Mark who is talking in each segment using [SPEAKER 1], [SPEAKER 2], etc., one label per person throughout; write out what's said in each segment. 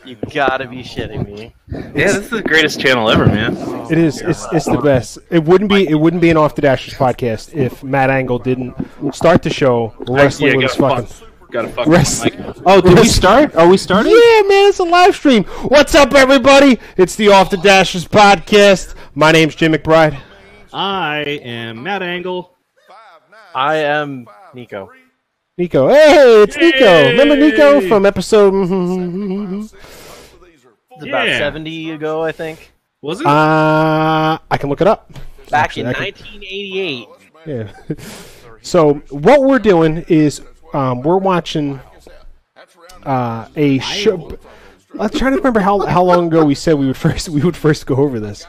[SPEAKER 1] You gotta be shitting me.
[SPEAKER 2] Yeah, this is the greatest channel ever, man.
[SPEAKER 3] It is. It's the best. It wouldn't be an Off the Dashers podcast if Matt Angle didn't start the show wrestling with his fucking.
[SPEAKER 2] Gotta fucking.
[SPEAKER 4] Oh, did we start? Are we starting?
[SPEAKER 3] Yeah, man, it's a live stream. What's up, everybody? It's the Off the Dashers podcast. My name's Jim McBride.
[SPEAKER 4] I am Matt Angle.
[SPEAKER 1] I am Nico.
[SPEAKER 3] Nico, hey, it's Nico. Remember Nico from episode?
[SPEAKER 1] It's about 70 ago, I think.
[SPEAKER 4] Was it?
[SPEAKER 3] I can look it up.
[SPEAKER 1] Back in 1988.
[SPEAKER 3] Yeah. So what we're doing is we're watching a show. I'm trying to remember how long ago we said we would first go over this.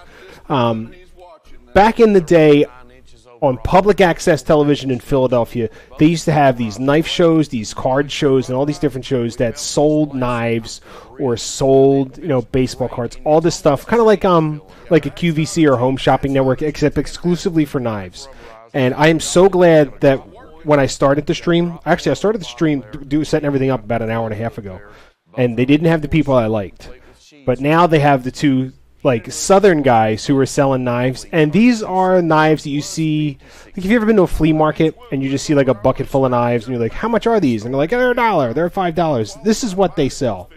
[SPEAKER 3] Back in the day, on public access television in Philadelphia, they used to have these knife shows, these card shows, and all these different shows that sold knives or sold, baseball cards, all this stuff, kind of like a QVC or Home Shopping Network, except exclusively for knives. And I am so glad that when I started the stream, actually I started the stream setting everything up about an hour and a half ago, and they didn't have the people I liked, but now they have the two southern guys who are selling knives, and these are knives that you see. Have you ever been to a flea market and you just see a bucket full of knives and you're like, how much are these? And they're like, they're $1, they're $5. This is what they sell.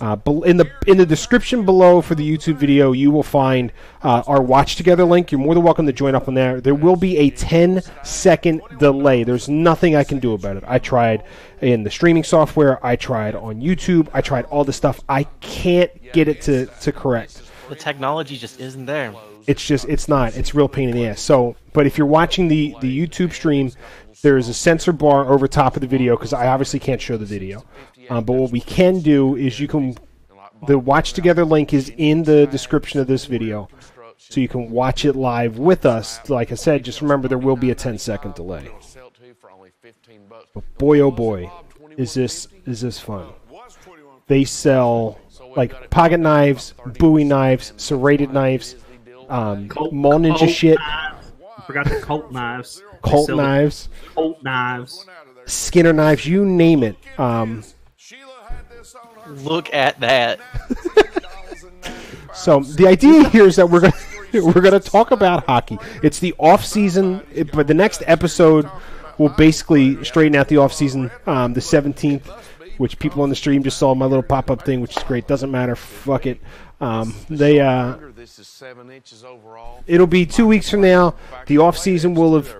[SPEAKER 3] In the description below for the YouTube video, you will find our Watch Together link. You're more than welcome to join up on there. There will be a 10-second delay. There's nothing I can do about it. I tried in the streaming software. I tried on YouTube. I tried all this stuff. I can't get it to correct.
[SPEAKER 1] The technology just isn't there.
[SPEAKER 3] It's not. It's a real pain in the ass. So, but if you're watching the YouTube stream, there is a censor bar over top of the video because I obviously can't show the video. But what we can do is the Watch Together link is in the description of this video, so you can watch it live with us. Like I said, just remember there will be a 10-second delay. But boy, oh boy, is this fun. They sell pocket knives, Bowie knives, serrated knives, Mall Ninja shit.
[SPEAKER 4] I forgot the Colt knives.
[SPEAKER 3] Colt knives. Skinner knives, you name it.
[SPEAKER 1] Look at that.
[SPEAKER 3] So the idea here is that we're gonna talk about hockey. It's the off season, but the next episode will basically straighten out the off season. The 17th, which people on the stream just saw my little pop up thing, which is great. Doesn't matter. Fuck it. It'll be 2 weeks from now. The off season will have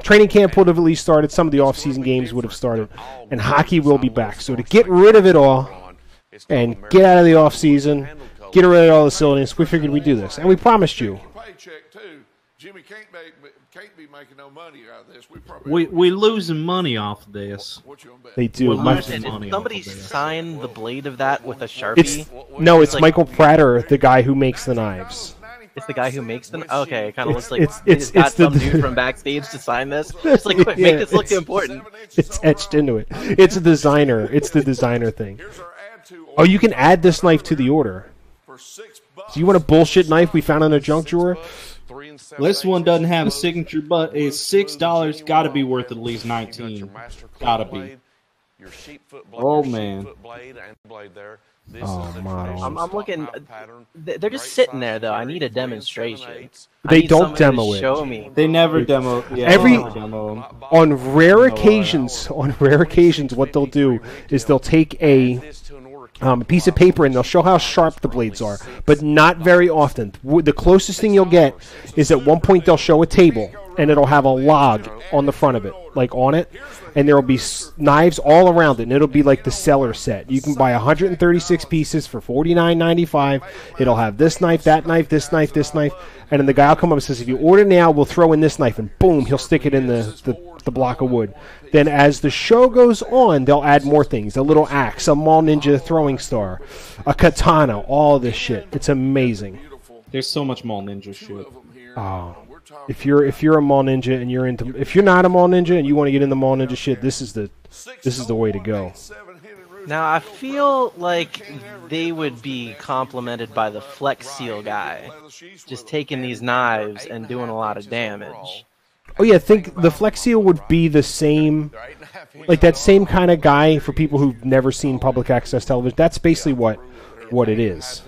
[SPEAKER 3] training camp would have at least started. Some of the off season games would have started, and hockey will be back. So to get rid of it all and get out of the off season, get rid of all the silliness, we figured we'd do this, and we promised you.
[SPEAKER 5] Jimmy can't be making no money out of this.
[SPEAKER 4] We losing money off of this.
[SPEAKER 3] They do.
[SPEAKER 1] Did somebody sign the blade of that with a Sharpie?
[SPEAKER 3] It's Michael Prater, the guy who makes the knives.
[SPEAKER 1] It's the guy who makes them? Okay, it kind of looks like it's got some dude from backstage to sign this. It's like, quick, make this look important.
[SPEAKER 3] It's etched into it. It's a designer. It's the designer thing. Oh, you can add this knife to the order. Do you want a bullshit knife we found in a junk drawer?
[SPEAKER 4] This one doesn't have a signature, but it's $6. Got to be worth at least $19. Got to be. Oh man.
[SPEAKER 3] Oh, model.
[SPEAKER 1] I'm looking. They're just sitting there, though. I need a demonstration.
[SPEAKER 3] They don't demo it.
[SPEAKER 1] Show me.
[SPEAKER 4] They never demo. Yeah,
[SPEAKER 3] on rare occasions, what they'll do is they'll take a piece of paper and they'll show how sharp the blades are, but not very often. The closest thing you'll get is at one point they'll show a table and it'll have a log on the front of it, on it, and there will be knives all around it, and it'll be like the seller set. You can buy 136 pieces for $49.95. It'll have this knife, that knife, this knife, this knife, and then the guy will come up and says, if you order now, we'll throw in this knife, and boom, he'll stick it in the block of wood. Then as the show goes on, they'll add more things. A little axe, a Mall Ninja throwing star, a katana, all this shit. It's amazing.
[SPEAKER 4] There's so much Mall Ninja shit.
[SPEAKER 3] Oh. If you're a Mall Ninja and if you're not a Mall Ninja and you want to get into Mall Ninja shit, this is the way to go.
[SPEAKER 1] Now I feel like they would be complimented by the Flex Seal guy, just taking these knives and doing a lot of damage.
[SPEAKER 3] Oh yeah, think the Flex Seal would be the same, like that same kind of guy for people who've never seen public access television. That's basically what it is.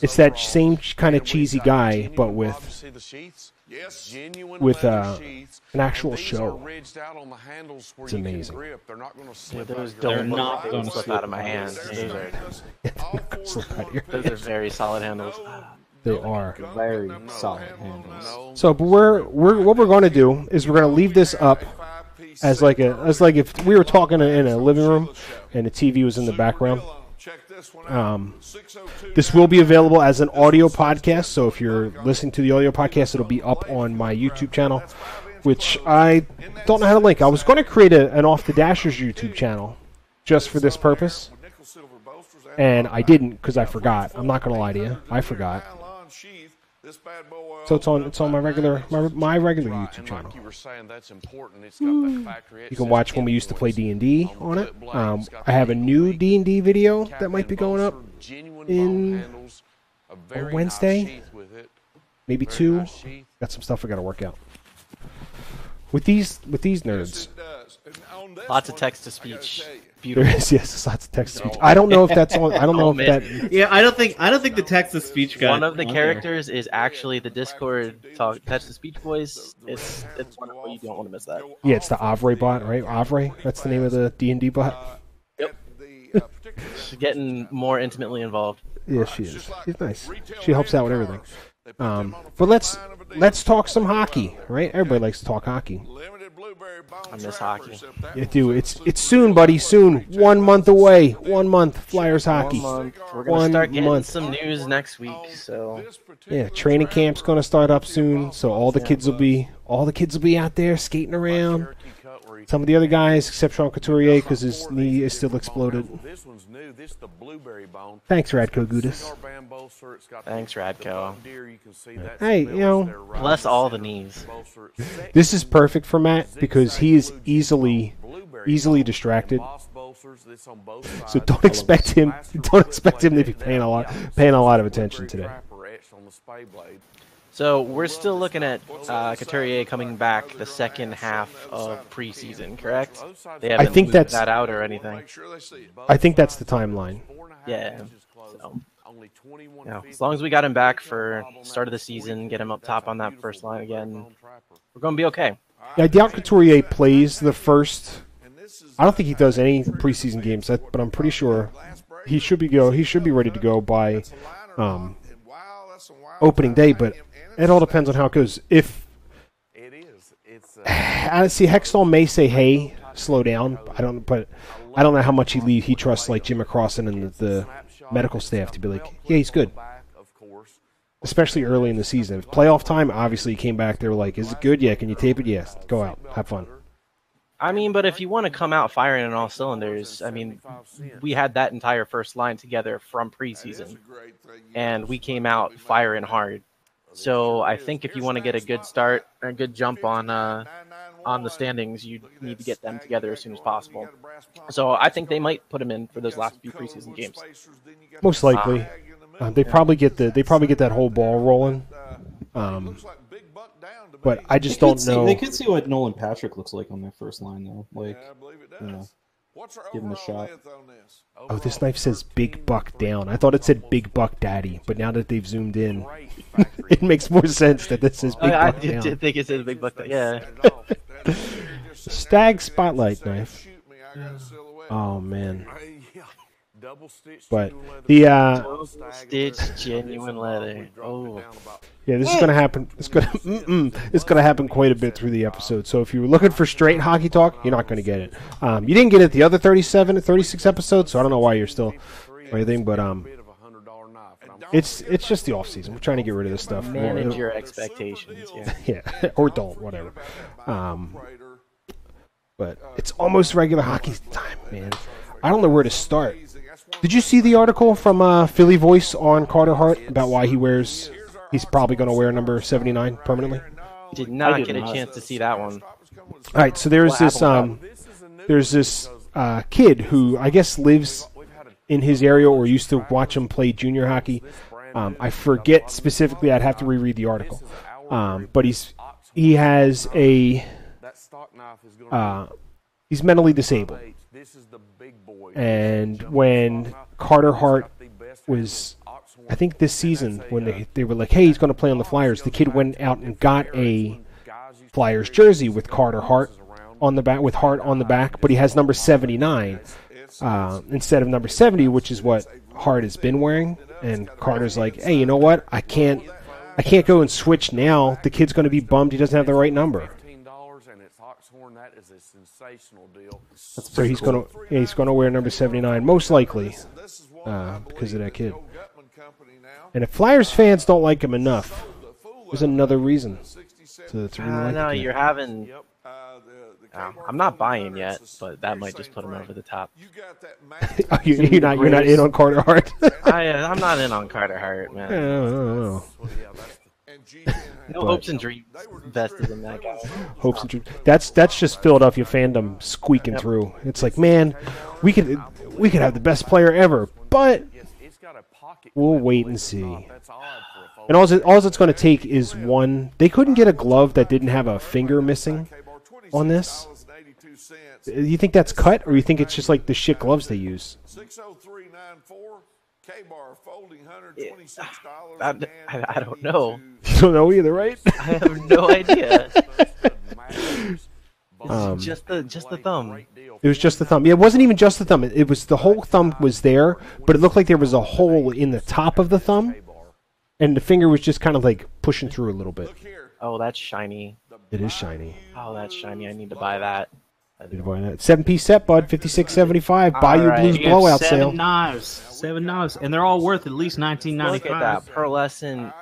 [SPEAKER 3] It's that same kind of cheesy guy, but with an actual show. It's amazing.
[SPEAKER 1] Yeah, those don't look like they slip out of my hands. Those are very solid handles.
[SPEAKER 3] They are
[SPEAKER 4] Very solid handles.
[SPEAKER 3] So, but what we're going to do is we're going to leave this up as like if we were talking in a living room and the TV was in the background. This will be available as an audio podcast, so if you're listening to the audio podcast, it'll be up on my YouTube channel, which I don't know how to link. I was going to create an Off the Dashers YouTube channel just for this purpose, and I didn't because I forgot. I'm not going to lie to you, I forgot. So it's on my regular YouTube channel. You can watch when we used to play D&D on it. I have a new D&D video that might be going up on Wednesday, maybe 2. Got some stuff I got to work out with these nerds.
[SPEAKER 1] Lots of text to speech.
[SPEAKER 3] There is, yes, lots of text to speech. I don't know if that's on. I don't know if that.
[SPEAKER 4] Yeah, I don't think the text to speech guy.
[SPEAKER 1] One of the characters is actually the Discord text to speech voice. It's wonderful. You don't want to miss that.
[SPEAKER 3] Yeah, it's the Avre bot, right? Avre. That's the name of the D&D bot.
[SPEAKER 1] Yep. She's getting more intimately involved.
[SPEAKER 3] Yeah, she is. She's nice. She helps out with everything. But let's talk some hockey, right? Everybody likes to talk hockey.
[SPEAKER 1] I miss hockey.
[SPEAKER 3] You do. It's soon, buddy. Soon. 1 month away. 1 month. Flyers hockey.
[SPEAKER 1] 1 month. We're gonna start getting some news next week. So
[SPEAKER 3] yeah, training camp's gonna start up soon. So all the kids will be out there skating around. Some of the other guys, except Sean Couturier, because his knee is still exploded. Thanks, Radko Gudis.
[SPEAKER 1] Thanks, Radko.
[SPEAKER 3] Hey,
[SPEAKER 1] Bless all the knees.
[SPEAKER 3] This is perfect for Matt because he is easily distracted. So don't expect him to be paying a lot of attention today.
[SPEAKER 1] So we're still looking at Couturier coming back the second half of preseason, correct? They haven't
[SPEAKER 3] I think that's
[SPEAKER 1] that out or anything.
[SPEAKER 3] I think that's the timeline.
[SPEAKER 1] Yeah. So, as long as we got him back for start of the season, get him up top on that first line again, we're going to be okay.
[SPEAKER 3] Yeah, I doubt Couturier plays the first. I don't think he does any preseason games, but I'm pretty sure he should be ready to go by opening day. But it all depends on how it goes. If I see Hextall may say, "Hey, slow down." I don't know how much he trusts like Jim McCrossan and the medical staff to be like, "Yeah, he's good." Especially early in the season. If playoff time, obviously he came back. They were like, "Is it good? Yeah. Can you tape it? Yes. Go out, have fun."
[SPEAKER 1] I mean, but if you want to come out firing on all cylinders, I mean, we had that entire first line together from preseason, and we came out firing hard. So I think if you want to get a good start, a good jump on the standings, you need to get them together as soon as possible. So I think they might put him in for those last few preseason games.
[SPEAKER 3] Most likely, they probably get that whole ball rolling. But I just don't know.
[SPEAKER 4] They could see what Nolan Patrick looks like on their first line, though. Like, give him a shot.
[SPEAKER 3] Oh, this knife says Big Buck Down. I thought it said Big Buck Daddy, but now that they've zoomed in, it makes more sense that this says Big Buck Down.
[SPEAKER 1] I did think it said Big Buck Down, yeah.
[SPEAKER 3] Stag Spotlight knife. Oh, man. But the
[SPEAKER 1] stitched genuine leather. Oh,
[SPEAKER 3] yeah, this is gonna happen. It's gonna happen quite a bit through the episode. So if you were looking for straight hockey talk, you're not gonna get it. You didn't get it the other 37 and 36 episodes, so I don't know why you're still or anything. But it's just the off season. We're trying to get rid of this stuff.
[SPEAKER 1] Manage your expectations.
[SPEAKER 3] Yeah, or don't, whatever. But it's almost regular hockey time, man. I don't know where to start. Did you see the article from Philly Voice on Carter Hart about why he's probably going to wear number 79 permanently?
[SPEAKER 1] Did not get a chance to see that one.
[SPEAKER 3] All right, so there's this kid who I guess lives in his area or used to watch him play junior hockey. I forget specifically. I'd have to reread the article. But he has a he's mentally disabled. And when Carter Hart was, I think this season, when they were like, hey, he's going to play on the Flyers, the kid went out and got a Flyers jersey with Carter Hart on the back, with Hart on the back, but he has number 79 instead of number 70, which is what Hart has been wearing. And Carter's like, hey, you know what? I can't go and switch now. The kid's going to be bummed he doesn't have the right number. So he's going to wear number 79 most likely because of that kid. And if Flyers fans don't like him enough, there's another reason to really like
[SPEAKER 1] no,
[SPEAKER 3] him.
[SPEAKER 1] you're having. I'm not buying yet, but that might just put him over the top.
[SPEAKER 3] You're not in on Carter Hart.
[SPEAKER 1] I'm not in on Carter Hart, man.
[SPEAKER 3] No.
[SPEAKER 1] No hopes and dreams vested in that guy.
[SPEAKER 3] Hopes and dreams. That's just Philadelphia fandom squeaking through. It's like, man, we could have the best player ever, but we'll wait and see. And all it's going to take is one. They couldn't get a glove that didn't have a finger missing on this. You think that's cut, or you think it's just like the shit gloves they use?
[SPEAKER 1] I don't know.
[SPEAKER 3] You don't know either, right?
[SPEAKER 1] I have no idea. Just the thumb.
[SPEAKER 3] It was just the thumb. Yeah, it wasn't even just the thumb. It was the whole thumb was there, but it looked like there was a hole in the top of the thumb, and the finger was just kind of like pushing through a little bit.
[SPEAKER 1] Oh, that's shiny.
[SPEAKER 3] It is shiny.
[SPEAKER 1] Oh, that's shiny. I need to buy that.
[SPEAKER 3] 7-piece set, bud. $56.75. Buy your Blues
[SPEAKER 4] You have
[SPEAKER 3] blowout
[SPEAKER 4] seven
[SPEAKER 3] sale.
[SPEAKER 4] knives, and they're all worth at least $19.95.
[SPEAKER 1] Look at that pearlescent.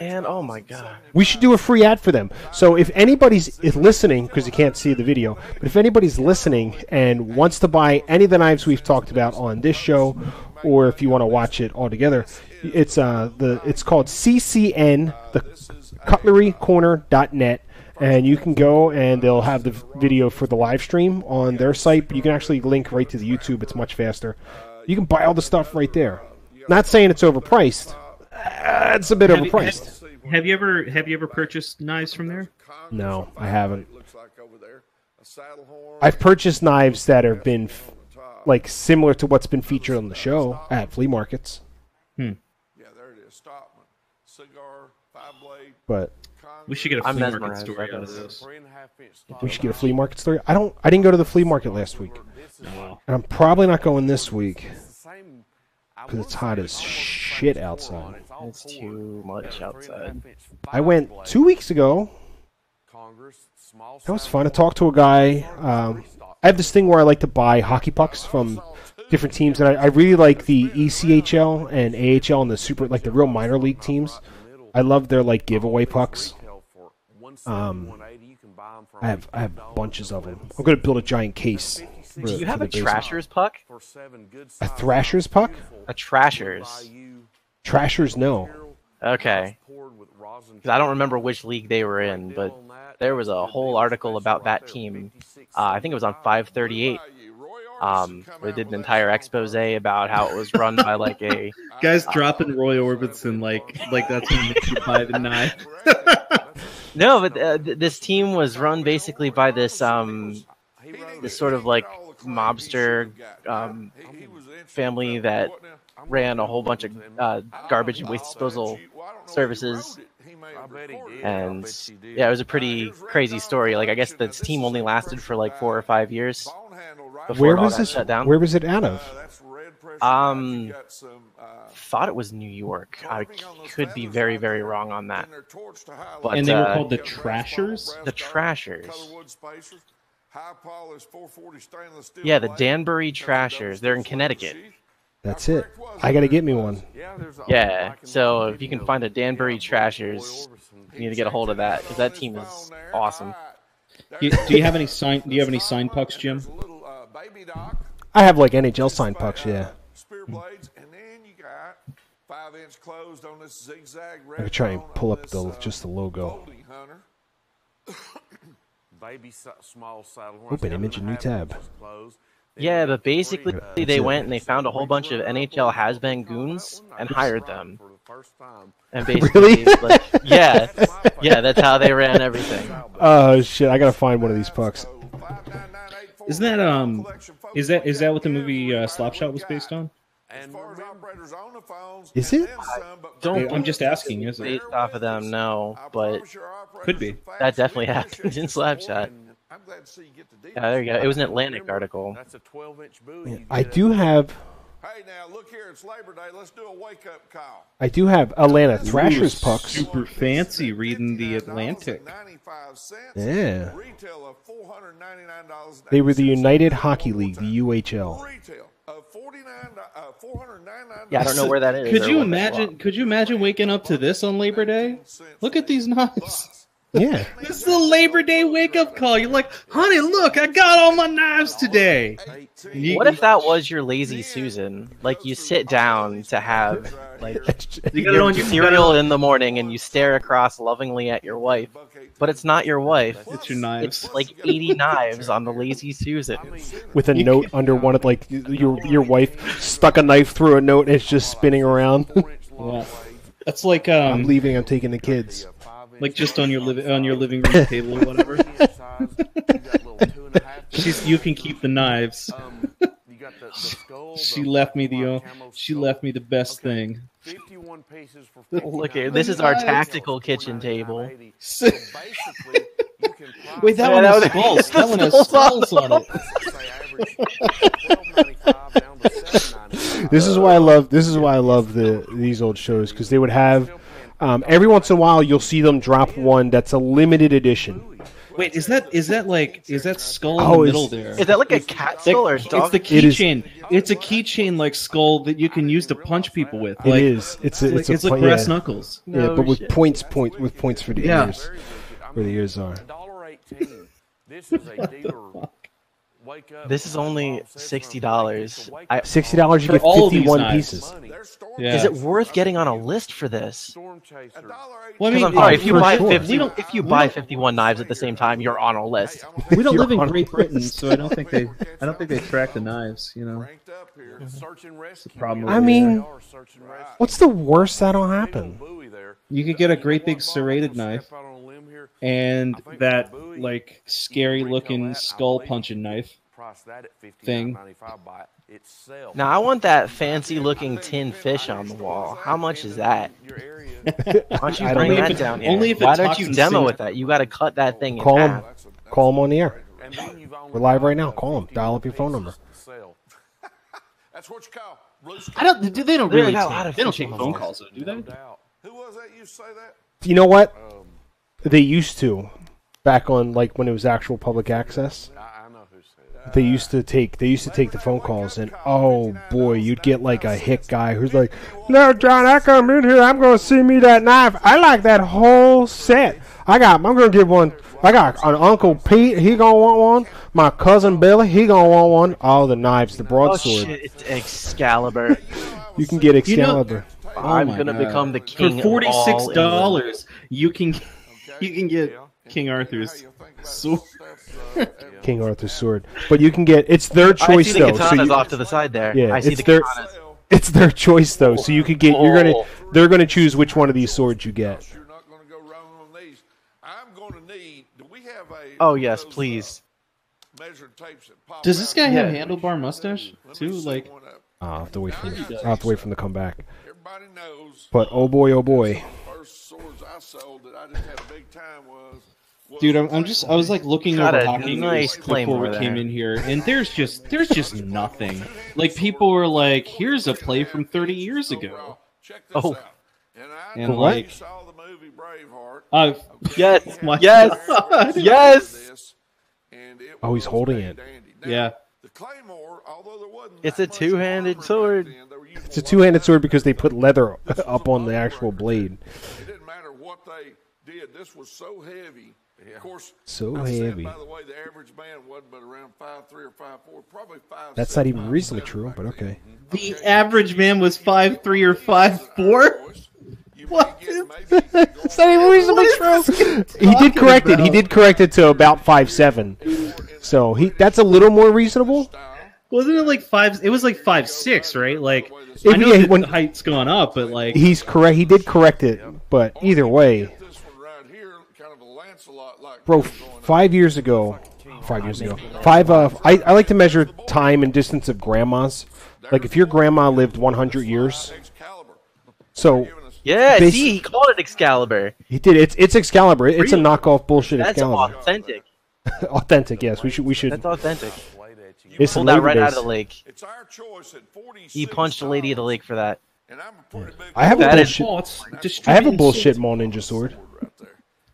[SPEAKER 1] And oh my god,
[SPEAKER 3] We should do a free ad for them. So if anybody's listening, because you can't see the video, but if anybody's listening and wants to buy any of the knives we've talked about on this show, or if you want to watch it all together, it's called CCN, the cutlerycorner.net. And you can go and they'll have the video for the live stream on their site, but you can actually link right to the YouTube. It's much faster. You can buy all the stuff right there. Not saying it's overpriced. It's a bit overpriced.
[SPEAKER 4] Have you ever purchased knives from there?
[SPEAKER 3] No, I haven't. I've purchased knives that have been like similar to what's been featured on the show at flea markets.
[SPEAKER 5] Yeah, there it is. Stockman. Cigar, 5-blade.
[SPEAKER 3] But
[SPEAKER 4] We should get a
[SPEAKER 1] I'm
[SPEAKER 4] flea market
[SPEAKER 1] mesmerized
[SPEAKER 4] story
[SPEAKER 1] by
[SPEAKER 4] out of
[SPEAKER 1] this.
[SPEAKER 4] this.
[SPEAKER 3] we should get a flea market story. I didn't go to the flea market last week. And I'm probably not going this week because it's hot as shit outside.
[SPEAKER 1] it's too much outside.
[SPEAKER 3] I went 2 weeks ago. That was fun. I talked to a guy. I have this thing where I like to buy hockey pucks from different teams, and I really like the ECHL and AHL and the real minor league teams. I love their like giveaway pucks. I have bunches of them. I'm gonna build a giant case.
[SPEAKER 1] Do you have a Trashers puck?
[SPEAKER 3] A Thrashers puck?
[SPEAKER 1] A Trashers.
[SPEAKER 3] Trashers, no.
[SPEAKER 1] Okay. 'Cause I don't remember which league they were in, but there was a whole article about that team. I think it was on 538. They did an entire expose about how it was run by like a
[SPEAKER 4] Guys dropping Roy Orbison like that's gonna make you buy the knife.
[SPEAKER 1] no, but this team was run basically by this this sort of like mobster family that ran a whole bunch of garbage and waste disposal services. And yeah, it was a pretty crazy story. Like I guess this team only lasted for like 4 or 5 years before
[SPEAKER 3] Where
[SPEAKER 1] it all
[SPEAKER 3] was
[SPEAKER 1] got
[SPEAKER 3] this?
[SPEAKER 1] shut down.
[SPEAKER 3] Where was it out of?
[SPEAKER 1] Thought it was New York. I could be very, very wrong on that. But,
[SPEAKER 4] And they were called the Trashers?
[SPEAKER 1] The Trashers. Yeah, the Danbury Trashers. They're in Connecticut.
[SPEAKER 3] That's it. I gotta get me one.
[SPEAKER 1] Yeah, so if you can find a Danbury Trashers, you need to get a hold of that because that team is awesome.
[SPEAKER 4] Do you have any signed pucks, Jim?
[SPEAKER 3] I have like NHL signed pucks, yeah. I could try and pull up just the logo. Open image, a new tab.
[SPEAKER 1] Yeah, but basically they went and they found a whole bunch of NHL has-been goons and hired them. And basically,
[SPEAKER 3] Really?
[SPEAKER 1] like, yeah, that's how they ran everything.
[SPEAKER 3] Oh shit! I gotta find one of these pucks.
[SPEAKER 4] Isn't that is that what the movie Slapshot was based on?
[SPEAKER 3] Is it?
[SPEAKER 4] I'm just asking. Is it?
[SPEAKER 1] Based off of them, no, but
[SPEAKER 4] Could be.
[SPEAKER 1] that definitely happened in Slapshot. Yeah, there you go. It was an Atlantic article.
[SPEAKER 5] That's a 12-inch buoy.
[SPEAKER 3] Yeah, I do have.
[SPEAKER 5] Hey, now look here. It's Labor Day. Let's do a wake-up call.
[SPEAKER 3] I do have Atlanta Thrashers pucks.
[SPEAKER 4] Super fancy reading the Atlantic.
[SPEAKER 3] Yeah.
[SPEAKER 5] Retail of $499.
[SPEAKER 3] They were the United Hockey League, the UHL.
[SPEAKER 5] Retail of $499.
[SPEAKER 1] Yeah, I don't know where that is.
[SPEAKER 4] Could
[SPEAKER 1] or
[SPEAKER 4] you
[SPEAKER 1] what that
[SPEAKER 4] imagine? Could you imagine waking up to this on Labor Day? Look at these knives.
[SPEAKER 3] Yeah.
[SPEAKER 4] This is a Labor Day wake-up call. You're like, honey, look, I got all my knives today.
[SPEAKER 1] What if that was your lazy Susan? Like you sit down to have like your cereal in the morning and you stare across lovingly at your wife, but it's not your wife.
[SPEAKER 4] It's your knives.
[SPEAKER 1] It's like 80 knives on the lazy Susan.
[SPEAKER 3] With a note under one of like your wife stuck a knife through a note and it's just spinning around.
[SPEAKER 4] Yeah. That's like
[SPEAKER 3] I'm leaving. I'm taking the kids.
[SPEAKER 4] like just on your living room table or whatever. You can keep the knives. She left me the best thing.
[SPEAKER 1] Look here, this is our tactical kitchen table.
[SPEAKER 4] Wait, that one has skulls. That one has skulls on it.
[SPEAKER 3] This is why I love these old shows, because they would have every once in a while you'll see them drop one that's a limited edition.
[SPEAKER 4] Wait, is that skull
[SPEAKER 3] Oh,
[SPEAKER 4] in the middle there?
[SPEAKER 1] Is that like a cat skull or a dog?
[SPEAKER 4] It's the keychain. It's a keychain like skull that you can use to punch people with.
[SPEAKER 3] It is. It's
[SPEAKER 4] like brass knuckles.
[SPEAKER 3] Yeah, but with points for the ears, where the ears are.
[SPEAKER 5] This is a dealer.
[SPEAKER 1] This is only $60.
[SPEAKER 3] $60 you get
[SPEAKER 4] all of these
[SPEAKER 3] 51
[SPEAKER 4] knives.
[SPEAKER 3] pieces.
[SPEAKER 4] Yeah.
[SPEAKER 1] Is it worth getting on a list for this?
[SPEAKER 4] Well, I
[SPEAKER 1] Because
[SPEAKER 4] mean,
[SPEAKER 1] I'm sorry, if you
[SPEAKER 3] for
[SPEAKER 1] buy
[SPEAKER 3] sure.
[SPEAKER 1] 51 knives at the same time, you're on a list.
[SPEAKER 4] we don't live in
[SPEAKER 3] You're on-
[SPEAKER 4] Great Britain, so I don't think they track the knives. You know, the problem.
[SPEAKER 3] I mean, what's the worst that'll happen?
[SPEAKER 4] you could get a great big serrated knife and that like scary looking skull punching knife thing.
[SPEAKER 1] Now I want that fancy looking tin fish on the wall. How much is that? Why don't you
[SPEAKER 3] I don't
[SPEAKER 1] bring
[SPEAKER 3] know.
[SPEAKER 1] that down here?
[SPEAKER 4] Only if it
[SPEAKER 1] Why don't
[SPEAKER 4] talks
[SPEAKER 1] you
[SPEAKER 4] in
[SPEAKER 1] demo
[SPEAKER 4] sync.
[SPEAKER 1] with that? You got to cut that thing in
[SPEAKER 3] Call him.
[SPEAKER 1] half.
[SPEAKER 3] Call him on the air. We're live right now. Call him. Dial up your phone number.
[SPEAKER 5] That's what you call loose.
[SPEAKER 4] I don't. They don't
[SPEAKER 1] They
[SPEAKER 4] really.
[SPEAKER 1] got a lot of
[SPEAKER 4] They don't
[SPEAKER 1] fish
[SPEAKER 4] take
[SPEAKER 1] on
[SPEAKER 4] phone
[SPEAKER 1] the
[SPEAKER 4] calls, though, do they?
[SPEAKER 5] Who was that you say that?
[SPEAKER 3] You know what? They used to, back on like when it was actual public access.
[SPEAKER 5] I know who said that.
[SPEAKER 3] They used to take the phone calls, and oh boy, you'd get like a hick guy who's like, "No, John, I come in here, I'm gonna see me that knife. I like that whole set. I'm gonna get one. I got an Uncle Pete, he gonna want one. My cousin Billy, he gonna want one. All the knives, the
[SPEAKER 1] Oh
[SPEAKER 3] broadsword.
[SPEAKER 1] shit! It's Excalibur.
[SPEAKER 3] You can get Excalibur.
[SPEAKER 1] I'm
[SPEAKER 4] my
[SPEAKER 1] gonna
[SPEAKER 4] God.
[SPEAKER 1] become the king.
[SPEAKER 4] For $46,
[SPEAKER 1] of all England.
[SPEAKER 4] you can get King Arthur's sword.
[SPEAKER 3] King Arthur's sword, but you can get. It's their
[SPEAKER 1] I
[SPEAKER 3] choice
[SPEAKER 1] see the
[SPEAKER 3] though. So
[SPEAKER 1] katanas
[SPEAKER 3] you,
[SPEAKER 1] off to the side there.
[SPEAKER 3] yeah,
[SPEAKER 1] I see
[SPEAKER 3] it's
[SPEAKER 1] the
[SPEAKER 3] their.
[SPEAKER 1] katanas.
[SPEAKER 3] It's their choice though. So you could get. They're gonna choose which one of these swords you get.
[SPEAKER 5] You're not going to go wrong on these. I'm going to need. Do we have a?
[SPEAKER 1] Oh yes, please.
[SPEAKER 5] Measured tapes that pop
[SPEAKER 4] Does this
[SPEAKER 5] out?
[SPEAKER 4] guy have
[SPEAKER 1] Yeah.
[SPEAKER 4] handlebar mustache too? Like,
[SPEAKER 5] One up.
[SPEAKER 3] I'll have to wait for the comeback.
[SPEAKER 5] Everybody knows.
[SPEAKER 3] But oh boy, oh boy.
[SPEAKER 5] First swords I sold that I just had a big time was
[SPEAKER 4] dude, I was like looking
[SPEAKER 1] Got
[SPEAKER 4] over
[SPEAKER 1] a
[SPEAKER 4] hockey
[SPEAKER 1] nice
[SPEAKER 4] news before
[SPEAKER 1] claymore
[SPEAKER 4] we came
[SPEAKER 1] there.
[SPEAKER 4] in here, and there's just nothing. Like people were like, "Here's a play from 30 years ago."
[SPEAKER 5] check this
[SPEAKER 1] Oh.
[SPEAKER 5] out. And I
[SPEAKER 4] And
[SPEAKER 5] know
[SPEAKER 4] like-
[SPEAKER 5] you saw the movie Braveheart.
[SPEAKER 1] Yes,
[SPEAKER 4] My
[SPEAKER 1] yes,
[SPEAKER 4] God.
[SPEAKER 1] yes.
[SPEAKER 5] This, and it
[SPEAKER 3] Oh, he's
[SPEAKER 5] was
[SPEAKER 3] holding
[SPEAKER 5] a
[SPEAKER 3] it.
[SPEAKER 5] dandy. Now,
[SPEAKER 4] Yeah.
[SPEAKER 5] The claymore, although there wasn't
[SPEAKER 1] It's
[SPEAKER 5] that
[SPEAKER 1] a
[SPEAKER 5] much
[SPEAKER 1] two-handed
[SPEAKER 5] armor
[SPEAKER 1] sword.
[SPEAKER 5] back then, they were using
[SPEAKER 3] It's a two-handed sword because they put leather up on the actual blade.
[SPEAKER 5] It didn't matter what they did. This was so heavy. Of course,
[SPEAKER 3] So
[SPEAKER 5] I said,
[SPEAKER 3] heavy.
[SPEAKER 5] by the way, the average man wasn't but around 5'3" or 5'4", probably 5'7".
[SPEAKER 3] That's not even reasonably true, but okay.
[SPEAKER 4] The average man was 5'3" or 5'4". What?
[SPEAKER 3] It's not even reasonably true. He did correct it. He did correct it to about 5'7". So that's a little more reasonable.
[SPEAKER 4] Wasn't it like 5? It was like 5'6", right? Like
[SPEAKER 3] If-
[SPEAKER 4] I know
[SPEAKER 3] yeah,
[SPEAKER 4] that
[SPEAKER 3] when-
[SPEAKER 4] the height's gone up, but like
[SPEAKER 3] He's correct. He did correct it, but either way,
[SPEAKER 5] This one right here, kind of a Lancelot like.
[SPEAKER 3] bro. 5 years ago, 5 years ago, I like to measure time and distance of grandmas. Like if your grandma lived 100 years,
[SPEAKER 5] Excalibur.
[SPEAKER 3] so
[SPEAKER 1] Yeah,
[SPEAKER 3] Basi-
[SPEAKER 1] see, he called it Excalibur.
[SPEAKER 3] he did. It's Excalibur. It's a knockoff bullshit
[SPEAKER 1] That's
[SPEAKER 3] Excalibur.
[SPEAKER 1] authentic.
[SPEAKER 3] Authentic. Yes, we should.
[SPEAKER 1] That's authentic.
[SPEAKER 3] It's
[SPEAKER 1] Pulled that
[SPEAKER 3] Labor
[SPEAKER 1] right out
[SPEAKER 3] Days.
[SPEAKER 1] of the lake.
[SPEAKER 5] It's our choice at $46.
[SPEAKER 1] He punched a lady at the lake for that.
[SPEAKER 5] And I'm a pretty big
[SPEAKER 3] I have a
[SPEAKER 1] That is-
[SPEAKER 3] bullshit. I have a bullshit Maul Ninja sword
[SPEAKER 5] right there.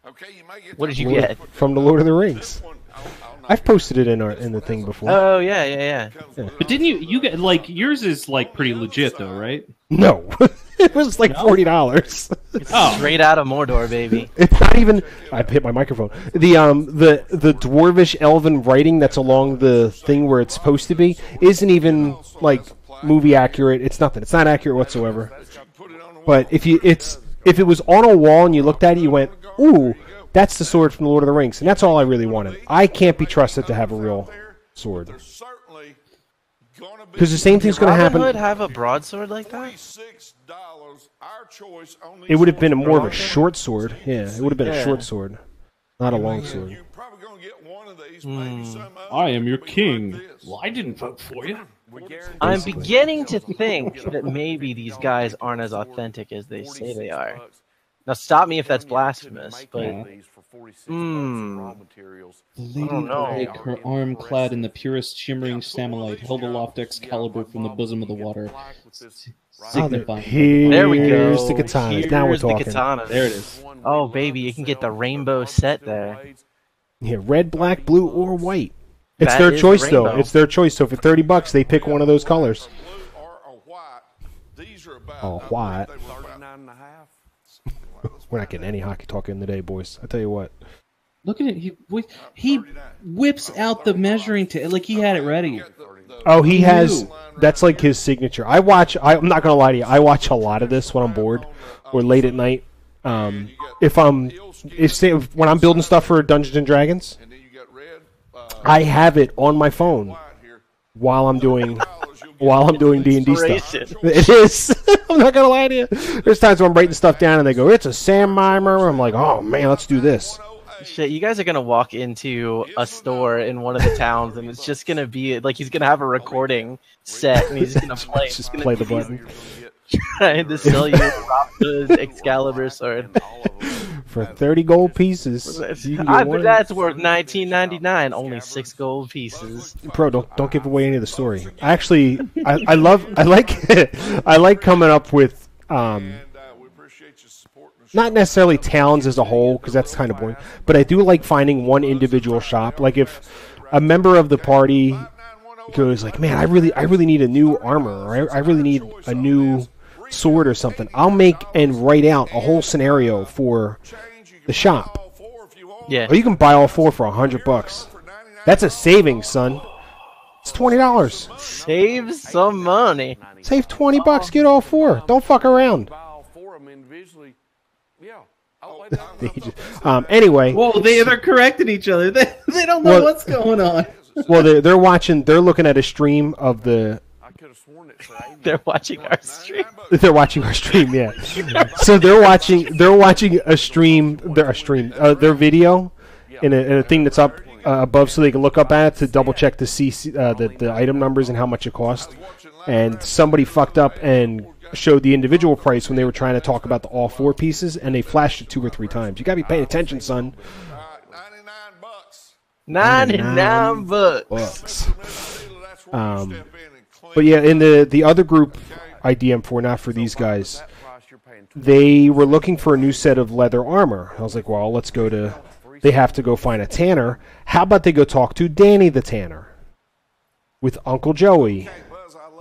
[SPEAKER 5] Okay, you may get
[SPEAKER 1] What did
[SPEAKER 5] that
[SPEAKER 1] you
[SPEAKER 5] one.
[SPEAKER 1] get?
[SPEAKER 3] from the Lord of the Rings.
[SPEAKER 5] One, I'll knock
[SPEAKER 3] I've posted it in the thing before.
[SPEAKER 1] Oh yeah.
[SPEAKER 4] But didn't you get like yours is like pretty legit though, right?
[SPEAKER 3] No, it was like $40.
[SPEAKER 1] Straight out of Mordor, baby.
[SPEAKER 3] It's not even. I hit my microphone. The dwarvish elven writing that's along the thing where it's supposed to be isn't even like movie accurate. It's nothing. It's not accurate whatsoever. But if it was on a wall and you looked at it, you went, "Ooh, that's the sword from the Lord of the Rings," and that's all I really wanted. I can't be trusted to have a real sword
[SPEAKER 5] certainly gonna be
[SPEAKER 3] because the same thing's going to
[SPEAKER 1] Robin
[SPEAKER 3] happen.
[SPEAKER 1] Hood have a broadsword like that?
[SPEAKER 5] $46. Our choice only.
[SPEAKER 3] It would have been more of a short sword. Yeah, it would have been a short sword, not a long sword.
[SPEAKER 5] You're probably gonna get one of these, maybe some other.
[SPEAKER 4] I am your
[SPEAKER 5] But
[SPEAKER 4] king.
[SPEAKER 5] like this.
[SPEAKER 4] Well, I didn't vote for you.
[SPEAKER 1] I'm beginning to think that maybe these guys aren't as authentic as they say they are. Now stop me if that's blasphemous, but
[SPEAKER 4] The lady
[SPEAKER 1] don't know.
[SPEAKER 4] Drake, her arm clad in the purest shimmering samolite, held aloft Excalibur from the bosom of the water, signifying.
[SPEAKER 1] there we go.
[SPEAKER 3] Here's the katanas. Now we're
[SPEAKER 1] Here's the
[SPEAKER 3] talking.
[SPEAKER 1] katanas.
[SPEAKER 4] There it is.
[SPEAKER 1] Oh baby, you can get the rainbow set there.
[SPEAKER 3] Yeah, red, black, blue, or white. It's
[SPEAKER 1] That
[SPEAKER 3] their
[SPEAKER 1] is
[SPEAKER 3] choice, though.
[SPEAKER 1] rainbow.
[SPEAKER 3] It's their choice. So for $30, they pick one of those colors.
[SPEAKER 5] Blue or a white. These are about.
[SPEAKER 3] Oh,
[SPEAKER 5] I
[SPEAKER 3] white.
[SPEAKER 5] believe they were about-
[SPEAKER 3] We're not getting any hockey talk in today, boys. I tell you what.
[SPEAKER 4] Look at it. He whips out the measuring tape like he had it ready.
[SPEAKER 3] Oh, he has. That's like his signature. I'm not gonna lie to you. I watch a lot of this when I'm bored or late at night. When I'm building stuff for Dungeons and Dragons,
[SPEAKER 5] And then you got red.
[SPEAKER 3] I have it on my phone
[SPEAKER 5] White here.
[SPEAKER 3] while I'm doing D&D stuff.
[SPEAKER 1] Inspiration.
[SPEAKER 3] It is. I'm not gonna lie to you. There's times when I'm writing stuff down and they go, "It's a Sam Mimer." I'm like, "Oh man, let's do this."
[SPEAKER 1] Shit, you guys are gonna walk into a store in one of the towns, and it's just gonna be like he's gonna have a recording set, and he's gonna play.
[SPEAKER 3] Just play the button
[SPEAKER 1] Trying to sell you Robin Hood's Excalibur sword.
[SPEAKER 3] for 30 gold pieces. You can get
[SPEAKER 1] I bet
[SPEAKER 3] one.
[SPEAKER 1] that's worth $19.99. Only 6 gold pieces.
[SPEAKER 3] Bro, don't give away any of the story. Actually, I like I like coming up with
[SPEAKER 5] We appreciate you supporting us.
[SPEAKER 3] not necessarily towns as a whole because that's kind of boring, but I do like finding one individual shop. Like if a member of the party goes like, "Man, I really need a new armor, or I really need a new sword or something," I'll make and write out a whole scenario for the shop.
[SPEAKER 1] Yeah.
[SPEAKER 3] Or you can buy all 4 for $100. That's a savings, son. It's $20.
[SPEAKER 1] Save some money.
[SPEAKER 3] Save $20. Get all 4. Don't fuck around. Anyway,
[SPEAKER 4] Whoa, they're correcting each other. They don't know
[SPEAKER 3] Well-
[SPEAKER 4] what's going on.
[SPEAKER 3] well, they're watching. They're looking at a stream of the.
[SPEAKER 1] They're watching our stream.
[SPEAKER 3] They're watching our stream. Yeah. So they're watching a stream. Their video in a thing that's up above, so they can look up at it to double check to see the item numbers and how much it costs. And somebody fucked up and showed the individual price when they were trying to talk about the all 4 pieces, and they flashed it 2 or 3 times. You gotta be paying attention, son.
[SPEAKER 1] $99 bucks.
[SPEAKER 3] But yeah, in the other group I DM for, not for these guys, they were looking for a new set of leather armor. I was like, well, let's go to. They have to go find a tanner. How about they go talk to Danny the Tanner with Uncle Joey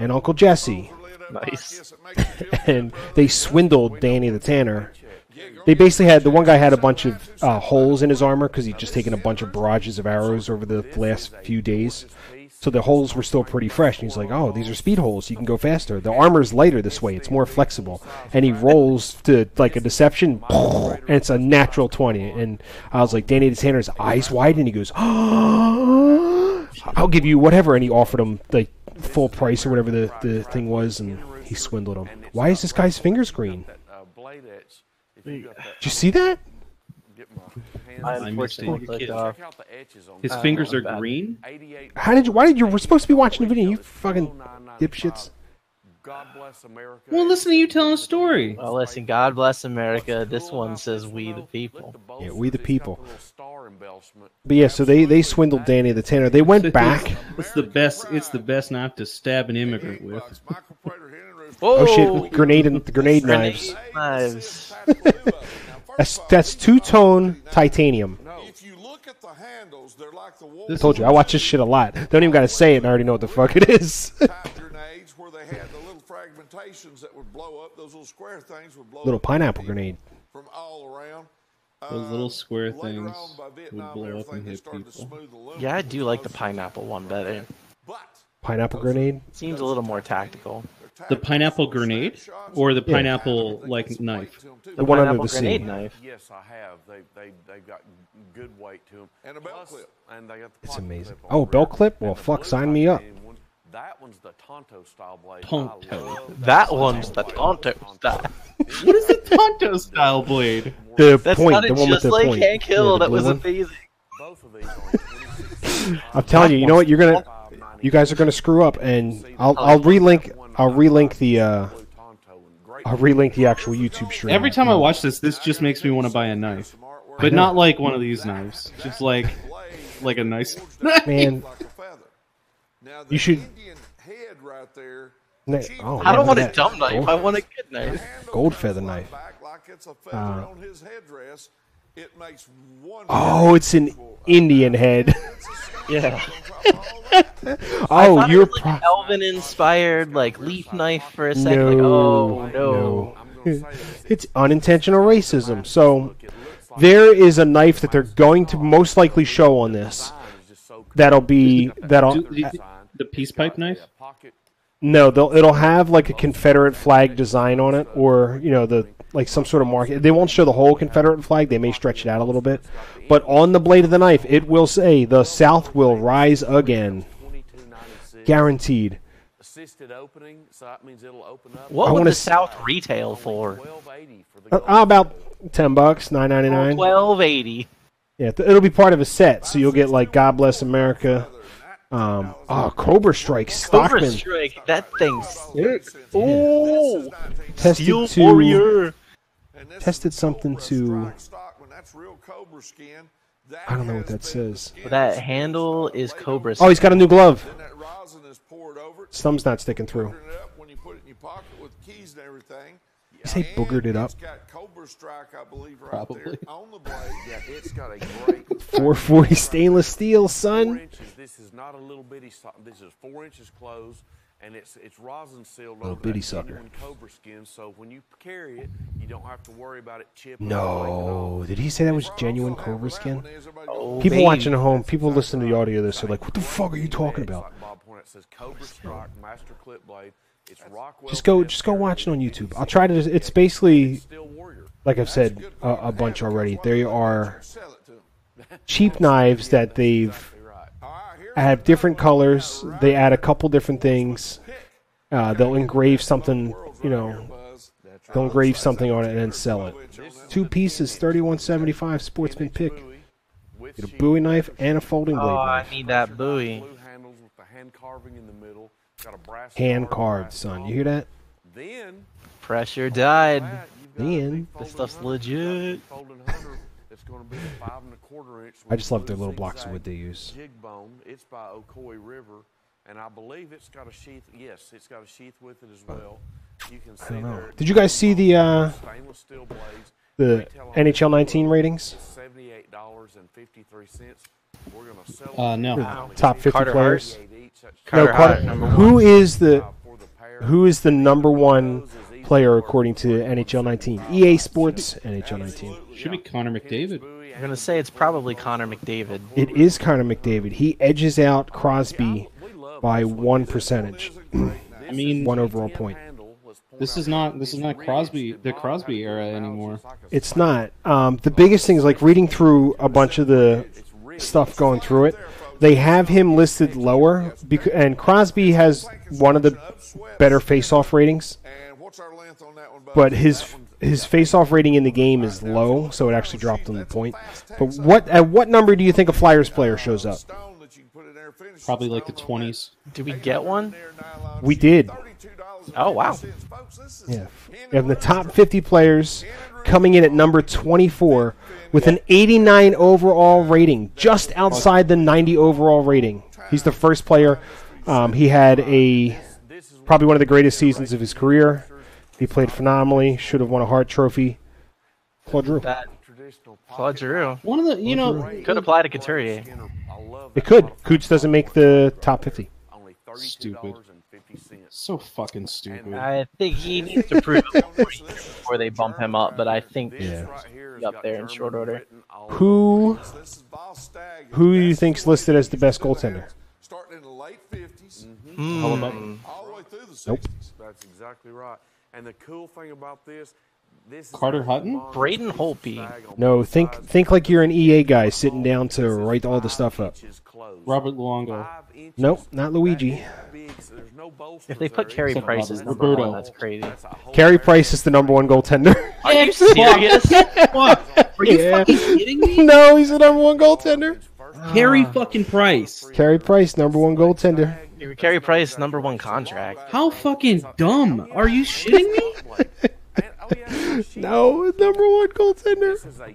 [SPEAKER 3] and Uncle Jesse,
[SPEAKER 1] Nice.
[SPEAKER 3] and they swindled Danny the Tanner. They basically had the one guy had a bunch of holes in his armor because he'd just taken a bunch of barrages of arrows over the last few days. So the holes were still pretty fresh. And he's like, "Oh, these are speed holes. You can go faster. The armor's lighter this way. It's more flexible." And he rolls to like a deception, and it's a natural 20. And I was like, Danny the Tanner's eyes wide, and he goes, "Oh!" I'll give you whatever, and he offered him like full price or whatever the thing was, and he swindled him. Why is this guy's fingers green? Did you see that?
[SPEAKER 1] I unfortunately clicked off.
[SPEAKER 4] His fingers are green?
[SPEAKER 3] Why did you? We're supposed to be watching the video. You fucking dipshits.
[SPEAKER 5] God bless America.
[SPEAKER 4] Well, listen to you telling a story.
[SPEAKER 1] Well, listen, God bless America. This one says we the people.
[SPEAKER 3] Yeah, we the people. But yeah, so they swindled Danny the Tanner. They went back.
[SPEAKER 4] It's the best knife to stab an immigrant with.
[SPEAKER 3] Oh shit! Grenade knives.
[SPEAKER 1] Knives.
[SPEAKER 3] That's two-tone titanium.
[SPEAKER 5] If you look at the handles, they're like the
[SPEAKER 3] I told you, I watch this shit a lot. Don't even gotta say it, and I already know what the fuck it is.
[SPEAKER 5] grenades where they had the little fragmentations that would blow up. Those little square things would blow
[SPEAKER 3] Little
[SPEAKER 5] up
[SPEAKER 3] pineapple grenade.
[SPEAKER 5] from all around.
[SPEAKER 4] Those little square
[SPEAKER 5] Later
[SPEAKER 4] things
[SPEAKER 5] on by
[SPEAKER 4] would
[SPEAKER 5] Vietnam,
[SPEAKER 4] blow up
[SPEAKER 5] everything,
[SPEAKER 4] and
[SPEAKER 5] they
[SPEAKER 4] hit
[SPEAKER 5] started to
[SPEAKER 4] people.
[SPEAKER 5] smooth the aluminum.
[SPEAKER 1] Yeah, I do like the pineapple one better.
[SPEAKER 5] But
[SPEAKER 3] Pineapple grenade.
[SPEAKER 1] Seems a little more tactical.
[SPEAKER 4] The pineapple grenade or the pineapple like knife?
[SPEAKER 3] The one under
[SPEAKER 1] Pineapple
[SPEAKER 3] the sea.
[SPEAKER 1] grenade knife.
[SPEAKER 6] Yes, I have. They've got good weight to them.
[SPEAKER 5] And a belt clip.
[SPEAKER 6] And they got the
[SPEAKER 3] It's
[SPEAKER 6] pocket
[SPEAKER 3] amazing.
[SPEAKER 6] clip on
[SPEAKER 3] Oh,
[SPEAKER 6] the
[SPEAKER 3] belt
[SPEAKER 6] rear.
[SPEAKER 3] clip?
[SPEAKER 6] And
[SPEAKER 3] Well,
[SPEAKER 6] the
[SPEAKER 3] fuck,
[SPEAKER 6] blue
[SPEAKER 3] sign me up.
[SPEAKER 6] titanium one, that one's the Tonto style blade.
[SPEAKER 4] Tonto.
[SPEAKER 6] I love
[SPEAKER 1] That one's the Tonto style.
[SPEAKER 4] What is the Tonto style blade?
[SPEAKER 3] The
[SPEAKER 1] That
[SPEAKER 3] point,
[SPEAKER 1] sounded
[SPEAKER 3] the one with
[SPEAKER 1] just
[SPEAKER 3] the
[SPEAKER 1] like
[SPEAKER 3] point.
[SPEAKER 1] Hank Hill.
[SPEAKER 3] Yeah, the
[SPEAKER 1] That
[SPEAKER 3] blue
[SPEAKER 1] was
[SPEAKER 3] one.
[SPEAKER 1] amazing.
[SPEAKER 6] both of these on 26.
[SPEAKER 3] I'm telling you, you know what? You guys are gonna screw up, and I'll relink the actual YouTube stream.
[SPEAKER 4] Every time I watch this just makes me want to buy a knife, but not like one of these knives. Just like a nice.
[SPEAKER 3] Man,
[SPEAKER 5] Like a feather. Now, the
[SPEAKER 3] you should.
[SPEAKER 5] Indian head right there.
[SPEAKER 3] Oh,
[SPEAKER 1] I don't want a
[SPEAKER 3] that.
[SPEAKER 1] dumb knife.
[SPEAKER 3] Gold,
[SPEAKER 1] I want a good knife.
[SPEAKER 3] gold feather knife.
[SPEAKER 5] Back like it's a feather on his headdress. It makes one.
[SPEAKER 3] Oh, it's an Indian head.
[SPEAKER 1] Yeah.
[SPEAKER 3] Oh, you're
[SPEAKER 1] like Elvin-inspired, like leaf knife for a second. Like,
[SPEAKER 3] no,
[SPEAKER 1] oh no.
[SPEAKER 3] It's unintentional racism. So there is a knife that they're going to most likely show on this. That'll
[SPEAKER 4] The peace pipe knife?
[SPEAKER 3] no, it'll have like a Confederate flag design on it, or like some sort of mark. They won't show the whole Confederate flag. They may stretch it out a little bit, but on the blade of the knife, it will say, "The South will rise again." Guaranteed.
[SPEAKER 6] Assisted opening, so that means it'll open up.
[SPEAKER 1] What
[SPEAKER 3] I
[SPEAKER 1] would
[SPEAKER 3] wanna
[SPEAKER 1] the South retail for?
[SPEAKER 6] $12.80 for the
[SPEAKER 3] About $10, $9.99.
[SPEAKER 1] $12.80.
[SPEAKER 3] Yeah, it'll be part of a set, so you'll get like "God Bless America." Cobra Strike
[SPEAKER 1] Cobra
[SPEAKER 3] Stockman
[SPEAKER 1] Strike. That thing's sick.
[SPEAKER 5] Oh,
[SPEAKER 3] tested to
[SPEAKER 1] Warrior.
[SPEAKER 3] tested something to.
[SPEAKER 5] That's real cobra skin.
[SPEAKER 3] I don't know what that says.
[SPEAKER 1] That handle is Cobra.
[SPEAKER 3] Oh, he's got a new glove.
[SPEAKER 5] Then that rosin is poured over it.
[SPEAKER 3] His thumb's not sticking through.
[SPEAKER 5] Boogered it up when you put it in your pocket with keys and everything.
[SPEAKER 3] You say boogered it up?
[SPEAKER 5] It's got Cobra Strike, I believe, right
[SPEAKER 4] Probably.
[SPEAKER 5] there on the blade.
[SPEAKER 6] Yeah, it's got a great
[SPEAKER 3] 440 stainless steel,
[SPEAKER 6] 4
[SPEAKER 3] son.
[SPEAKER 6] inches. This is not a little bitty. This is 4 inches closed, and it's rosin sealed
[SPEAKER 3] Little
[SPEAKER 6] over
[SPEAKER 3] bitty
[SPEAKER 6] that
[SPEAKER 3] sucker.
[SPEAKER 6] genuine cobra skin. So when you carry it, you don't have to worry about it chipping. or breaking
[SPEAKER 3] No,
[SPEAKER 6] off.
[SPEAKER 3] did he say that was genuine Cobra skin?
[SPEAKER 1] Oh,
[SPEAKER 3] People
[SPEAKER 1] baby.
[SPEAKER 3] watching at home, people listening to the audio of this are like, "What the fuck are you talking about?"
[SPEAKER 6] Like Bob pointed, it says Cobra Strike Master Clip Blade. It's Rockwell.
[SPEAKER 3] Just go watch it on YouTube. I'll try to. It's basically,
[SPEAKER 6] Steel Warrior.
[SPEAKER 3] like I've said a bunch already. There are
[SPEAKER 5] Sell it to him.
[SPEAKER 3] cheap knives that they've have different colors. They add a couple different things. They'll engrave something, they'll engrave something on it and then sell it. 2 pieces, $31.75 Sportsman pick. Get a Bowie knife and a folding blade
[SPEAKER 1] Oh, I
[SPEAKER 3] knife.
[SPEAKER 1] need that buoy.
[SPEAKER 6] Blue handles with the hand carving in the middle. Got a brass
[SPEAKER 3] Hand
[SPEAKER 6] guard,
[SPEAKER 3] carved,
[SPEAKER 6] brass
[SPEAKER 3] son.
[SPEAKER 6] knob.
[SPEAKER 3] You hear that?
[SPEAKER 6] Then
[SPEAKER 1] Pressure died.
[SPEAKER 6] that, you've got a
[SPEAKER 3] Then
[SPEAKER 6] big
[SPEAKER 1] This
[SPEAKER 6] folding
[SPEAKER 1] stuff's
[SPEAKER 6] hunter,
[SPEAKER 1] legit.
[SPEAKER 6] folding hunter that's going to be a 5 1/4 inch.
[SPEAKER 3] I just love
[SPEAKER 6] with
[SPEAKER 3] their
[SPEAKER 6] blue
[SPEAKER 3] little blocks of
[SPEAKER 6] zigzag
[SPEAKER 3] wood they use.
[SPEAKER 6] Jig bone. It's by Ocoee River, and I believe it's got a sheath. Yes, it's got a sheath with it as well. You can see
[SPEAKER 3] I don't know.
[SPEAKER 6] there.
[SPEAKER 3] Did you guys see the
[SPEAKER 6] Stainless steel blades.
[SPEAKER 3] the
[SPEAKER 6] Retail on
[SPEAKER 3] NHL 19 ratings?
[SPEAKER 6] $78.53. We're going to sell
[SPEAKER 4] No.
[SPEAKER 3] Top 50
[SPEAKER 1] Carter
[SPEAKER 3] players. No,
[SPEAKER 1] Carter
[SPEAKER 3] Carter.
[SPEAKER 1] Hart, number
[SPEAKER 3] Who is the number one player according to NHL 19? EA Sports NHL 19.
[SPEAKER 4] Should be Connor McDavid.
[SPEAKER 1] I'm gonna say it's probably Connor McDavid.
[SPEAKER 3] It is Connor McDavid. He edges out Crosby by 1 percentage.
[SPEAKER 4] I mean,
[SPEAKER 3] 1 overall point.
[SPEAKER 4] this is not Crosby, the Crosby era anymore.
[SPEAKER 3] It's not. The biggest thing is like reading through a bunch of the stuff going through it. They have him listed lower, and Crosby has one of the better face-off ratings,
[SPEAKER 5] And what's our length on that one, bud?
[SPEAKER 3] but his face-off rating in the game is low, so it actually dropped on the point. But at what number do you think a Flyers player shows up?
[SPEAKER 4] Probably like the 20s.
[SPEAKER 1] Did we get one?
[SPEAKER 3] We did.
[SPEAKER 1] Oh, wow.
[SPEAKER 3] Yeah. And the top 50 players coming in at number 24 with an 89 overall rating, just outside the 90 overall rating. He's the first player. He had probably one of the greatest seasons of his career. He played phenomenally. Should have won a Hart Trophy. Claude Giroux.
[SPEAKER 1] Claude Giroux.
[SPEAKER 4] One of the,
[SPEAKER 1] Could apply to Couturier.
[SPEAKER 3] It could. Cooch doesn't make the top 50.
[SPEAKER 4] Stupid. So fucking stupid.
[SPEAKER 1] I think he needs to prove it before they bump him up, but I think he's up there in short order.
[SPEAKER 3] Who do you think's listed as the best goaltender?
[SPEAKER 5] Starting in the late 50s,
[SPEAKER 3] How about
[SPEAKER 5] all the way through the 60s.
[SPEAKER 3] Nope.
[SPEAKER 6] That's exactly right. And the cool thing about this is
[SPEAKER 4] Carter Hutton?
[SPEAKER 1] Braden Holtby.
[SPEAKER 3] No, think like you're an EA guy sitting down to write all the stuff up.
[SPEAKER 4] Robert Luongo.
[SPEAKER 3] Nope, not Luigi.
[SPEAKER 1] If they put Carey
[SPEAKER 4] Except
[SPEAKER 1] Price as
[SPEAKER 4] Robert.
[SPEAKER 1] number
[SPEAKER 4] Roberto.
[SPEAKER 1] one, that's crazy.
[SPEAKER 3] Carey Price is the number one goaltender.
[SPEAKER 1] Are you serious?
[SPEAKER 4] What? Are you
[SPEAKER 3] Yeah.
[SPEAKER 4] fucking kidding me?
[SPEAKER 3] No, he's the number one goaltender.
[SPEAKER 4] Carey fucking Price.
[SPEAKER 3] Carey Price, number one goaltender.
[SPEAKER 1] Carey Price, number one contract.
[SPEAKER 4] How fucking dumb? Are you shitting me?
[SPEAKER 3] No, number one goaltender.
[SPEAKER 6] This is a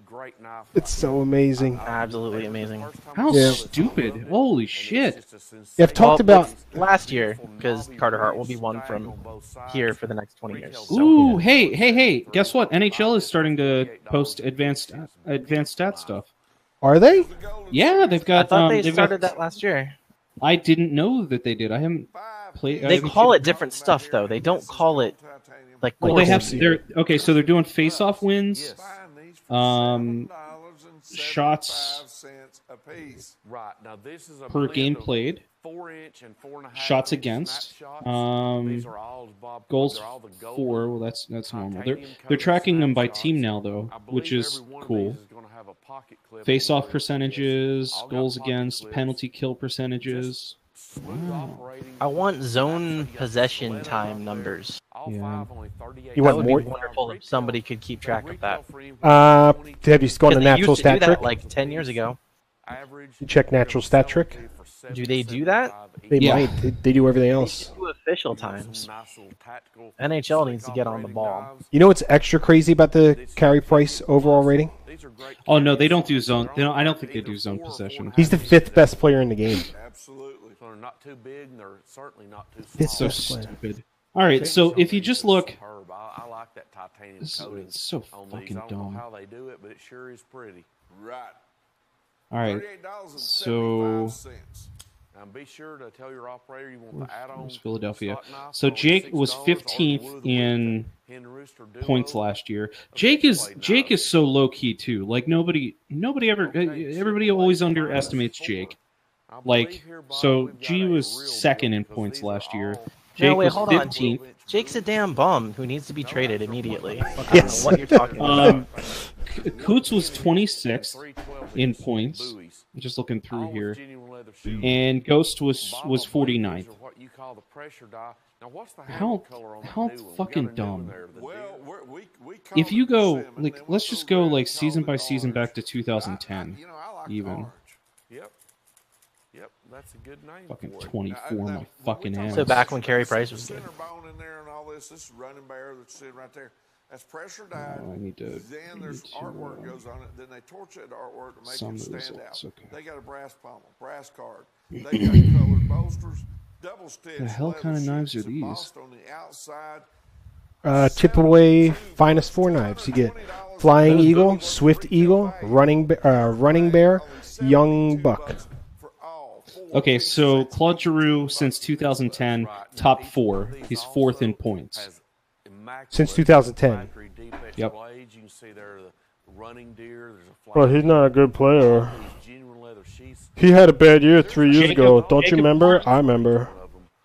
[SPEAKER 6] great knife.
[SPEAKER 3] It's so amazing.
[SPEAKER 1] Absolutely amazing.
[SPEAKER 4] How
[SPEAKER 3] Yeah.
[SPEAKER 4] stupid. Holy shit.
[SPEAKER 3] Yeah, I've talked about.
[SPEAKER 1] Last year, because Carter Hart will be one from here for the next 20 years. So.
[SPEAKER 4] Ooh, hey. Guess what? NHL is starting to post advanced stat stuff.
[SPEAKER 3] Are they?
[SPEAKER 4] Yeah, they've
[SPEAKER 1] I
[SPEAKER 4] got.
[SPEAKER 1] thought they
[SPEAKER 4] they've
[SPEAKER 1] started
[SPEAKER 4] got,
[SPEAKER 1] that last year.
[SPEAKER 4] I didn't know that they did. I haven't played.
[SPEAKER 1] They call it different stuff, though. They don't call it like.
[SPEAKER 4] Well, they have.
[SPEAKER 1] goals.
[SPEAKER 4] They're okay. So they're doing face-off wins, shots
[SPEAKER 6] Right. Now this is a
[SPEAKER 4] per
[SPEAKER 6] blend
[SPEAKER 4] game
[SPEAKER 6] of
[SPEAKER 4] played,
[SPEAKER 6] 4-inch and 4.5
[SPEAKER 4] shots
[SPEAKER 6] inch
[SPEAKER 4] against,
[SPEAKER 6] snap shots. These are all, as Bob put,
[SPEAKER 4] goals
[SPEAKER 6] they're all the gold
[SPEAKER 4] 4. Well, that's normal. They're
[SPEAKER 6] titanium-coated
[SPEAKER 4] tracking them by
[SPEAKER 6] snap
[SPEAKER 4] team
[SPEAKER 6] shots.
[SPEAKER 4] now though,
[SPEAKER 6] I believe
[SPEAKER 4] which is
[SPEAKER 6] every one of
[SPEAKER 4] cool.
[SPEAKER 6] these is gonna have a pocket clip
[SPEAKER 4] Face-off
[SPEAKER 6] on it.
[SPEAKER 4] percentages,
[SPEAKER 6] All got
[SPEAKER 4] goals
[SPEAKER 6] pocket
[SPEAKER 4] against,
[SPEAKER 6] clips.
[SPEAKER 4] penalty kill percentages.
[SPEAKER 6] Smooth operating.
[SPEAKER 1] I want zone possession time numbers.
[SPEAKER 6] All
[SPEAKER 4] Yeah.
[SPEAKER 6] five only 38.
[SPEAKER 3] You
[SPEAKER 1] That
[SPEAKER 3] want
[SPEAKER 1] would
[SPEAKER 3] more?
[SPEAKER 1] be wonderful if somebody could keep track of that.
[SPEAKER 3] Have you gone to
[SPEAKER 1] 'Cause they
[SPEAKER 3] natural
[SPEAKER 1] used to do
[SPEAKER 3] stat
[SPEAKER 1] that
[SPEAKER 3] trick?
[SPEAKER 1] like 10 years ago.
[SPEAKER 3] You check natural stat trick?
[SPEAKER 1] Do they do that?
[SPEAKER 3] They
[SPEAKER 4] Yeah.
[SPEAKER 3] might. They do everything else.
[SPEAKER 1] Do official times. NHL needs to get on the ball.
[SPEAKER 3] You know what's extra crazy about the Carey Price overall rating?
[SPEAKER 4] Oh no, they don't do zone. They don't, I don't think they do zone possession.
[SPEAKER 3] He's the fifth best player in the game.
[SPEAKER 5] Absolutely.
[SPEAKER 6] So they're not too big and they're certainly not too
[SPEAKER 3] It's
[SPEAKER 6] small.
[SPEAKER 4] So
[SPEAKER 3] Best player.
[SPEAKER 4] stupid. All right, so if you just look,
[SPEAKER 6] Superb. I like that titanium
[SPEAKER 4] This is-
[SPEAKER 6] coating
[SPEAKER 4] it's so
[SPEAKER 6] on these.
[SPEAKER 4] fucking
[SPEAKER 6] I don't
[SPEAKER 4] dumb.
[SPEAKER 6] know how they do it, but it sure is pretty.
[SPEAKER 5] Right.
[SPEAKER 4] all right,
[SPEAKER 5] $38.75.
[SPEAKER 6] And be sure to tell your operator you want the add-on.
[SPEAKER 4] Where's Philadelphia?
[SPEAKER 6] stock knife
[SPEAKER 4] So
[SPEAKER 6] for only
[SPEAKER 4] Jake was
[SPEAKER 6] $6
[SPEAKER 4] 15th
[SPEAKER 6] or
[SPEAKER 4] in
[SPEAKER 6] Hen Rooster Duo.
[SPEAKER 4] points last year. Jake is so low key too. Like nobody ever, everybody always underestimates Jake.
[SPEAKER 6] I
[SPEAKER 4] Like
[SPEAKER 6] believe here, Bob,
[SPEAKER 4] so,
[SPEAKER 6] we've got
[SPEAKER 4] G
[SPEAKER 6] a
[SPEAKER 4] was
[SPEAKER 6] real
[SPEAKER 4] second
[SPEAKER 6] deal
[SPEAKER 4] in
[SPEAKER 6] because
[SPEAKER 4] points
[SPEAKER 6] these are
[SPEAKER 4] last year.
[SPEAKER 6] all-
[SPEAKER 4] Jake
[SPEAKER 1] No, wait,
[SPEAKER 4] was
[SPEAKER 1] hold on.
[SPEAKER 4] 15th.
[SPEAKER 1] Jake's a damn bum who needs to be traded immediately. I don't know what you're talking about.
[SPEAKER 4] Coots was 26th in points. I'm just looking through
[SPEAKER 6] All
[SPEAKER 4] here,
[SPEAKER 6] with genuine leather shoes.
[SPEAKER 4] and Ghost was
[SPEAKER 6] Bottom of
[SPEAKER 4] 49th.
[SPEAKER 6] these are what you call the pressure die. Now, what's the
[SPEAKER 4] How-
[SPEAKER 6] handle color on the
[SPEAKER 4] how
[SPEAKER 6] new one? We
[SPEAKER 4] fucking
[SPEAKER 6] got a new one
[SPEAKER 4] dumb.
[SPEAKER 6] there, the
[SPEAKER 5] Well,
[SPEAKER 6] deer.
[SPEAKER 5] we call
[SPEAKER 4] If you
[SPEAKER 5] it
[SPEAKER 4] go
[SPEAKER 5] persimmon,
[SPEAKER 4] like,
[SPEAKER 5] then
[SPEAKER 4] let's
[SPEAKER 5] we
[SPEAKER 4] just
[SPEAKER 5] go
[SPEAKER 4] go
[SPEAKER 5] red
[SPEAKER 4] like
[SPEAKER 5] and call
[SPEAKER 4] season
[SPEAKER 5] it
[SPEAKER 4] by season back
[SPEAKER 5] orange.
[SPEAKER 4] to 2010.
[SPEAKER 5] I like
[SPEAKER 4] even.
[SPEAKER 5] the orange.
[SPEAKER 6] Yep. Yep, that's a good name
[SPEAKER 4] Fucking
[SPEAKER 6] for it.
[SPEAKER 4] 24
[SPEAKER 5] Now,
[SPEAKER 4] my
[SPEAKER 5] when
[SPEAKER 4] fucking
[SPEAKER 5] we talk
[SPEAKER 4] ass.
[SPEAKER 1] So
[SPEAKER 5] about
[SPEAKER 1] back when Carey Price was good.
[SPEAKER 5] center bone in there and all this is running bear that's sitting right there. That's pressure dyed.
[SPEAKER 4] I need to-
[SPEAKER 5] Then
[SPEAKER 4] I
[SPEAKER 5] there's
[SPEAKER 4] need to,
[SPEAKER 5] artwork goes on it. Then they torch that artwork to make
[SPEAKER 4] Some
[SPEAKER 5] it stand
[SPEAKER 4] results,
[SPEAKER 5] out.
[SPEAKER 4] okay.
[SPEAKER 5] They got a brass pommel, brass card. They got colored bolsters, double stitch.
[SPEAKER 4] The hell
[SPEAKER 5] leather
[SPEAKER 4] kind of knives
[SPEAKER 5] sheets
[SPEAKER 4] are these?
[SPEAKER 5] embossed on the outside.
[SPEAKER 3] Chip away finest 4 knives. You get Flying Eagle, Swift Eagle, Running Bear, Young Buck.
[SPEAKER 5] For all four.
[SPEAKER 4] Okay, so Claude Giroux since 2010, top 4. He's 4th in points.
[SPEAKER 6] Has immaculate
[SPEAKER 3] Since 2010.
[SPEAKER 6] factory defect
[SPEAKER 4] Yep.
[SPEAKER 6] blades. You can see there the running deer. There's a
[SPEAKER 3] Well, he's not a good player.
[SPEAKER 6] These genuine leather sheaths.
[SPEAKER 3] He had a bad year 3 years
[SPEAKER 4] Jacob-
[SPEAKER 3] ago. Don't you
[SPEAKER 4] Jacob
[SPEAKER 3] remember?
[SPEAKER 4] Voracek.
[SPEAKER 3] I remember.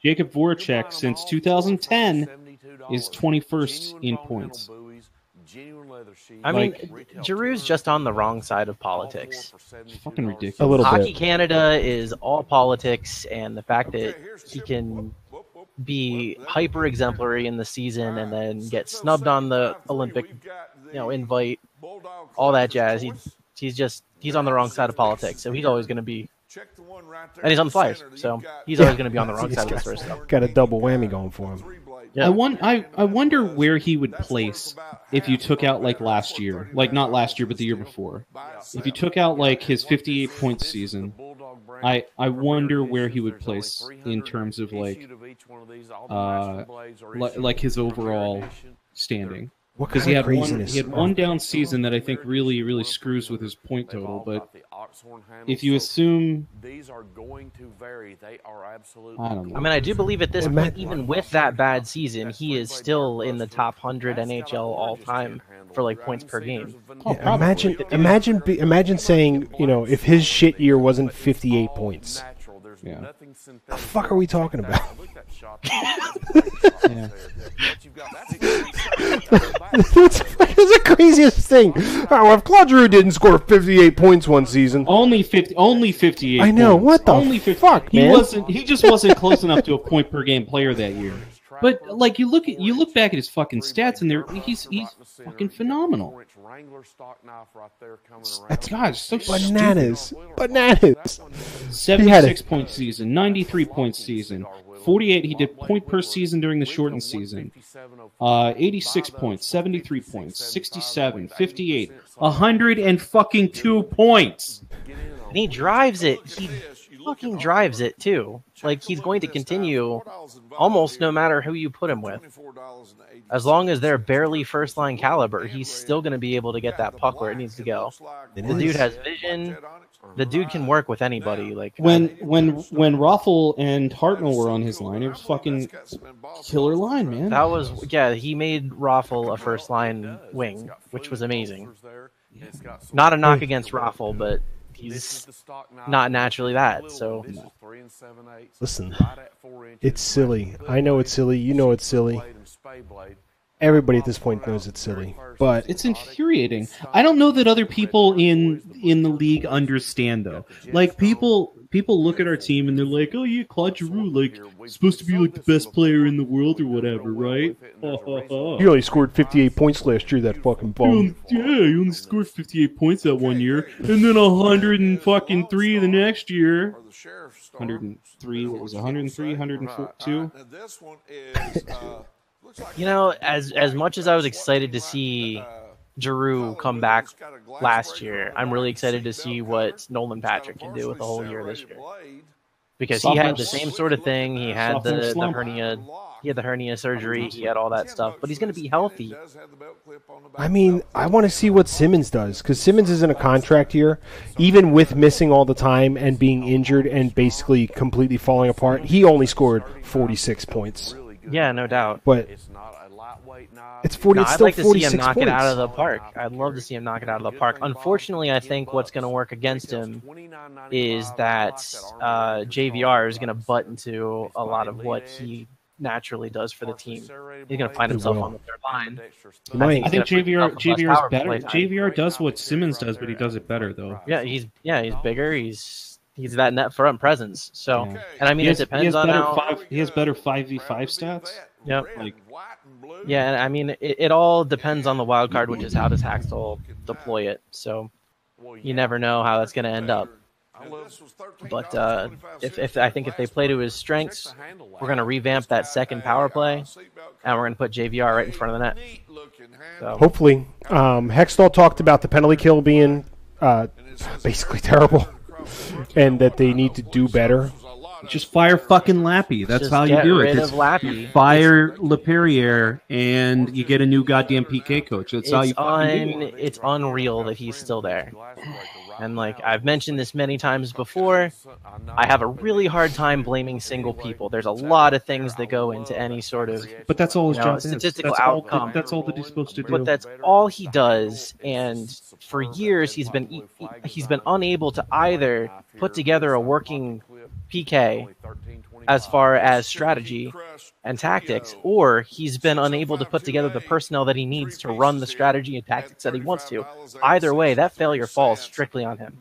[SPEAKER 4] Jacob Voracek since 2010 is 21st in points.
[SPEAKER 1] I mean, Giroux's just on the wrong side of politics.
[SPEAKER 4] It's fucking ridiculous.
[SPEAKER 3] A little
[SPEAKER 1] Hockey
[SPEAKER 3] bit.
[SPEAKER 1] Canada is all politics, and the fact that he can be hyper exemplary in the season and then get snubbed on the Olympic, invite, all that jazz. He's on the wrong side of politics, so he's always going to be. And he's on the Flyers, so he's always going to be on the wrong side of this sort of stuff.
[SPEAKER 3] Got a double whammy going for him.
[SPEAKER 1] Yeah.
[SPEAKER 4] I wonder where he would place if you took out like last year, like not last year but the year before. If you took out like his 58-point season, I wonder where he would place in terms of like his overall standing.
[SPEAKER 3] What
[SPEAKER 4] Because
[SPEAKER 3] kind of
[SPEAKER 4] he
[SPEAKER 3] craziness?
[SPEAKER 4] had one down season that I think really screws with his point total. But if you assume,
[SPEAKER 6] these are going to vary, they are absolutely.
[SPEAKER 4] I don't know.
[SPEAKER 1] I mean, I do believe at this point, even with that bad season, he is still in the top 100 NHL all time for like points per game.
[SPEAKER 3] Yeah, imagine saying, if his shit year wasn't 58 points.
[SPEAKER 4] Yeah.
[SPEAKER 3] The fuck are we talking about?
[SPEAKER 4] Yeah.
[SPEAKER 3] That's the craziest thing. Oh, if Claude Giroux didn't score 58 points one season,
[SPEAKER 4] Only 58.
[SPEAKER 3] I know,
[SPEAKER 4] points.
[SPEAKER 3] what the
[SPEAKER 4] only 50,
[SPEAKER 3] fuck, man?
[SPEAKER 4] He just wasn't close enough to a point per game player that year. But like you look back at his fucking stats and he's fucking phenomenal.
[SPEAKER 3] That's
[SPEAKER 4] God, so
[SPEAKER 3] bananas. Bananas.
[SPEAKER 4] 76-point season, 93-point season, 48. He did point per season during the shortened season. 86 points, 73 points, 67, 58, 102 points.
[SPEAKER 1] And he drives it. He fucking drives it too. Like, he's going to continue almost no matter who you put him with. As long as they're barely first line caliber, he's still going to be able to get that puck where it needs to go. The dude has vision. The dude can work with anybody. Like,
[SPEAKER 4] When Raffle and Hartnell were on his line, it was fucking killer line, man.
[SPEAKER 1] that was, he made Raffle a first line wing, which was amazing. Not a knock against Raffle, but he's not naturally that. So
[SPEAKER 3] Listen, it's silly. I know it's silly. You know it's silly. Everybody at this point knows it's silly. But
[SPEAKER 4] It's infuriating. I don't know that other people in the league understand though. Like people look at our team and they're like, "Oh yeah, Claude Giroux, like supposed to be like the best player in the world or whatever, right?"
[SPEAKER 3] he only scored 58 points last year, that fucking bum.
[SPEAKER 4] Yeah, he only scored 58 points that one year, and then 103 the next year. 103. What was it, 103? 102?
[SPEAKER 5] This one is.
[SPEAKER 1] as much as I was excited to see Giroux come back last year, I'm really excited to see what Nolan Patrick can do with the whole year this year. Because he had the same sort of thing. He had the hernia. He had the hernia surgery. He had all that stuff. But he's going to be healthy.
[SPEAKER 3] I mean, I want to see what Simmons does, because Simmons is in a contract year. Even with missing all the time and being injured and basically completely falling apart, he only scored 46 points.
[SPEAKER 1] Yeah, no doubt.
[SPEAKER 3] But it's 40. It's
[SPEAKER 1] I'd
[SPEAKER 3] still
[SPEAKER 1] like to see
[SPEAKER 3] 46
[SPEAKER 1] him knock
[SPEAKER 3] points.
[SPEAKER 1] it out of the park. I'd love to see him knock it out of the park. Unfortunately, I think what's going to work against him is that JVR is going to butt into a lot of what he naturally does for the team. He's going to find himself on the third line.
[SPEAKER 3] Might.
[SPEAKER 4] I think
[SPEAKER 1] he's gonna
[SPEAKER 4] JVR
[SPEAKER 1] put himself
[SPEAKER 4] is
[SPEAKER 1] power
[SPEAKER 4] better.
[SPEAKER 1] play.
[SPEAKER 4] JVR does what Simmons does, but he does it better though.
[SPEAKER 1] Yeah, he's bigger. He's that net front presence. So,
[SPEAKER 4] Yeah.
[SPEAKER 1] and I mean, it depends on how.
[SPEAKER 4] He has better 5v5 stats.
[SPEAKER 1] Yep.
[SPEAKER 4] Like,
[SPEAKER 1] Yeah, and I mean, it all depends on the wild card, which is how does Haxtell deploy it. So you never know how that's going to end up. But if I think if they play to his strengths, we're going to revamp that second power play, and we're going to put JVR right in front of the net. So,
[SPEAKER 3] Hopefully. Hextall talked about the penalty kill being basically terrible, and that they need to do better.
[SPEAKER 4] just fire fucking Lappy. That's
[SPEAKER 1] Just
[SPEAKER 4] how you
[SPEAKER 1] get
[SPEAKER 4] do it.
[SPEAKER 1] rid
[SPEAKER 4] It's
[SPEAKER 1] of Lappy.
[SPEAKER 4] fire LePerriere, and you get a new goddamn PK coach. That's how you fucking do it.
[SPEAKER 1] It's unreal that he's still there. And like I've mentioned this many times before, I have a really hard time blaming single people. There's a lot of things that go into any sort of
[SPEAKER 4] But that's all his job is.
[SPEAKER 1] statistical
[SPEAKER 4] That's
[SPEAKER 1] outcome.
[SPEAKER 4] That's all that he's supposed to do.
[SPEAKER 1] But that's all he does, and for years he's been unable to either put together a working PK as far as strategy, and tactics, or he's been unable to put together the personnel that he needs to run the strategy and tactics that he wants to. Either way, that failure falls strictly on him.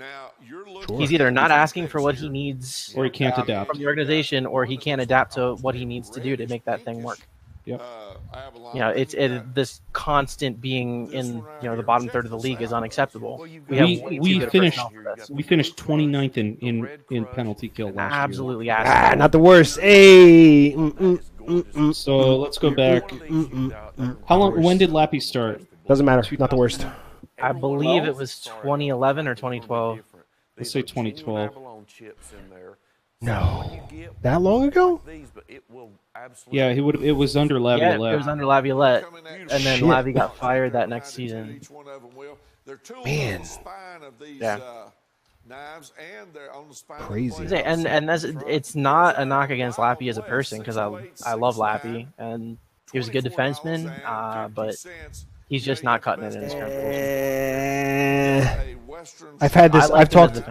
[SPEAKER 1] He's either not asking for what he needs,
[SPEAKER 4] or he can't adapt
[SPEAKER 1] from the organization, or he can't adapt to what he needs to do to make that thing work.
[SPEAKER 4] Yep.
[SPEAKER 1] It's this constant being in the bottom third of the league is unacceptable.
[SPEAKER 4] We finished 29th in penalty kill last year.
[SPEAKER 1] Absolutely
[SPEAKER 3] not the worst. Hey.
[SPEAKER 4] So let's go back. How long? When did Lappy start?
[SPEAKER 3] Doesn't matter. Not the worst.
[SPEAKER 1] I believe it was 2011 or 2012.
[SPEAKER 4] Let's say 2012.
[SPEAKER 3] No, that long ago?
[SPEAKER 4] Yeah, it was under Laviolette.
[SPEAKER 1] Yeah, it was under Laviolette, and then Lavi got fired that next season.
[SPEAKER 3] Man,
[SPEAKER 1] yeah,
[SPEAKER 3] crazy.
[SPEAKER 1] And it's not a knock against Lappy as a person, because I love Lappy and he was a good defenseman, but he's just not cutting it in his current position.
[SPEAKER 3] I've had this. I've talked.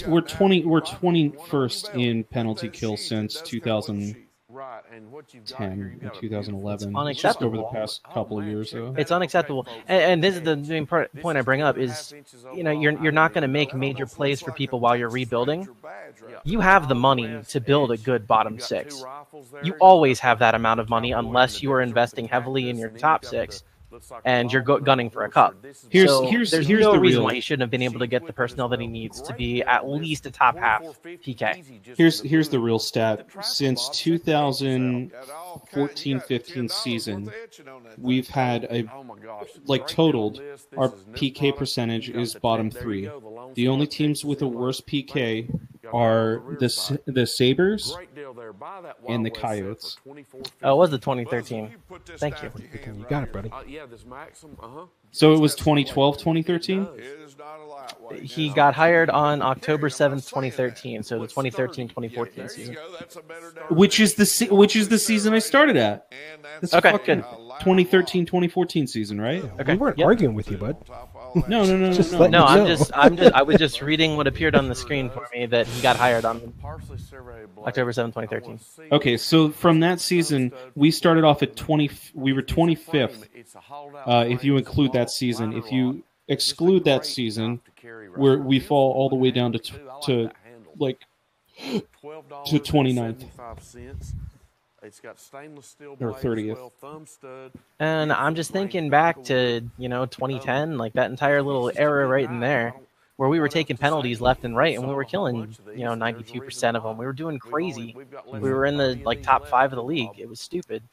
[SPEAKER 4] We're 21st in penalty kill since 2010 and 2011. Just over the past couple of years, though.
[SPEAKER 1] It's unacceptable, and this is the main point I bring up is, you're not going to make major plays for people while you're rebuilding. You have the money to build a good bottom six. You always have that amount of money unless you are investing heavily in your top six. And you're gunning for a cup. Here's no reason why he shouldn't have been able to get the personnel that he needs to be at least a top half PK.
[SPEAKER 4] Here's the real stat. Since 2014-15 season, we've had totaled, our PK percentage is bottom 3. The only teams with a worse PK are the Sabres and the Coyotes.
[SPEAKER 1] Oh, it was the 2013. Thank you.
[SPEAKER 3] You got it, buddy.
[SPEAKER 4] So it was 2012, 2013?
[SPEAKER 1] He got hired on October 7th, 2013, so the 2013-2014 season.
[SPEAKER 4] Which is the season I started at. That's
[SPEAKER 1] okay,
[SPEAKER 4] fucking
[SPEAKER 1] good.
[SPEAKER 4] 2013-2014 season, right?
[SPEAKER 1] Okay.
[SPEAKER 3] We weren't arguing with you, bud.
[SPEAKER 4] No.
[SPEAKER 1] I was just reading what appeared on the screen for me that he got hired on October 7th, 2013.
[SPEAKER 4] Okay, so from that season, we started off at 20. We were 25th. If you include that season, if you exclude that season, we fall all the way down to 29th.
[SPEAKER 6] It's got stainless steel
[SPEAKER 4] or 30th.
[SPEAKER 1] And I'm just thinking back to 2010, like that entire little era right in there, where we were taking penalties left and right, and we were killing 92% of them. We were doing crazy. We were in the top 5 of the league. It was stupid.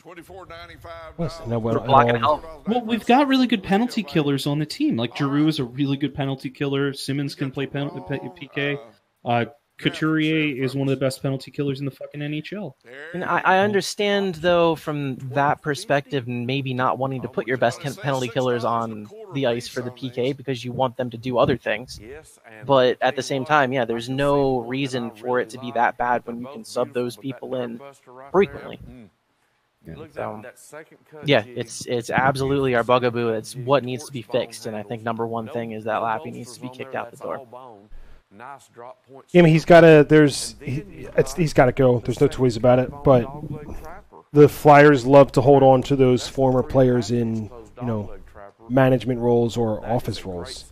[SPEAKER 4] Well, we've got really good penalty killers on the team. Like Giroux is a really good penalty killer. Simmons can play PK. Couturier is one of the best penalty killers in the fucking NHL.
[SPEAKER 1] And I understand, though, from that perspective, maybe not wanting to put your best penalty killers on the ice for the PK because you want them to do other things. But at the same time, there's no reason for it to be that bad when you can sub those people in frequently. So, it's absolutely our bugaboo. It's what needs to be fixed, and I think number one thing is that Lappy needs to be kicked out the door.
[SPEAKER 3] Yeah, I mean, he's got to. He's got to go. There's no two ways about it. But the Flyers love to hold on to those former players in management roles or office roles.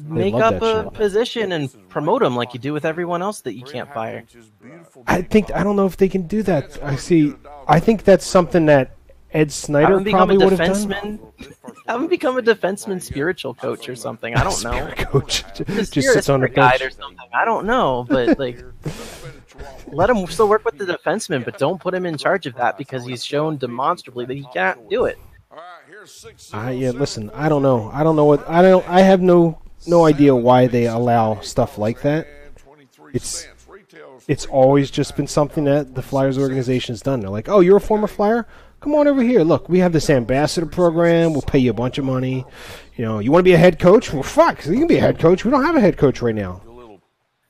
[SPEAKER 1] Make up a position and promote them like you do with everyone else that you can't fire.
[SPEAKER 3] I don't know if they can do that. I think that's something that Ed Snyder probably would have done.
[SPEAKER 1] Have him become a defenseman spiritual coach or something. I don't know.
[SPEAKER 3] Spirit coach just sits on the bench
[SPEAKER 1] or something. I don't know, but let him still work with the defenseman, but don't put him in charge of that because he's shown demonstrably that he can't do it.
[SPEAKER 3] Listen, I don't know. I have no idea why they allow stuff like that. It's always just been something that the Flyers organization has done. They're like, oh, you're a former Flyer? Come on over here. Look, we have this ambassador program. We'll pay you a bunch of money. You want to be a head coach? Well, fuck. You can be a head coach. We don't have a head coach right now.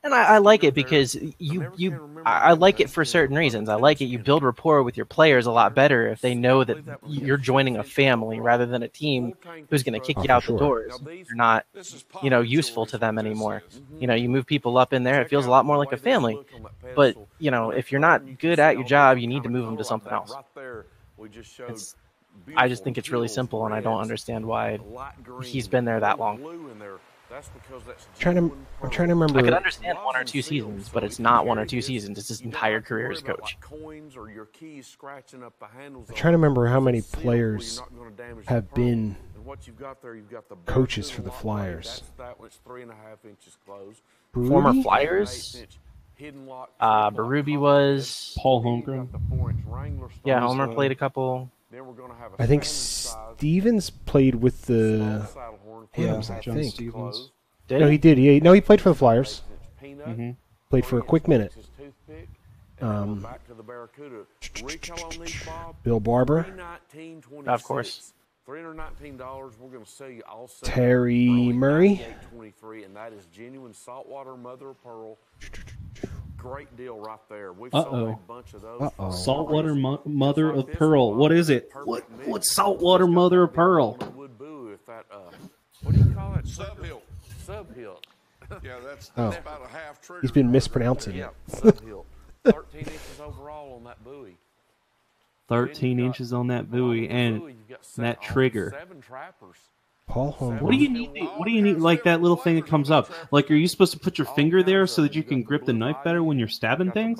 [SPEAKER 1] And I like it because I like it for certain reasons. I like it. You build rapport with your players a lot better if they know that you're joining a family rather than a team who's going to kick you out the doors. You're not, useful to them anymore. You move people up in there. It feels a lot more like a family. But, if you're not good at your job, you need to move them to something else. I just think it's really simple, and I don't understand why he's been there that long.
[SPEAKER 3] I'm trying to remember.
[SPEAKER 1] I could understand 1 or 2 seasons, but it's not 1 or 2 seasons. It's his entire career as coach.
[SPEAKER 3] I'm trying to remember how many players have been coaches for the Flyers.
[SPEAKER 1] Former Flyers? Berube was.
[SPEAKER 4] Paul Holmgren.
[SPEAKER 1] Yeah, Homer played a couple.
[SPEAKER 3] I think Stevens played with the Hams, I
[SPEAKER 4] John
[SPEAKER 3] think.
[SPEAKER 4] Stevens.
[SPEAKER 3] No, he did. He played for the Flyers. Played for a quick minute. Bill Barber.
[SPEAKER 1] Of course.
[SPEAKER 6] $319. We're going to sell you all
[SPEAKER 3] Terry Murray.
[SPEAKER 6] And that is genuine saltwater mother of pearl. Great deal right there. We've sold a bunch of those.
[SPEAKER 4] Saltwater mother of pearl. What is it? What's saltwater mother of pearl?
[SPEAKER 6] What do you call it? Subhill.
[SPEAKER 5] Yeah, that's about a half trigger.
[SPEAKER 3] He's been mispronouncing it.
[SPEAKER 6] Subhill. 13 inches overall on that buoy.
[SPEAKER 4] 13 inches on that buoy and that trigger.
[SPEAKER 6] 7 trappers.
[SPEAKER 3] Paul Holmgren.
[SPEAKER 4] What do you need? What do you need? Like that little thing that comes up. Like, are you supposed to put your finger there so that you can grip the knife better when you're stabbing things?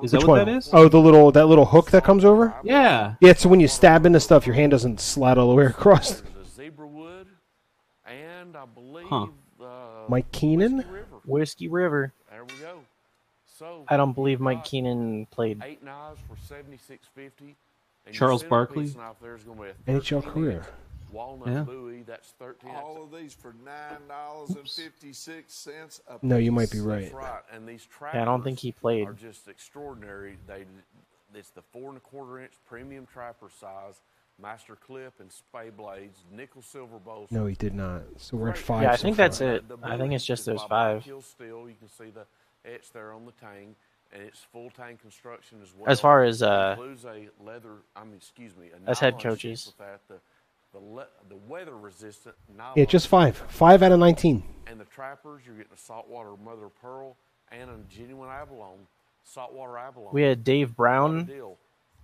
[SPEAKER 4] Is that
[SPEAKER 3] Which
[SPEAKER 4] what
[SPEAKER 3] one?
[SPEAKER 4] that is?
[SPEAKER 3] Oh, that little hook that comes over.
[SPEAKER 4] Yeah.
[SPEAKER 3] Yeah, so when you stab into stuff, your hand doesn't slide all the way across.
[SPEAKER 6] Zebra wood, and I believe
[SPEAKER 3] Mike Keenan.
[SPEAKER 1] Whiskey River.
[SPEAKER 6] There we go. So
[SPEAKER 1] I don't believe Mike Keenan played.
[SPEAKER 6] 8 knives for $76.50.
[SPEAKER 4] Charles Barkley.
[SPEAKER 3] NHL career.
[SPEAKER 6] Walnut buoy, that's 13.
[SPEAKER 5] All of these for $9.56 a piece.
[SPEAKER 3] No, you might be right.
[SPEAKER 6] That's right. And these
[SPEAKER 1] Yeah, I don't think he played.
[SPEAKER 6] are just extraordinary. It's the 4 1/4 inch premium trapper size, master clip and spay blades, nickel silver bowls.
[SPEAKER 3] No, he did not. So we're at 5.
[SPEAKER 1] Yeah, I
[SPEAKER 3] so
[SPEAKER 1] think
[SPEAKER 3] far.
[SPEAKER 1] that's it. I think it's just those 5.
[SPEAKER 6] Steel. You can see the etch there on the tank, and it's full tank construction as well.
[SPEAKER 1] As far as
[SPEAKER 6] includes a leather. A
[SPEAKER 1] as head
[SPEAKER 6] nylon
[SPEAKER 1] coaches.
[SPEAKER 6] sheath with that, the weather resistant nylon.
[SPEAKER 3] Yeah, just 5. 5 out of 19.
[SPEAKER 6] And the trappers, you're getting a saltwater mother of pearl and a genuine abalone, saltwater abalone.
[SPEAKER 1] We had Dave Brown,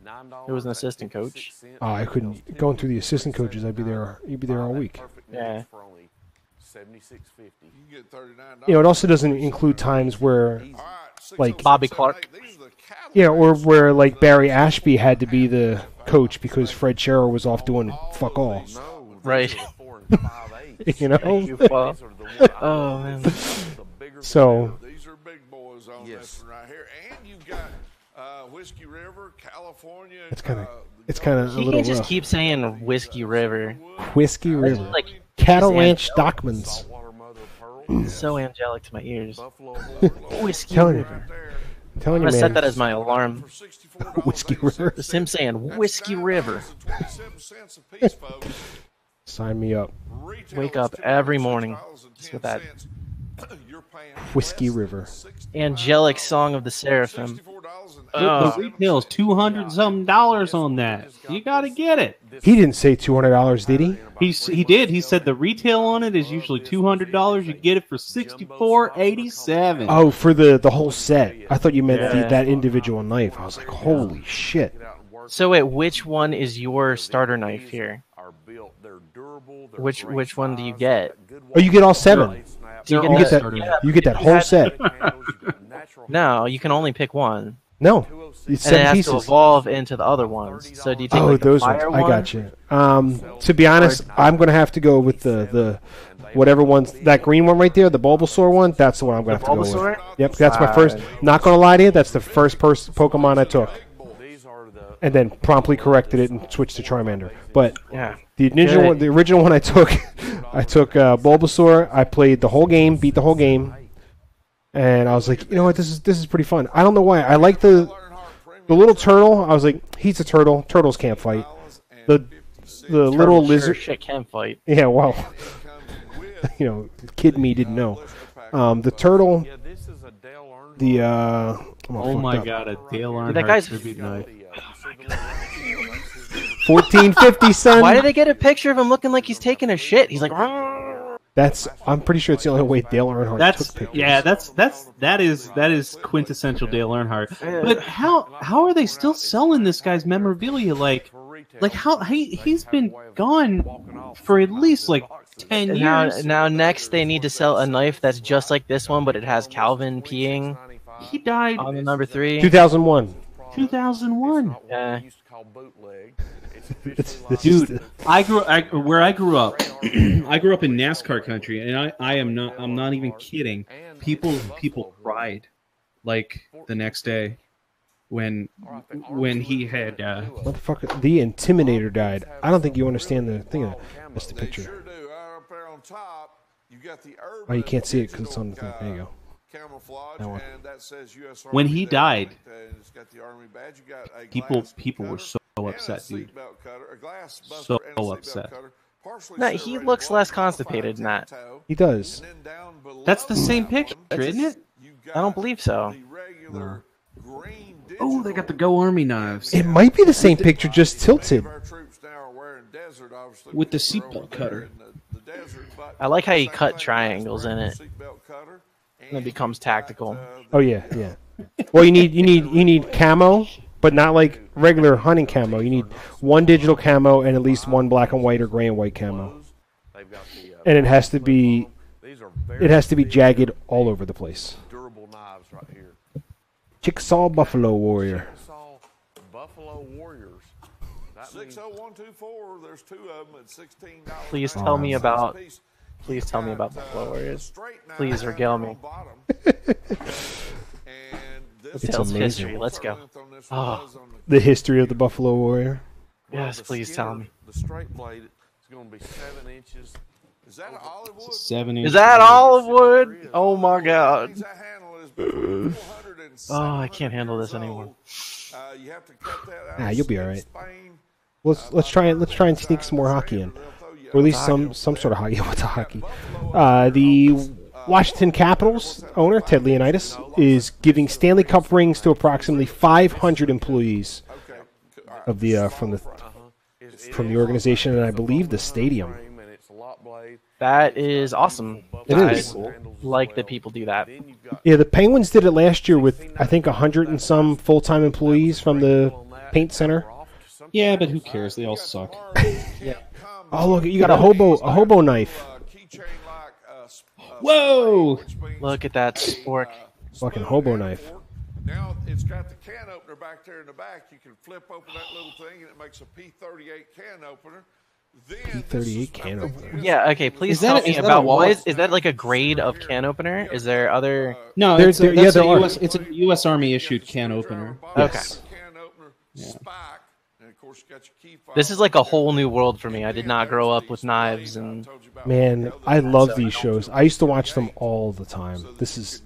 [SPEAKER 6] $9
[SPEAKER 1] who was an assistant coach.
[SPEAKER 3] Oh, I couldn't. Going through the assistant coaches, I'd be there. You'd be there all week.
[SPEAKER 1] Yeah.
[SPEAKER 6] For only $76.50.
[SPEAKER 5] You can get $39.
[SPEAKER 3] It also doesn't include times where, like
[SPEAKER 1] Bobby Clark.
[SPEAKER 3] yeah, or where like Barry Ashby had to be the coach because Fred Scherer was off doing fuck all.
[SPEAKER 1] Right.
[SPEAKER 3] You know.
[SPEAKER 1] Oh man.
[SPEAKER 3] So
[SPEAKER 5] These are big boys on this one right here. And you've got Whiskey River, California.
[SPEAKER 3] it's kind of a
[SPEAKER 1] He
[SPEAKER 3] little
[SPEAKER 1] can't just
[SPEAKER 3] rough.
[SPEAKER 1] keep saying Whiskey River.
[SPEAKER 3] Whiskey River,
[SPEAKER 1] Like
[SPEAKER 3] Cattle
[SPEAKER 1] he's
[SPEAKER 3] Ranch Dockmans.
[SPEAKER 6] Saltwater mother of pearl.
[SPEAKER 1] so angelic to my ears.
[SPEAKER 6] Buffalo
[SPEAKER 1] Whiskey
[SPEAKER 3] Telling you,
[SPEAKER 1] River.
[SPEAKER 3] I'm telling
[SPEAKER 1] I'm
[SPEAKER 3] you,
[SPEAKER 1] gonna set
[SPEAKER 3] man.
[SPEAKER 1] that as my alarm.
[SPEAKER 3] Whiskey River.
[SPEAKER 1] Just him saying Whiskey River.
[SPEAKER 5] $27 a piece, folks.
[SPEAKER 3] Sign me up.
[SPEAKER 5] Retail
[SPEAKER 1] Wake
[SPEAKER 5] is
[SPEAKER 1] up every morning
[SPEAKER 5] $2.10.
[SPEAKER 1] just with that
[SPEAKER 5] You're paying
[SPEAKER 3] Whiskey
[SPEAKER 5] less than
[SPEAKER 3] River.
[SPEAKER 1] angelic song of the seraphim.
[SPEAKER 4] The retail's $200-something on that. You got to get it.
[SPEAKER 3] He didn't say $200, did he?
[SPEAKER 4] He did. He said the retail on it is usually $200. You get it for $64.87.
[SPEAKER 3] Oh, for the whole set. I thought you meant
[SPEAKER 1] Yeah.
[SPEAKER 3] that individual knife. I was like, holy shit.
[SPEAKER 1] So wait, which one is your starter knife here? Which one do you get?
[SPEAKER 3] Oh, you get all 7.
[SPEAKER 1] Do you
[SPEAKER 3] You get
[SPEAKER 1] the-
[SPEAKER 3] that. You get that whole set.
[SPEAKER 1] No, you can only pick one.
[SPEAKER 3] No, it's
[SPEAKER 1] And it
[SPEAKER 3] 7
[SPEAKER 1] has to
[SPEAKER 3] pieces.
[SPEAKER 1] evolve into the other ones. So do you take
[SPEAKER 3] Oh,
[SPEAKER 1] like the
[SPEAKER 3] those ones.
[SPEAKER 1] fire
[SPEAKER 3] I
[SPEAKER 1] one?
[SPEAKER 3] got you. To be honest, I'm gonna have to go with the whatever one's that green one right there, the Bulbasaur one. That's the one I'm gonna have to go with.
[SPEAKER 1] Bulbasaur?
[SPEAKER 3] Yep, that's my first. Not gonna lie to you, that's the first Pokemon I took, and then promptly corrected it and switched to Charmander. But
[SPEAKER 1] Yeah.
[SPEAKER 3] the original one I took, I took Bulbasaur. I played the whole game, beat the whole game, and I was like, you know what, this is pretty fun. I don't know why. I like the little turtle. I was like, he's a turtle. Turtles can't fight. The little
[SPEAKER 1] Turtle
[SPEAKER 3] lizard.
[SPEAKER 1] Sure shit can fight.
[SPEAKER 3] Yeah, well, you know, kid me didn't know. The turtle The
[SPEAKER 4] Oh my God, a Dale Earnhardt
[SPEAKER 1] that guy's-
[SPEAKER 4] tribute knife.
[SPEAKER 3] 1450, son.
[SPEAKER 1] Why did they get a picture of him looking like he's taking a shit? He's like, "Rrrr."
[SPEAKER 3] I'm pretty sure it's the only way Dale Earnhardt
[SPEAKER 4] That's
[SPEAKER 3] took pictures.
[SPEAKER 4] yeah. That is quintessential Dale Earnhardt. But how are they still selling this guy's memorabilia? Like how he's been gone for at least like 10
[SPEAKER 1] And
[SPEAKER 4] years.
[SPEAKER 1] now next they need to sell a knife that's just like this one, but it has Calvin peeing
[SPEAKER 4] He died
[SPEAKER 1] on the number 3.
[SPEAKER 3] 2001.
[SPEAKER 4] 2001.
[SPEAKER 1] Yeah.
[SPEAKER 4] Dude, where I grew up, I grew up in NASCAR country, and I'm not even kidding. People cried, like the next day, when he had.
[SPEAKER 3] Motherfucker, the Intimidator died. I don't think you understand the thing. That's the picture. Oh, you can't see it because it's on the thing. There you go. That one.
[SPEAKER 4] When he died, people were so upset, dude. So upset.
[SPEAKER 1] No, he looks less constipated than that.
[SPEAKER 3] He does.
[SPEAKER 4] That's the same picture, isn't it?
[SPEAKER 1] I don't believe so.
[SPEAKER 4] Oh, they got the Go Army knives
[SPEAKER 3] It might be the same picture, just tilted.
[SPEAKER 4] with the seatbelt cutter.
[SPEAKER 1] I like how he cut triangles in it. And it becomes tactical.
[SPEAKER 3] Oh yeah, yeah. Well, you need camo, but not like regular hunting camo. You need one digital camo and at least one black and white or gray and white camo. And it has to be jagged all over the place.
[SPEAKER 6] Durable knives right here.
[SPEAKER 3] Chickasaw Buffalo Warrior.
[SPEAKER 6] Buffalo Warriors. 60124. There's 2 of them at $16.
[SPEAKER 1] Please tell me about Buffalo Warriors. Please regale me.
[SPEAKER 3] It's
[SPEAKER 1] Tales of
[SPEAKER 3] amazing.
[SPEAKER 1] history. Let's go. Oh,
[SPEAKER 3] The history of the Buffalo Warrior.
[SPEAKER 1] yes, please tell me.
[SPEAKER 6] The straight blade is going to be 7 inches. Is that an olive wood?
[SPEAKER 4] 7
[SPEAKER 1] Is that olive wood? Oh my God. Oh, I can't handle this anymore.
[SPEAKER 6] You have to cut that out.
[SPEAKER 3] You'll be all right. Let's try and sneak some more hockey in, or at least some sort of hockey. What's a hockey? The Washington Capitals owner Ted Leonidas is giving Stanley Cup rings to approximately 500 employees of the from the organization, and I believe the stadium.
[SPEAKER 1] That is awesome.
[SPEAKER 3] It is.
[SPEAKER 1] I like that people do that.
[SPEAKER 3] Yeah, the Penguins did it last year with I think 100 and some full-time employees from the paint center.
[SPEAKER 4] Yeah, but who cares? They all suck.
[SPEAKER 3] Oh look, you got a hobo knife.
[SPEAKER 4] Whoa!
[SPEAKER 1] Look at that spork.
[SPEAKER 3] Fucking hobo knife.
[SPEAKER 5] Now it's got the can opener back there in the back. You can flip open that little thing and it makes a P38 can opener. Then
[SPEAKER 3] P38 can opener.
[SPEAKER 1] Yeah, okay, please
[SPEAKER 4] Is that
[SPEAKER 1] tell
[SPEAKER 4] a-
[SPEAKER 1] me
[SPEAKER 4] is that a
[SPEAKER 1] about
[SPEAKER 4] wallet?
[SPEAKER 1] is that like a grade of can opener? Is there other
[SPEAKER 4] No,
[SPEAKER 3] There-
[SPEAKER 4] it's
[SPEAKER 3] there-
[SPEAKER 4] a,
[SPEAKER 3] yeah,
[SPEAKER 4] that's
[SPEAKER 3] there
[SPEAKER 4] a
[SPEAKER 3] are.
[SPEAKER 4] US, it's a U.S. Army issued can opener.
[SPEAKER 1] Okay.
[SPEAKER 5] can opener spike, and of course you got your key fob.
[SPEAKER 1] This is like a whole new world for me. I did not grow up with knives and
[SPEAKER 3] Man, I love these shows. I used to watch them all the time. This is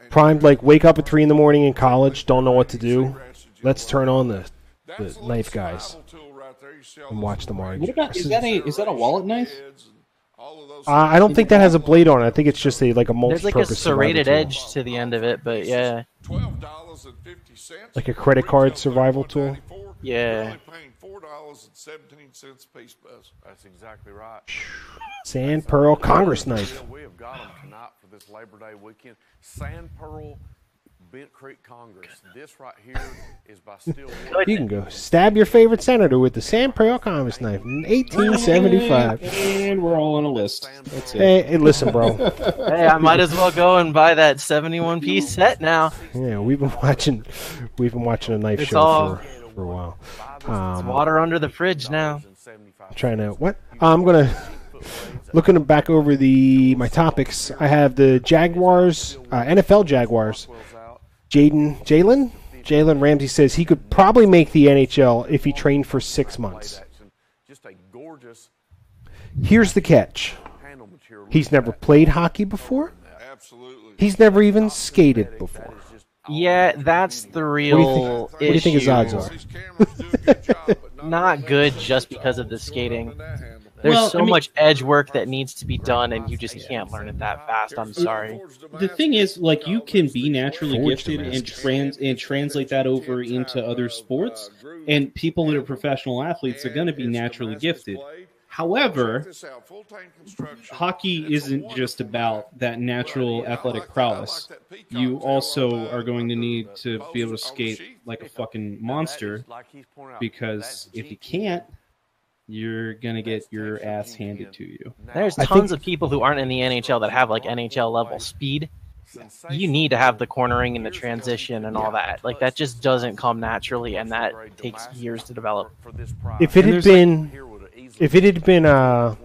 [SPEAKER 3] primed like wake up at 3 in the morning in college, don't know what to do. Let's turn on the knife guys and watch them argue.
[SPEAKER 4] What about is that a wallet knife?
[SPEAKER 3] I don't think that has a blade on it. I think it's just a
[SPEAKER 1] there's like a
[SPEAKER 3] multi-purpose
[SPEAKER 1] serrated
[SPEAKER 3] survival
[SPEAKER 1] edge to the end of it, but yeah.
[SPEAKER 5] $12.50.
[SPEAKER 3] Like a credit card survival tool.
[SPEAKER 1] Yeah.
[SPEAKER 5] You're only paying $4.17 a piece, Buzz.
[SPEAKER 6] That's exactly right.
[SPEAKER 3] Sand Pearl Congress knife.
[SPEAKER 6] We have got them tonight for this Labor Day weekend. Sand Pearl Bent Creek Congress. This right here is by Stillwater.
[SPEAKER 3] You can go stab your favorite senator with the Sand Pearl Congress knife in 1875.
[SPEAKER 4] And we're all on a list. That's it.
[SPEAKER 3] Hey, listen, bro.
[SPEAKER 1] Hey, I might as well go and buy that 71-piece set now.
[SPEAKER 3] Yeah, we've been watching a knife
[SPEAKER 1] It's
[SPEAKER 3] show
[SPEAKER 1] all-
[SPEAKER 3] for a while.
[SPEAKER 1] It's water under the fridge now.
[SPEAKER 3] Trying to what? I'm gonna looking back over my topics. I have the Jaguars, NFL Jaguars. Jalen Ramsey says he could probably make the NHL if he trained for 6 months.
[SPEAKER 6] Just a gorgeous
[SPEAKER 3] Here's the catch:
[SPEAKER 6] handle material.
[SPEAKER 3] he's never played hockey before.
[SPEAKER 5] Absolutely.
[SPEAKER 3] He's never even skated before.
[SPEAKER 1] Yeah, that's the real
[SPEAKER 3] What do you think his odds are?
[SPEAKER 5] These cameras do a good job, but
[SPEAKER 1] Not good just because of the skating. There's so much edge work that needs to be done, and you just can't learn it that fast. I'm sorry.
[SPEAKER 4] The thing is, like, you can be naturally gifted and translate that over into other sports, and people that are professional athletes are going to be naturally gifted. However, hockey isn't just about that natural athletic prowess. You also are going to need to be able to skate like a fucking monster, because if you can't, you're going to get your ass handed to you.
[SPEAKER 1] There's tons of people who aren't in the NHL that have like NHL level speed. You need to have the cornering and the transition and all that. Like, that just doesn't come naturally, and that takes years to develop.
[SPEAKER 3] If it had been, I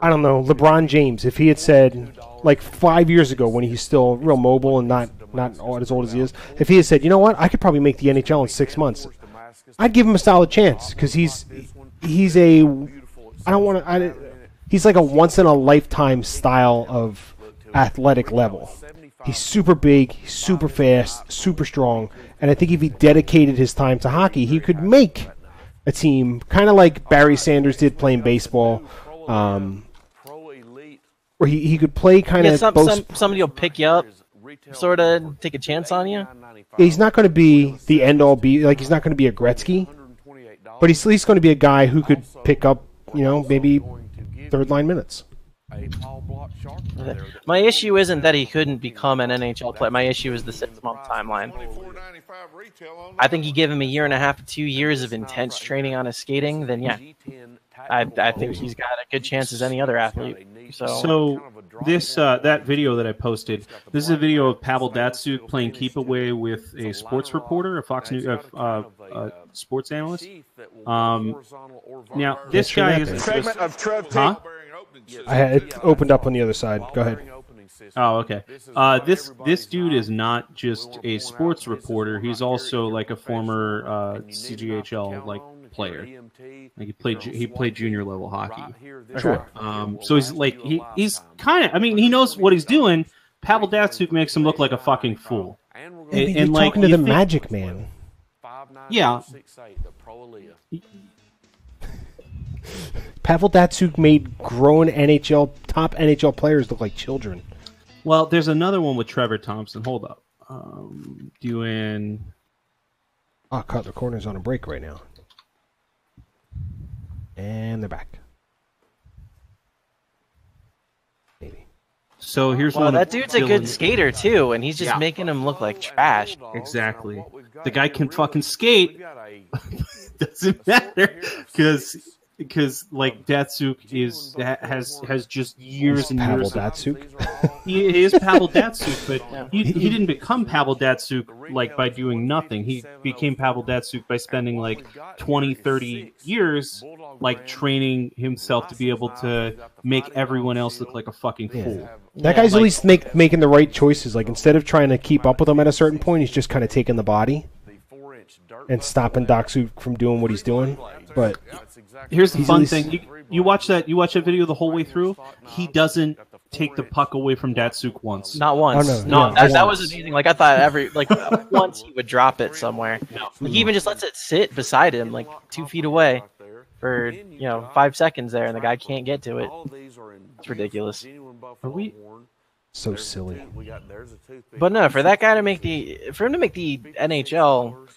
[SPEAKER 3] don't know, LeBron James, if he had said, like 5 years ago when he's still real mobile and not as old as he is, if he had said, you know what, I could probably make the NHL in 6 months, I'd give him a solid chance, because he's like a once in a lifetime style of athletic level. He's super big, he's super fast, super strong, and I think if he dedicated his time to hockey, he could make a team, kind of like Barry Sanders did playing baseball, where he could play kind of
[SPEAKER 1] somebody will pick you up, sort of take a chance on you.
[SPEAKER 3] He's not going to be the end-all be, like, he's not going to be a Gretzky, but he's at least going to be a guy who could pick up, maybe third-line minutes.
[SPEAKER 1] My issue isn't that he couldn't become an NHL player. My issue is the 6-month timeline. I think you give him a year and a half to 2 years of intense training on his skating, then yeah, I think he's got a good chance as any other athlete.
[SPEAKER 4] So this that video that I posted, this is a video of Pavel Datsyuk playing keep away with a sports reporter, a Fox News sports analyst. Now this guy is a segment of Trev. Huh?
[SPEAKER 3] I had it opened up on the other side. Go ahead.
[SPEAKER 4] Oh, okay. This dude is not just a sports reporter. He's also like a former CGHL player. Like he played junior level hockey.
[SPEAKER 3] Sure.
[SPEAKER 4] So he's kind of. I mean, he knows what he's doing. Pavel Datsyuk makes him look like a fucking fool.
[SPEAKER 3] And like talking to the Magic Man.
[SPEAKER 4] Yeah.
[SPEAKER 3] Pavel Datsyuk made grown top NHL players look like children.
[SPEAKER 4] Well, there's another one with Trevor Thompson. Hold up.
[SPEAKER 3] Cut the corner's on a break right now. And they're back. Maybe.
[SPEAKER 4] So here's one.
[SPEAKER 1] That dude's a good skater too, and he's just making him look like trash.
[SPEAKER 4] Exactly. The guy can fucking skate. Doesn't matter because like Datsyuk has just years and
[SPEAKER 3] Pavel
[SPEAKER 4] years.
[SPEAKER 3] Datsyuk.
[SPEAKER 4] He is Pavel Datsyuk, but he didn't become Pavel Datsyuk like by doing nothing. He became Pavel Datsyuk by spending like 20, 30 years like training himself to be able to make everyone else look like a fucking fool.
[SPEAKER 3] That guy's at least making the right choices. Like, instead of trying to keep up with him at a certain point, he's just kind of taking the body and stopping Datsyuk from doing what he's doing. But
[SPEAKER 4] here's the fun thing: you watch that video the whole way through. He doesn't take the puck away from Datsyuk once.
[SPEAKER 1] Not once.
[SPEAKER 3] Oh,
[SPEAKER 1] no, that was amazing. Like, I thought once he would drop it somewhere. He even just lets it sit beside him, like 2 feet away, for 5 seconds there, and the guy can't get to it. It's ridiculous.
[SPEAKER 4] Are we
[SPEAKER 3] so silly?
[SPEAKER 1] But no, for that guy to make the NHL,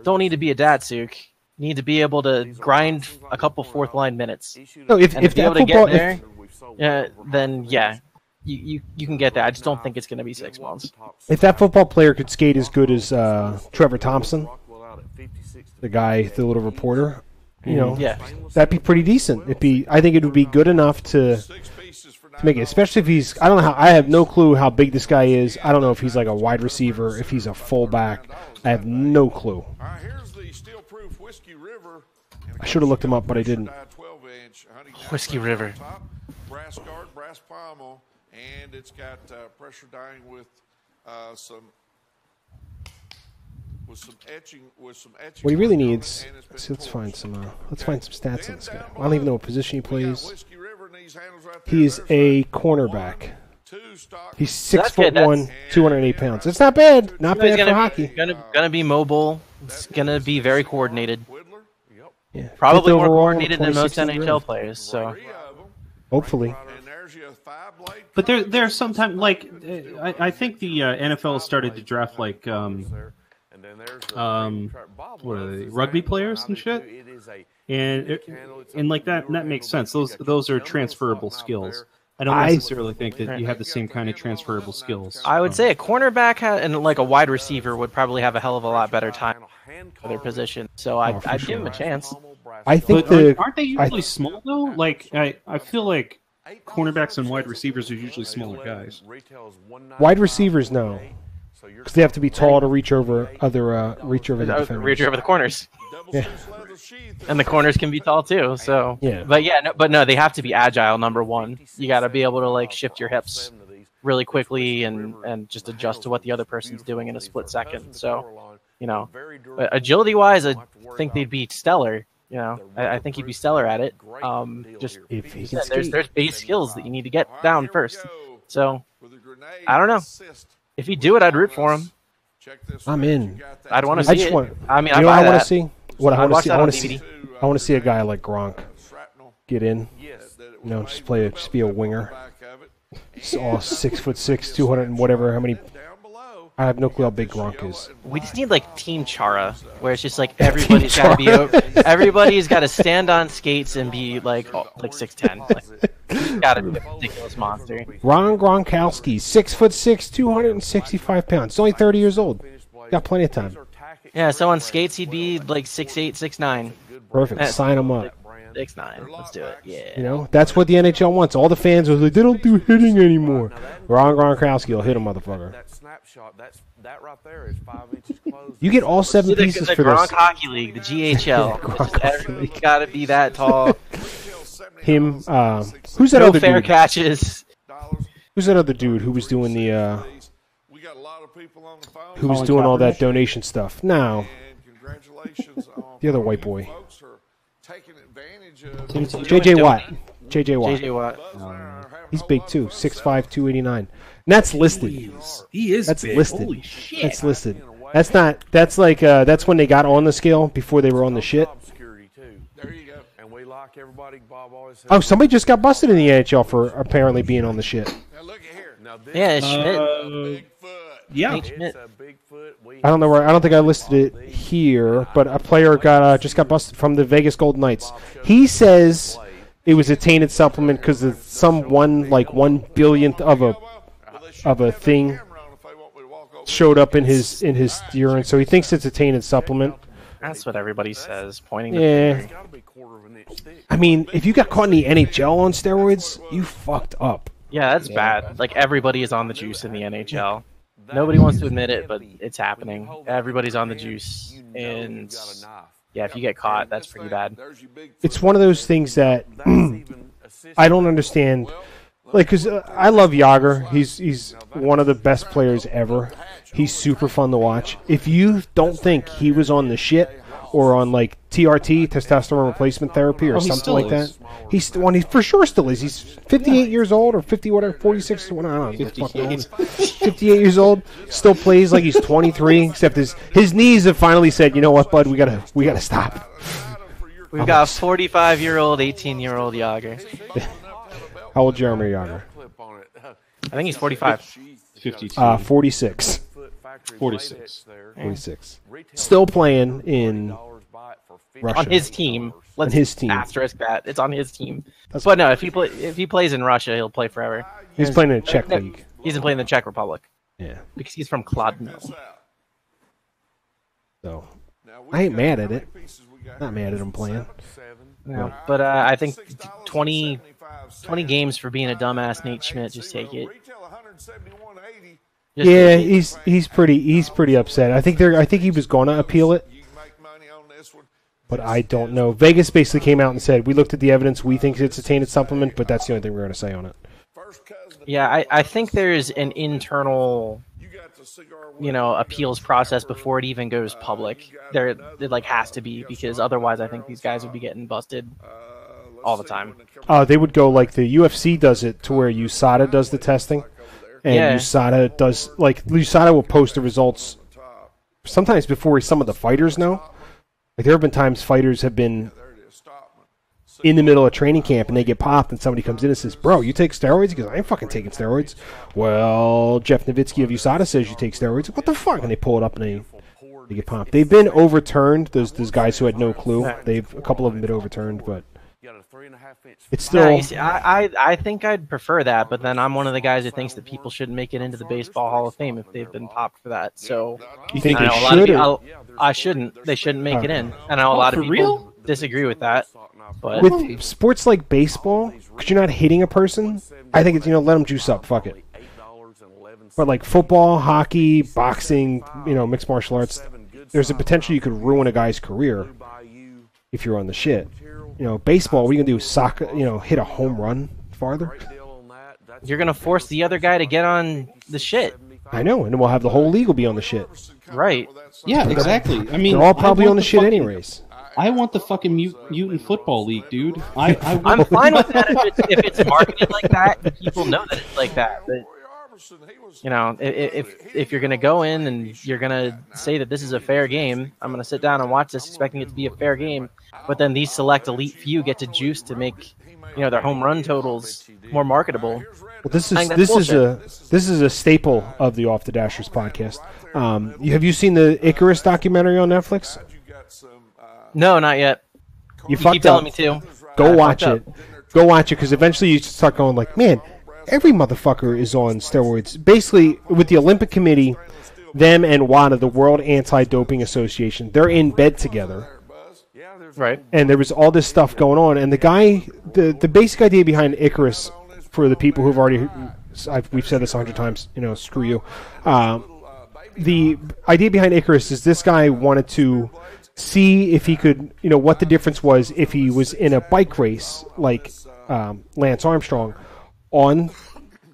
[SPEAKER 1] don't need to be a Datsyuk. Need to be able to grind a couple fourth line minutes.
[SPEAKER 3] No, if
[SPEAKER 1] to be
[SPEAKER 3] that
[SPEAKER 1] able to
[SPEAKER 3] football,
[SPEAKER 1] get there, then yeah, you can get that. I just don't think it's going to be 6 months.
[SPEAKER 3] if that football player could skate as good as Trevor Thompson, the little reporter, that'd be pretty decent. I think it would be good enough to make it, especially if he's. I don't know I have no clue how big this guy is. I don't know if he's like a wide receiver, if he's a fullback. I have no clue. I should have looked him up, but I didn't.
[SPEAKER 1] Whiskey River.
[SPEAKER 5] Brass guard, brass pommel, and it's got pressure dyeing with some etching.
[SPEAKER 3] What he really needs. Let's find some stats on this guy. I don't even know what position he plays. He's a cornerback. He's 6'1", 208 pounds. It's not bad. Not bad for hockey.
[SPEAKER 1] Gonna be mobile. It's gonna be very coordinated.
[SPEAKER 3] Yeah.
[SPEAKER 1] Probably
[SPEAKER 3] Fifth
[SPEAKER 1] more
[SPEAKER 3] overall,
[SPEAKER 1] coordinated than most
[SPEAKER 3] 2016
[SPEAKER 1] NHL
[SPEAKER 3] draft.
[SPEAKER 1] players. So
[SPEAKER 3] Hopefully.
[SPEAKER 5] And there's your 5-blade.
[SPEAKER 4] But there's sometimes like I think the NFL started to draft like what are they, rugby players and shit, and like that makes sense. Those are transferable skills. I don't necessarily think that you have the same kind of transferable skills.
[SPEAKER 1] I would say a cornerback and like a wide receiver would probably have a hell of a lot better time for their position. So I'd give them a chance.
[SPEAKER 3] I think
[SPEAKER 4] aren't they usually small though? Like I feel like cornerbacks and wide receivers are usually smaller guys.
[SPEAKER 3] wide receivers, no. Because they have to be tall to reach over the defenders.
[SPEAKER 1] Reach over the corners.
[SPEAKER 3] Yeah.
[SPEAKER 1] And the corners can be tall too. So
[SPEAKER 3] Yeah.
[SPEAKER 1] but no, they have to be agile. Number one, you got to be able to like shift your hips really quickly and just adjust to what the other person's doing in a split second. So agility wise, I think they'd be stellar. I think he'd be stellar at it. Just
[SPEAKER 3] If he can skate.
[SPEAKER 1] there's base skills that you need to get down first. So I don't know. If he'd do it, I'd root for him.
[SPEAKER 3] I'm in.
[SPEAKER 1] I'd want to
[SPEAKER 3] I
[SPEAKER 1] see
[SPEAKER 3] just
[SPEAKER 1] it.
[SPEAKER 3] want.
[SPEAKER 1] I mean,
[SPEAKER 3] You know what I
[SPEAKER 1] want
[SPEAKER 3] want to see? What I
[SPEAKER 1] I'd
[SPEAKER 3] want to
[SPEAKER 1] watch
[SPEAKER 3] see?
[SPEAKER 1] that
[SPEAKER 3] I
[SPEAKER 1] on
[SPEAKER 3] want to
[SPEAKER 1] DVD.
[SPEAKER 3] see. I want to see a guy like Gronk get in. Just be a winger. Just all 6'6", 200 and whatever. How many? I have no clue how big Gronk is.
[SPEAKER 1] We just need like Team Chara, where it's just like everybody's got to be everybody's got to stand on skates and be like 6'10". Like, got to be a ridiculous monster.
[SPEAKER 3] Ron Gronkowski, 6'6", 265 pounds. He's only 30 years old. Got plenty of time.
[SPEAKER 1] Yeah, so on skates he'd be like 6'8", 6'9".
[SPEAKER 3] Perfect. Sign him up.
[SPEAKER 1] 6'9". Let's do it. Yeah.
[SPEAKER 3] You know, that's what the NHL wants. All the fans are like, they don't do hitting anymore. Ron Gronkowski will hit a motherfucker.
[SPEAKER 6] That snapshot, that right there is 5 inches closed.
[SPEAKER 3] You get all 7 pieces
[SPEAKER 1] the
[SPEAKER 3] for
[SPEAKER 1] Gronk
[SPEAKER 3] this.
[SPEAKER 1] Hockey League, the GHL. Everybody's got to be that tall.
[SPEAKER 3] Him, who's that
[SPEAKER 1] No
[SPEAKER 3] other
[SPEAKER 1] fair
[SPEAKER 3] dude?
[SPEAKER 1] catches.
[SPEAKER 3] Who's that other dude who was doing the,
[SPEAKER 5] We got a lot of people on the phone.
[SPEAKER 3] who was doing all that donation stuff? No,
[SPEAKER 5] And congratulations on
[SPEAKER 3] the other white boy.
[SPEAKER 5] folks are taking advantage of
[SPEAKER 3] JJ Watt. JJ Watt.
[SPEAKER 1] JJ Watt.
[SPEAKER 3] He's big too. 6'5", 289. And that's listed.
[SPEAKER 4] He is.
[SPEAKER 3] That's
[SPEAKER 4] big.
[SPEAKER 3] listed.
[SPEAKER 4] Holy shit!
[SPEAKER 3] That's listed. That's not. That's like. That's when they got on the scale before they were on the shit.
[SPEAKER 6] Obscurity too.
[SPEAKER 5] There you go.
[SPEAKER 6] And we like everybody. Bob always says.
[SPEAKER 3] Oh, somebody just got busted in the NHL for apparently being on the shit.
[SPEAKER 5] Now look at here.
[SPEAKER 6] Now this
[SPEAKER 1] Yeah, it's Schmidt.
[SPEAKER 5] Bigfoot.
[SPEAKER 4] Yeah.
[SPEAKER 1] Nate Schmidt.
[SPEAKER 6] it's a Bigfoot. We
[SPEAKER 3] I don't know where. I don't think I listed it here, but a player just got busted from the Vegas Golden Knights. He says it was a tainted supplement because of some 1 billionth of a thing showed up in his urine, so he thinks it's a tainted supplement.
[SPEAKER 1] That's what everybody says, pointing the
[SPEAKER 3] Yeah.
[SPEAKER 1] finger.
[SPEAKER 6] gotta be quarter of an inch thick.
[SPEAKER 3] I mean, if you got caught in the NHL on steroids, you fucked up.
[SPEAKER 1] Yeah, that's bad. Like, everybody is on the juice in the NHL. Nobody wants to admit it, but it's happening. Everybody's on the juice. And, yeah, if you get caught, that's pretty bad.
[SPEAKER 3] It's one of those things that I don't understand. Like, because I love Yager. He's one of the best players ever. He's super fun to watch. If you don't think he was on the shit or on, like, TRT, testosterone replacement therapy, or
[SPEAKER 4] he
[SPEAKER 3] something
[SPEAKER 4] still
[SPEAKER 3] like
[SPEAKER 4] is.
[SPEAKER 3] that, he for sure still is. He's 58 years old or 50, whatever, 46, what, I don't know. 58 years old, still plays like he's 23, except his knees have finally said, you know what, bud, we gotta stop.
[SPEAKER 1] We've got a 45-year-old, 18-year-old Yager.
[SPEAKER 3] How old Jeremy Yager?
[SPEAKER 1] I think he's 45.
[SPEAKER 4] 52.
[SPEAKER 3] 46.
[SPEAKER 4] 46.
[SPEAKER 3] 46. Still playing in Russia.
[SPEAKER 1] On his team. Let's
[SPEAKER 3] his team.
[SPEAKER 1] asterisk that. It's on his team. But no, if he plays in Russia, he'll play forever.
[SPEAKER 3] He's playing in the Czech League.
[SPEAKER 1] He's been playing in the Czech Republic.
[SPEAKER 3] Yeah.
[SPEAKER 1] Because he's from Kladno.
[SPEAKER 3] So I ain't mad at it. Not mad at him playing.
[SPEAKER 1] No, but I think 20 games for being a dumbass Nate Schmidt. Just take it. Just
[SPEAKER 3] Yeah,
[SPEAKER 1] take it.
[SPEAKER 3] he's pretty upset. I think he was gonna appeal it, but I don't know. Vegas basically came out and said, we looked at the evidence, we think it's a tainted supplement, but that's the only thing we're gonna say on it.
[SPEAKER 1] Yeah, I think there's an internal, appeals process before it even goes public. It like has to be, because otherwise I think these guys would be getting busted all the time.
[SPEAKER 3] They would go like the UFC does it, to where USADA does the testing, and
[SPEAKER 1] Yeah.
[SPEAKER 3] USADA will post the results sometimes before some of the fighters know. Like there have been times fighters have been in the middle of training camp and they get popped and somebody comes in and says, bro, you take steroids? He goes, I ain't fucking taking steroids. Well, Jeff Nowitzki of USADA says you take steroids. What the fuck? And they pull it up and they get popped. They've been overturned. Those guys who had no clue. A couple of them been overturned, but it's still.
[SPEAKER 1] You see, I think I'd prefer that, but then I'm one of the guys who thinks that people shouldn't make it into the Baseball Hall of Fame if they've been popped for that. So
[SPEAKER 3] You think
[SPEAKER 1] I
[SPEAKER 3] they
[SPEAKER 1] know a lot of
[SPEAKER 3] should?
[SPEAKER 1] people, I shouldn't. They shouldn't make it in. I know a lot of
[SPEAKER 4] for
[SPEAKER 1] people
[SPEAKER 4] real?
[SPEAKER 1] disagree with that. But
[SPEAKER 3] With sports like baseball, because you're not hitting a person, I think it's, let them juice up. Fuck it. But like football, hockey, boxing, mixed martial arts, there's a potential you could ruin a guy's career if you're on the shit. Baseball, what are you gonna do? Soccer, hit a home run farther?
[SPEAKER 1] you're gonna force the other guy to get on the shit.
[SPEAKER 3] I know, and we'll have the whole league will be on the shit.
[SPEAKER 1] Right.
[SPEAKER 4] Yeah, exactly. I mean,
[SPEAKER 3] They're all probably
[SPEAKER 4] I want
[SPEAKER 3] on the shit
[SPEAKER 4] fucking-
[SPEAKER 3] anyways.
[SPEAKER 4] I want the fucking mutant football league, dude.
[SPEAKER 1] I'm fine with that if it's marketed like that and people know that it's like that. But if you're gonna go in and you're gonna say that this is a fair game, I'm gonna sit down and watch this expecting it to be a fair game. But then these select elite few get to juice to make their home run totals more marketable.
[SPEAKER 3] Well, this
[SPEAKER 1] I think
[SPEAKER 3] is
[SPEAKER 1] that's
[SPEAKER 3] this is a staple of the Off the Dashers podcast. Have you seen the Icarus documentary on Netflix?
[SPEAKER 1] No, not yet.
[SPEAKER 3] You
[SPEAKER 1] keep
[SPEAKER 3] fucked
[SPEAKER 1] telling
[SPEAKER 3] up.
[SPEAKER 1] me to.
[SPEAKER 3] Go
[SPEAKER 1] I
[SPEAKER 3] watch
[SPEAKER 1] fucked
[SPEAKER 3] it. Go watch it, because eventually you start going like, man, every motherfucker is on steroids. Basically, with the Olympic Committee, them and WADA, the World Anti-Doping Association, they're in bed together.
[SPEAKER 1] Right.
[SPEAKER 3] And there was all this stuff going on. And the guy, the basic idea behind Icarus, for the people who've already, we've said this 100 times, screw you. The idea behind Icarus is this guy wanted to see if he could, what the difference was if he was in a bike race like Lance Armstrong on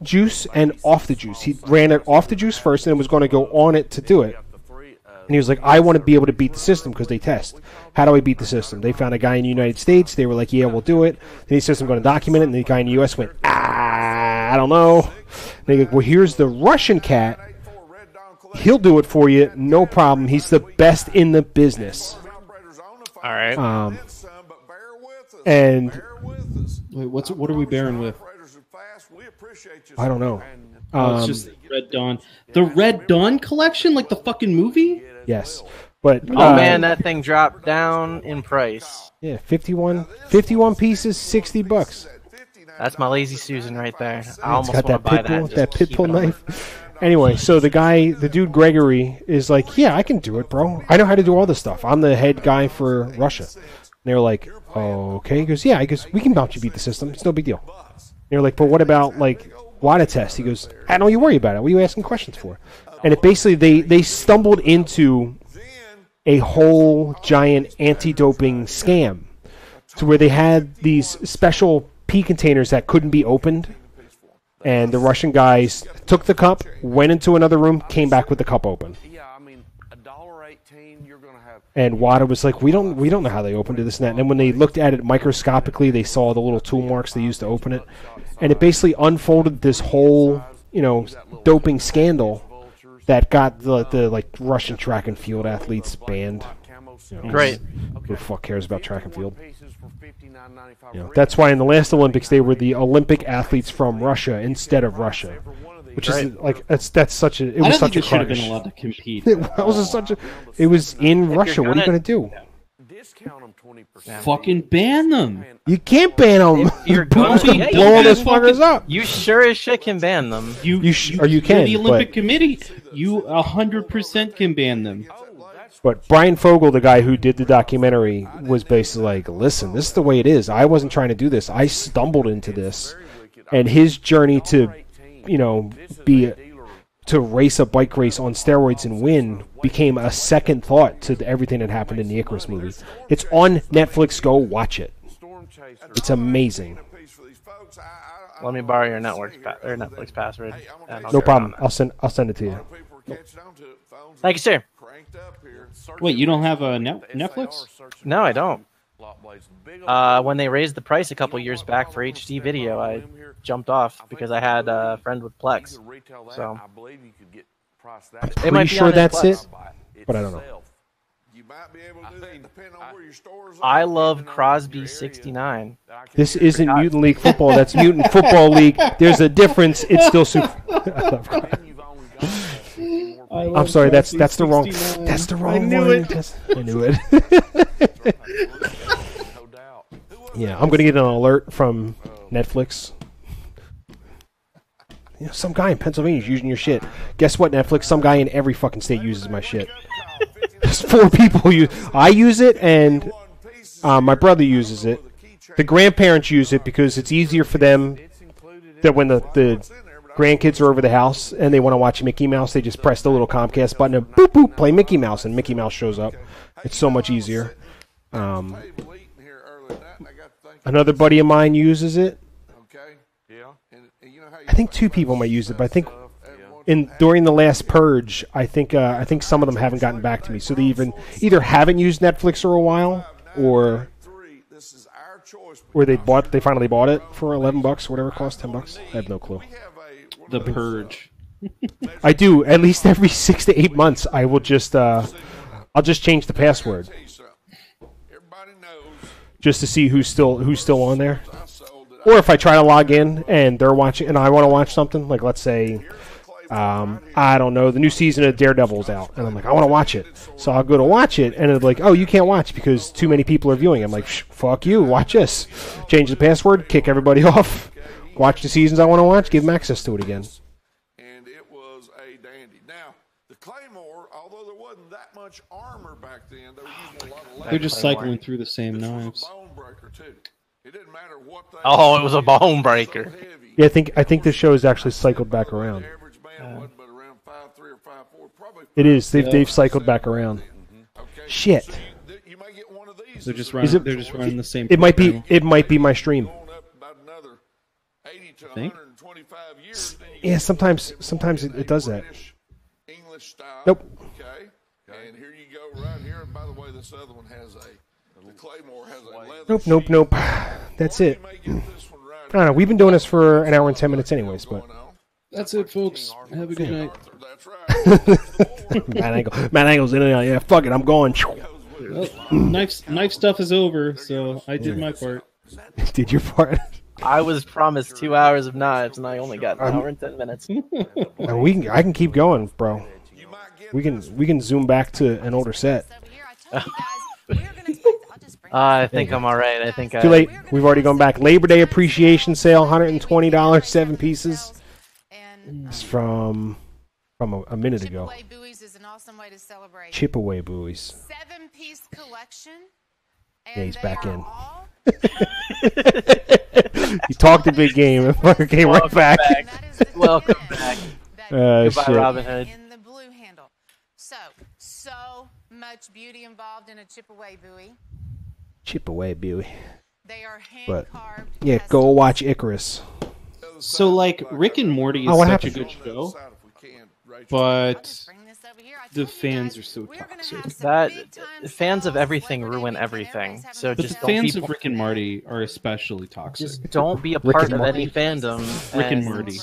[SPEAKER 3] juice and off the juice. He ran it off the juice first and then was going to go on it to do it. And he was like, I want to be able to beat the system because they test. How do I beat the system? They found a guy in the United States. They were like, yeah, we'll do it. Then he says, I'm going to document it. And the guy in the U.S. went, I don't know. And they go, well, here's the Russian cat. He'll do it for you. No problem. He's the best in the business.
[SPEAKER 1] All right.
[SPEAKER 3] And
[SPEAKER 4] Wait, what are we bearing with?
[SPEAKER 3] I don't know.
[SPEAKER 4] It's just Red Dawn. The Red Dawn collection, like the fucking movie?
[SPEAKER 3] Yes. But
[SPEAKER 1] Oh man, that thing dropped down in price.
[SPEAKER 3] yeah, 51 pieces, $60.
[SPEAKER 1] That's my lazy Susan right there. I
[SPEAKER 3] It's
[SPEAKER 1] almost
[SPEAKER 3] got
[SPEAKER 1] want to
[SPEAKER 3] that
[SPEAKER 1] buy
[SPEAKER 3] pit bull,
[SPEAKER 1] that.
[SPEAKER 3] that
[SPEAKER 1] Just
[SPEAKER 3] pit
[SPEAKER 1] keep
[SPEAKER 3] bull
[SPEAKER 1] it on my-
[SPEAKER 3] knife. Anyway, so the dude Gregory is like, yeah, I can do it, bro. I know how to do all this stuff. I'm the head guy for Russia. And they're like, oh, okay. He goes, yeah. He goes, we can help you beat the system. It's no big deal. And they're like, but what about like WADA test? He goes, I don't you worry about it. What are you asking questions for? And it basically they stumbled into a whole giant anti-doping scam, to where they had these special pee containers that couldn't be opened. And the Russian guys took the cup, went into another room, came back with the cup open.
[SPEAKER 6] Yeah, I mean, $1.18, you're gonna have.
[SPEAKER 3] And WADA was like, we don't know how they opened it, this and that. And then when they looked at it microscopically, they saw the little tool marks they used to open it. And it basically unfolded this whole, doping scandal that got the like Russian track and field athletes banned.
[SPEAKER 1] Great.
[SPEAKER 3] Who the fuck cares about track and field? That's why in the last Olympics they were the Olympic athletes from Russia instead of Russia, which is like that's such a it
[SPEAKER 4] I
[SPEAKER 3] was
[SPEAKER 4] don't
[SPEAKER 3] such
[SPEAKER 4] think
[SPEAKER 3] a
[SPEAKER 4] they should have
[SPEAKER 3] crush.
[SPEAKER 4] been allowed to compete.
[SPEAKER 3] It was in Russia. What are you
[SPEAKER 1] gonna-
[SPEAKER 3] gonna do?
[SPEAKER 6] Discount them 20%.
[SPEAKER 4] Fucking ban them.
[SPEAKER 3] You can't ban them.
[SPEAKER 1] You're gonna
[SPEAKER 3] Putin's gonna
[SPEAKER 1] be-
[SPEAKER 3] blow all those
[SPEAKER 4] fucking-
[SPEAKER 3] fuckers up.
[SPEAKER 1] You sure as shit can ban them.
[SPEAKER 3] You can,
[SPEAKER 4] You're the Olympic
[SPEAKER 3] but-
[SPEAKER 4] Committee. You 100% can ban them.
[SPEAKER 3] But Brian Fogel, the guy who did the documentary, was basically like, listen, this is the way it is. I wasn't trying to do this. I stumbled into this. And his journey to, to race a bike race on steroids and win became a second thought to everything that happened in the Icarus movie. It's on Netflix. Go watch it. It's amazing.
[SPEAKER 1] Let me borrow your Netflix password. and I'll
[SPEAKER 3] No
[SPEAKER 1] get
[SPEAKER 3] problem.
[SPEAKER 1] on it.
[SPEAKER 3] I'll send it to you.
[SPEAKER 1] Thank you, sir.
[SPEAKER 4] Wait, you don't have a Netflix?
[SPEAKER 1] No, I don't. When they raised the price a couple years back for HD video, I jumped off because I had a friend with Plex. So
[SPEAKER 3] I'm
[SPEAKER 1] It might
[SPEAKER 3] pretty
[SPEAKER 1] be
[SPEAKER 3] sure
[SPEAKER 1] on
[SPEAKER 3] that's
[SPEAKER 1] Netflix.
[SPEAKER 3] it, but I don't know.
[SPEAKER 5] might be able to do that depending on where your stores are.
[SPEAKER 1] I love Crosby 69.
[SPEAKER 3] This isn't Mutant League Football. That's Mutant Football League. There's a difference. It's still super. I love Crosby. I'm sorry. That's the wrong. That's the wrong one. I knew it. Yeah, I'm gonna get an alert from Netflix. You know, some guy in Pennsylvania is using your shit. Guess what, Netflix? Some guy in every fucking state uses my shit. There's 4 people use. I use it, and my brother uses it. The grandparents use it because it's easier for them. That when the grandkids are over the house and they want to watch Mickey Mouse, they just press the little Comcast button and boop boop play Mickey Mouse, and Mickey Mouse shows up. It's so much easier. Another buddy of mine uses it. I think 2 people might use it, but I think during the last purge, I think some of them haven't gotten back to me. So they either haven't used Netflix for a while, or they finally bought it for $11, whatever it costs, $10. I have no clue.
[SPEAKER 4] The purge.
[SPEAKER 3] I do at least every 6 to 8 months. I will just I'll just change the password just to see who's still on there. Or if I try to log in and they're watching and I want to watch something, like let's say, I don't know, the new season of Daredevil's out, and I'm like, I want to watch it. So I'll go to watch it, and it's like, oh, you can't watch because too many people are viewing. I'm like, fuck you, watch this. Change the password, kick everybody off, watch the seasons I want to watch, give them access to it again.
[SPEAKER 5] And it was a dandy. Now, the Claymore, although there wasn't that much armor back then, they were using a lot of lead.
[SPEAKER 4] They're just cycling through the same knives.
[SPEAKER 5] Bone breaker too. It didn't matter what they
[SPEAKER 1] Oh, it was a bone breaker.
[SPEAKER 3] Yeah, I think this show is actually cycled back around. It is. They've cycled back around. Shit.
[SPEAKER 4] They're just running the same.
[SPEAKER 3] It might be my stream.
[SPEAKER 4] Think?
[SPEAKER 3] Yeah, sometimes it does that. Nope.
[SPEAKER 5] Okay. And here you go right here. And by the way, this other one has the Claymore has a leather.
[SPEAKER 3] Nope. That's it. I don't know. We've been doing this for an hour and 10 minutes anyways, but
[SPEAKER 4] that's it, folks. Have a good night.
[SPEAKER 5] That's right.
[SPEAKER 3] Matt Angle's in and out. Yeah, fuck it. I'm going.
[SPEAKER 4] Well, knife stuff is over, so I did my part.
[SPEAKER 3] Did your part?
[SPEAKER 1] I was promised 2 hours of knives, and I only got an hour and 10 minutes.
[SPEAKER 3] I can keep going, bro. We can zoom back to an older set.
[SPEAKER 1] I think I'm all right.
[SPEAKER 3] Too late. We've already gone back. Labor Day appreciation sale, $120, 7 pieces. It's from a minute ago. Chip away buoys.
[SPEAKER 7] 7-piece collection.
[SPEAKER 3] Yeah, he's back in. He talked a big game and came right back.
[SPEAKER 1] Welcome back. Goodbye,
[SPEAKER 3] Shit.
[SPEAKER 1] Robin Hood.
[SPEAKER 7] In the blue handle. So much beauty involved in a chip away buoy.
[SPEAKER 3] Chip away buoy.
[SPEAKER 7] They are hand
[SPEAKER 3] But
[SPEAKER 7] carved.
[SPEAKER 3] yeah, go watch Icarus.
[SPEAKER 4] So, like, Rick and Morty is
[SPEAKER 3] what
[SPEAKER 4] such
[SPEAKER 3] happened?
[SPEAKER 4] a good show, but the fans are so toxic.
[SPEAKER 1] Fans of everything ruin everything. So
[SPEAKER 4] But
[SPEAKER 1] just
[SPEAKER 4] the
[SPEAKER 1] don't
[SPEAKER 4] fans
[SPEAKER 1] be,
[SPEAKER 4] of Rick and Morty are especially toxic.
[SPEAKER 1] just don't be a
[SPEAKER 3] Rick
[SPEAKER 1] part
[SPEAKER 3] and
[SPEAKER 1] of
[SPEAKER 3] Morty.
[SPEAKER 1] any fandom.
[SPEAKER 4] Rick and Morty.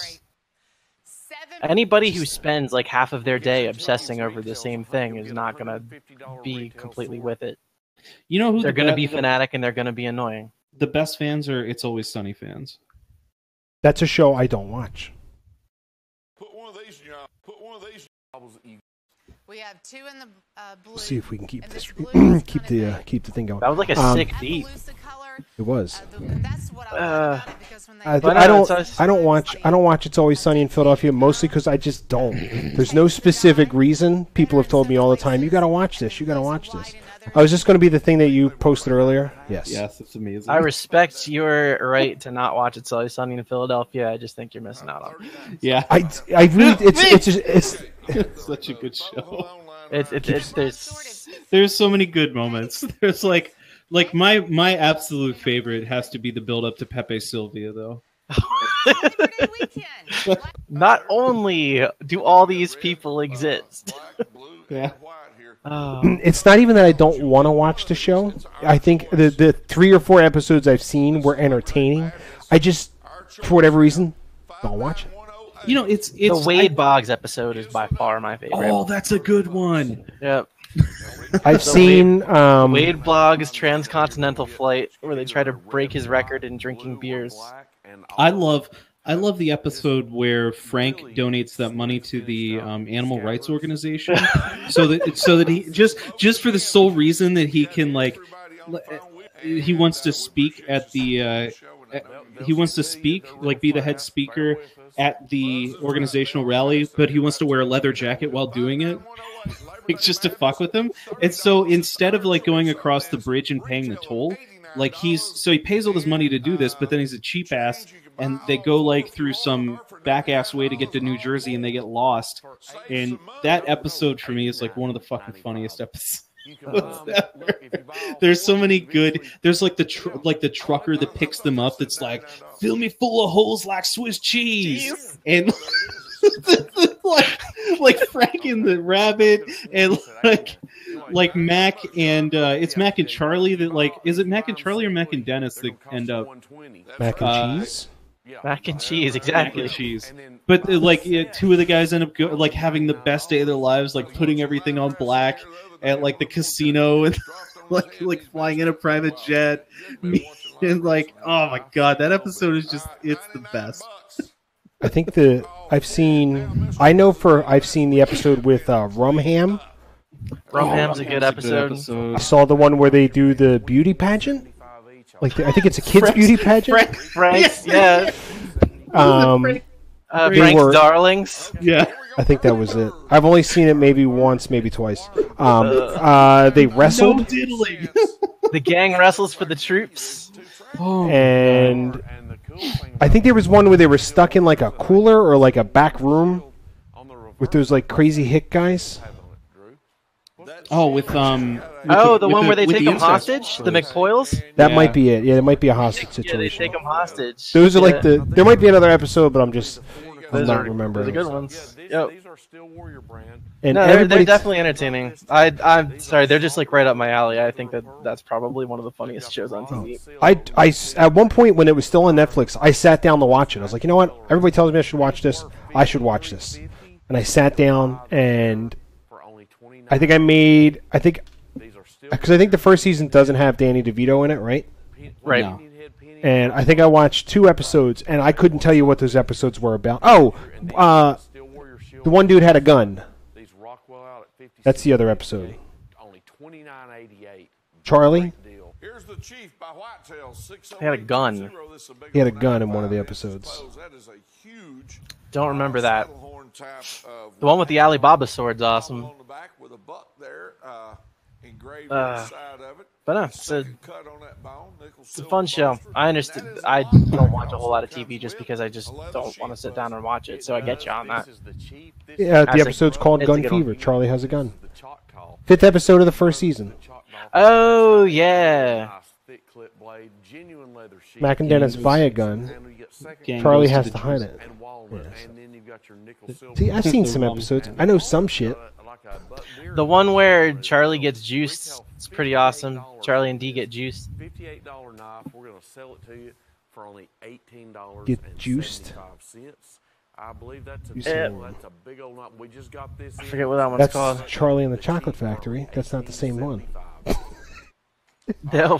[SPEAKER 1] Anybody who spends like half of their day obsessing over the same thing is not going to be completely with it.
[SPEAKER 4] You know who
[SPEAKER 1] They're going to be fanatic and they're going to be annoying.
[SPEAKER 4] The best fans are It's Always Sunny fans.
[SPEAKER 3] That's a show I don't watch.
[SPEAKER 5] Put one of these in your eye. Put one of these.
[SPEAKER 7] We have 2 in the blue.
[SPEAKER 3] Let's see if we can keep
[SPEAKER 7] and
[SPEAKER 3] this
[SPEAKER 7] blue is
[SPEAKER 3] keep
[SPEAKER 7] gonna
[SPEAKER 3] the thing going.
[SPEAKER 1] That was like a sick beat.
[SPEAKER 3] It was.
[SPEAKER 7] That's what I like about it because when they
[SPEAKER 3] I don't watch It's Always Sunny in Philadelphia, mostly because I just don't. There's no specific reason. People have told me all the time, you got to watch this. You got to watch this. I was just going to be the thing that you posted earlier. Yes.
[SPEAKER 4] Yes, it's amazing.
[SPEAKER 1] I respect your right to not watch It's Always Sunny in Philadelphia. I just think you're missing out on it.
[SPEAKER 4] Yeah,
[SPEAKER 3] I really it's
[SPEAKER 4] it's such a good show.
[SPEAKER 1] There's
[SPEAKER 4] so many good moments. There's like my absolute favorite has to be the build up to Pepe Sylvia though.
[SPEAKER 1] Not only do all these people exist.
[SPEAKER 4] Yeah.
[SPEAKER 3] it's not even that I don't want to watch the show. I think the 3 or 4 episodes I've seen were entertaining. I just, for whatever reason, don't watch it.
[SPEAKER 4] You know, it's
[SPEAKER 1] the Wade Boggs episode is by far my favorite.
[SPEAKER 4] Oh, that's a good one.
[SPEAKER 1] Yep.
[SPEAKER 3] I've seen
[SPEAKER 1] Wade Blogg's transcontinental flight, where they try to break his record in drinking beers.
[SPEAKER 4] I love the episode where Frank donates that money to the animal rights organization, so that he just for the sole reason that he can he wants to speak at the be the head speaker at the organizational rally, but he wants to wear a leather jacket while doing it. Just to fuck with him. And so instead of going across the bridge and paying the toll, he pays all this money to do this, but then he's a cheap ass, and they go through some back ass way to get to New Jersey, and they get lost. And that episode for me is one of the fucking funniest episodes. There's so many good. There's the trucker that picks them up. That's fill me full of holes like Swiss cheese, and Frank and the rabbit, and Mac and it's Mac and Charlie that is it Mac and Charlie or Mac and Dennis that end up
[SPEAKER 3] mac and cheese?
[SPEAKER 1] Mac and cheese, exactly.
[SPEAKER 4] Mac and cheese. But two of the guys end up having the best day of their lives, putting everything on black at the casino, and flying in a private jet, and oh my god, that episode is it's the best.
[SPEAKER 3] I think I've seen the episode with Rumham.
[SPEAKER 1] Rumham's a good episode.
[SPEAKER 3] I saw the one where they do the beauty pageant. I think it's a kids' beauty pageant.
[SPEAKER 1] Frank's, yeah.
[SPEAKER 3] Frank's
[SPEAKER 1] Darlings.
[SPEAKER 4] Yeah.
[SPEAKER 3] I think that was it. I've only seen it maybe once, maybe twice. They wrestled.
[SPEAKER 4] No diddling.
[SPEAKER 1] The gang wrestles for the troops.
[SPEAKER 3] And I think there was one where they were stuck in a cooler or a back room with those crazy hick guys.
[SPEAKER 4] Oh, with
[SPEAKER 1] the one where they take them hostage, the McPoyles.
[SPEAKER 3] That might be it. Yeah, it might be a hostage situation.
[SPEAKER 1] Yeah, they take them hostage.
[SPEAKER 3] Those are there might be another episode, but I'm not remembering.
[SPEAKER 1] Those are good ones. Yep.
[SPEAKER 6] These are still Warrior brand.
[SPEAKER 3] And
[SPEAKER 1] they're definitely entertaining. I'm sorry, they're just right up my alley. I think that's probably one of the funniest shows on TV.
[SPEAKER 3] I at one point when it was still on Netflix, I sat down to watch it. I was like, you know what? Everybody tells me I should watch this. I should watch this. And I sat down, and I think because I think the first season doesn't have Danny DeVito in it, right?
[SPEAKER 1] Right.
[SPEAKER 4] No.
[SPEAKER 3] And I think I watched 2 episodes, and I couldn't tell you what those episodes were about. The one dude had a gun. That's the other episode. Charlie?
[SPEAKER 1] He had a gun.
[SPEAKER 3] He had a gun in one of the episodes.
[SPEAKER 1] Don't remember that. The one with the Alibaba sword's awesome. But no, it's a fun show. I understand. I don't watch a whole lot of TV just because I just don't want to sit down and watch it. So I get you on that.
[SPEAKER 3] Yeah, the episode's called Gun Fever. Charlie has a gun. 5th episode of the first season.
[SPEAKER 1] Oh yeah.
[SPEAKER 3] Mac and Dennis buy a gun. Charlie has to hide it. Yeah. See, I've seen some episodes. I know some shit.
[SPEAKER 1] The one where Charlie gets juiced, it's pretty awesome. Charlie and Dee get juiced.
[SPEAKER 6] $58 knife. We're going to sell it to you for only $18.
[SPEAKER 3] Get juiced?
[SPEAKER 6] I believe that's a big old knife. We just got this.
[SPEAKER 1] I forget what that one's called.
[SPEAKER 3] That's Charlie and the Chocolate Factory. That's not the same one.
[SPEAKER 1] No.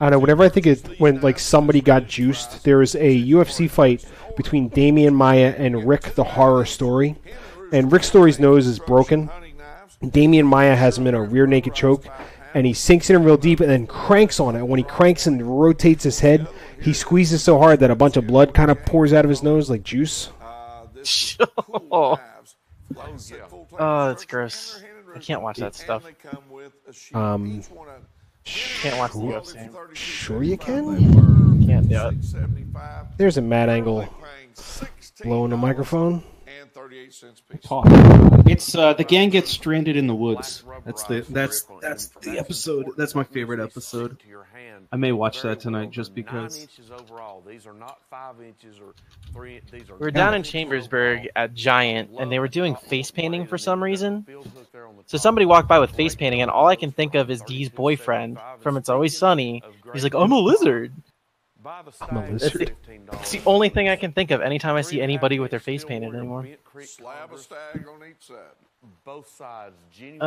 [SPEAKER 3] I don't know. Whenever I think of when somebody got juiced, there was a UFC fight between Damian Maya and Rick the Horror Story, and Rick Story's nose is broken. Damian Maya has him in a rear naked choke, and he sinks in real deep and then cranks on it. When he cranks and rotates his head, he squeezes so hard that a bunch of blood kind of pours out of his nose like juice.
[SPEAKER 1] Oh, that's gross. I can't watch that stuff. Can't watch the UFC.
[SPEAKER 3] Sure you can?
[SPEAKER 1] Can't do it.
[SPEAKER 3] There's a mad angle blowing the microphone.
[SPEAKER 4] It's the gang gets stranded in the woods. That's the episode. That's my favorite episode. I may watch that tonight just because.
[SPEAKER 1] We were down in Chambersburg at Giant, and they were doing face painting for some reason. So somebody walked by with face painting, and all I can think of is Dee's boyfriend from It's Always Sunny. He's like, "I'm a lizard."
[SPEAKER 6] Buy the
[SPEAKER 3] I'm a
[SPEAKER 6] stag
[SPEAKER 3] lizard.
[SPEAKER 6] for $15.
[SPEAKER 1] It's the only thing I can think of anytime I see anybody with their face painted anymore.
[SPEAKER 5] Slab of stag on each side.
[SPEAKER 6] Both sides, genuine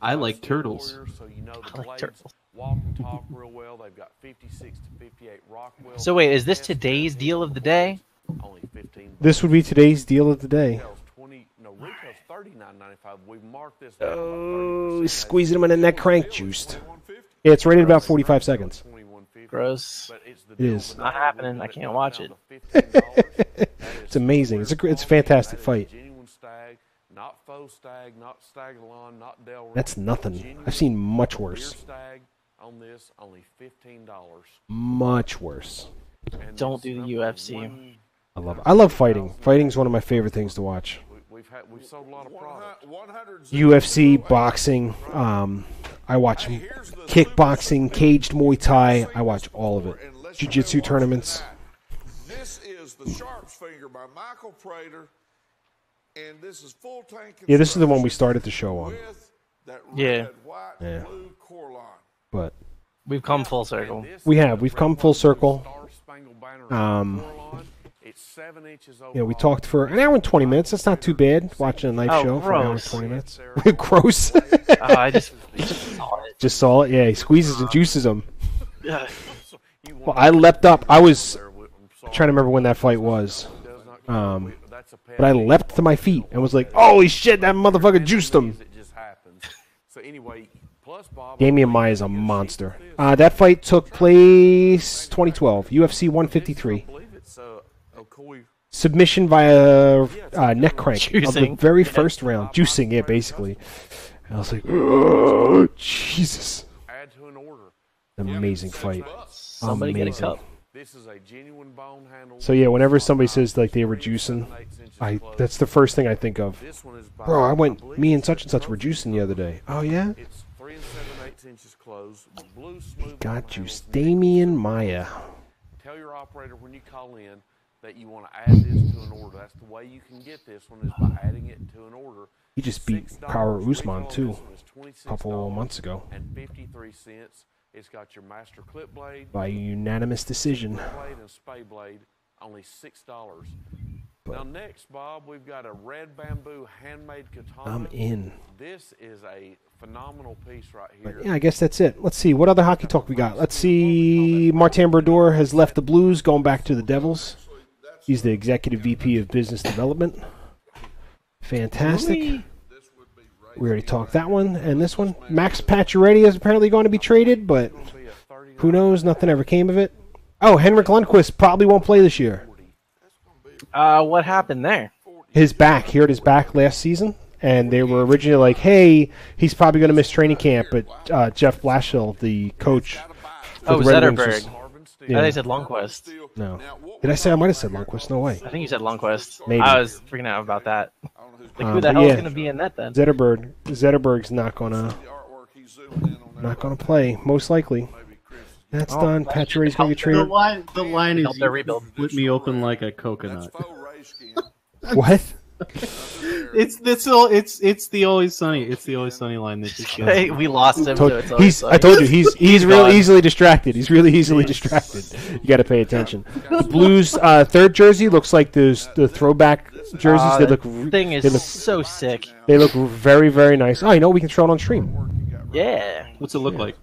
[SPEAKER 4] I like turtles.
[SPEAKER 6] so you know the
[SPEAKER 1] I like
[SPEAKER 6] blades
[SPEAKER 1] turtles.
[SPEAKER 6] walk and talk real well. They've got 56 to 58 Rockwell.
[SPEAKER 1] So wait, is this today's deal of the day?
[SPEAKER 6] Only 15.
[SPEAKER 3] This would be today's deal of the day.
[SPEAKER 6] Retail's 20. No, retail's $39.95. We've marked this.
[SPEAKER 3] Oh, he's squeezing him in the neck crank juiced. Yeah, it's rated about 45 seconds.
[SPEAKER 1] Gross.
[SPEAKER 3] It is.
[SPEAKER 1] Not happening. I can't watch it.
[SPEAKER 3] It's amazing. It's a fantastic fight.
[SPEAKER 6] Genuine stag, not faux stag, not stag-alon, not Delray.
[SPEAKER 3] That's nothing. I've seen much worse.
[SPEAKER 6] Stag on this, only $15.
[SPEAKER 3] Much worse.
[SPEAKER 6] And
[SPEAKER 1] Don't
[SPEAKER 6] this
[SPEAKER 1] do the
[SPEAKER 6] number
[SPEAKER 1] UFC.
[SPEAKER 6] one-
[SPEAKER 3] I love fighting. Fighting's one of my favorite things to watch.
[SPEAKER 6] We've sold a lot of product.
[SPEAKER 5] 100
[SPEAKER 3] UFC, boxing. I watch kickboxing, caged Muay Thai. I watch all of it. Jiu-jitsu tournaments.
[SPEAKER 5] This is the Sharp's Finger by Michael Prater, and this is full tank.
[SPEAKER 3] Yeah, this is the one we started the show on.
[SPEAKER 5] With that
[SPEAKER 1] Yeah.
[SPEAKER 5] red, white,
[SPEAKER 3] Yeah.
[SPEAKER 5] blue core line.
[SPEAKER 3] But
[SPEAKER 1] We've come full circle.
[SPEAKER 3] we've come full circle.
[SPEAKER 6] It's 7 inches
[SPEAKER 3] You know, we talked for an hour and 20 minutes. That's not too bad. Watching a knife
[SPEAKER 1] Oh,
[SPEAKER 3] show for an hour and
[SPEAKER 1] gross.
[SPEAKER 3] 20 minutes. Gross.
[SPEAKER 1] I just saw it.
[SPEAKER 3] Just saw it. Yeah, he squeezes and juices them.
[SPEAKER 1] Ugh.
[SPEAKER 3] Well, I leapt up. I was trying to remember when that fight was. But I leapt to my feet and was like, holy shit, that motherfucker juiced him.
[SPEAKER 6] It just happens. So anyway, plus Bob.
[SPEAKER 3] Damian Maia is a monster. That fight took place 2012, UFC 153.
[SPEAKER 6] I believe it's Okoye.
[SPEAKER 3] Submission via neck crank of the
[SPEAKER 1] Juicing.
[SPEAKER 3] very first round. Juicing, yeah, basically. And I was like, oh, Jesus.
[SPEAKER 6] Add to an order.
[SPEAKER 3] Amazing fight.
[SPEAKER 1] Somebody get a
[SPEAKER 3] Amazing.
[SPEAKER 1] cup.
[SPEAKER 6] This is a genuine bone handle.
[SPEAKER 3] So, yeah, whenever somebody says like they were juicing, that's the first thing I think of.
[SPEAKER 6] This one is by,
[SPEAKER 3] Bro,
[SPEAKER 6] believe
[SPEAKER 3] me and
[SPEAKER 6] it's
[SPEAKER 3] such and such were juicing the other day. Oh, yeah?
[SPEAKER 6] It's 3 7/8 inches closed. Blue smooth.
[SPEAKER 3] Got
[SPEAKER 6] bone
[SPEAKER 3] juice.
[SPEAKER 6] handles.
[SPEAKER 3] Damian Maia.
[SPEAKER 6] Tell your operator when you call in that you want to add this to an order. That's the way you can get this one is by adding it to an order.
[SPEAKER 3] He just beat
[SPEAKER 6] $6.
[SPEAKER 3] Power Usman,
[SPEAKER 6] Retail
[SPEAKER 3] too,
[SPEAKER 6] this one is
[SPEAKER 3] a couple
[SPEAKER 6] $26
[SPEAKER 3] months ago.
[SPEAKER 6] and 53 cents. It's got your master clip blade,
[SPEAKER 3] By unanimous decision.
[SPEAKER 6] blade and spay blade, only $6. Now next, Bob, we've got a red bamboo handmade katana.
[SPEAKER 3] I'm in.
[SPEAKER 6] This is a phenomenal piece right
[SPEAKER 3] But
[SPEAKER 6] here.
[SPEAKER 3] yeah, I guess that's it. Let's see. What other hockey talk we got? Let's see. Martin Brodeur has left the Blues, going back to the Devils. He's the executive VP of Business Development. Fantastic. We already talked that one and this one. Max Pacioretty is apparently going to be traded, but who knows? Nothing ever came of it. Oh, Henrik Lundqvist probably won't play this year.
[SPEAKER 1] What happened there?
[SPEAKER 3] His back. He hurt his back last season, and they were originally like, hey, he's probably going to miss training camp, but Jeff Blashill, the coach for
[SPEAKER 1] Oh,
[SPEAKER 3] the Red Wings,
[SPEAKER 1] Zetterberg.
[SPEAKER 3] was-
[SPEAKER 1] I think said Longquest.
[SPEAKER 3] No. Did I say I might have said Lundqvist? No way.
[SPEAKER 1] I think you said Longquest.
[SPEAKER 3] Maybe.
[SPEAKER 1] I was freaking out about that. Like, who the
[SPEAKER 3] but
[SPEAKER 1] hell is
[SPEAKER 3] yeah.
[SPEAKER 1] going to be in that then?
[SPEAKER 3] Zetterberg's not gonna play, most likely. That's done. Pacioretty's gonna get
[SPEAKER 4] The
[SPEAKER 3] traded.
[SPEAKER 4] line is
[SPEAKER 1] Help their rebuild.
[SPEAKER 4] split me open like a coconut.
[SPEAKER 3] What?
[SPEAKER 4] It's the always sunny line that just goes.
[SPEAKER 1] Hey, we lost him. So it's always
[SPEAKER 3] I told you he's real
[SPEAKER 1] gone.
[SPEAKER 3] easily distracted. He's really easily distracted. You got to pay attention. The Blues third jersey looks like the throwback jerseys. They look
[SPEAKER 1] thing is
[SPEAKER 3] they look
[SPEAKER 1] so sick.
[SPEAKER 3] they look very, very nice. Oh, you know what? We can throw it on stream.
[SPEAKER 1] Yeah.
[SPEAKER 4] What's it look like?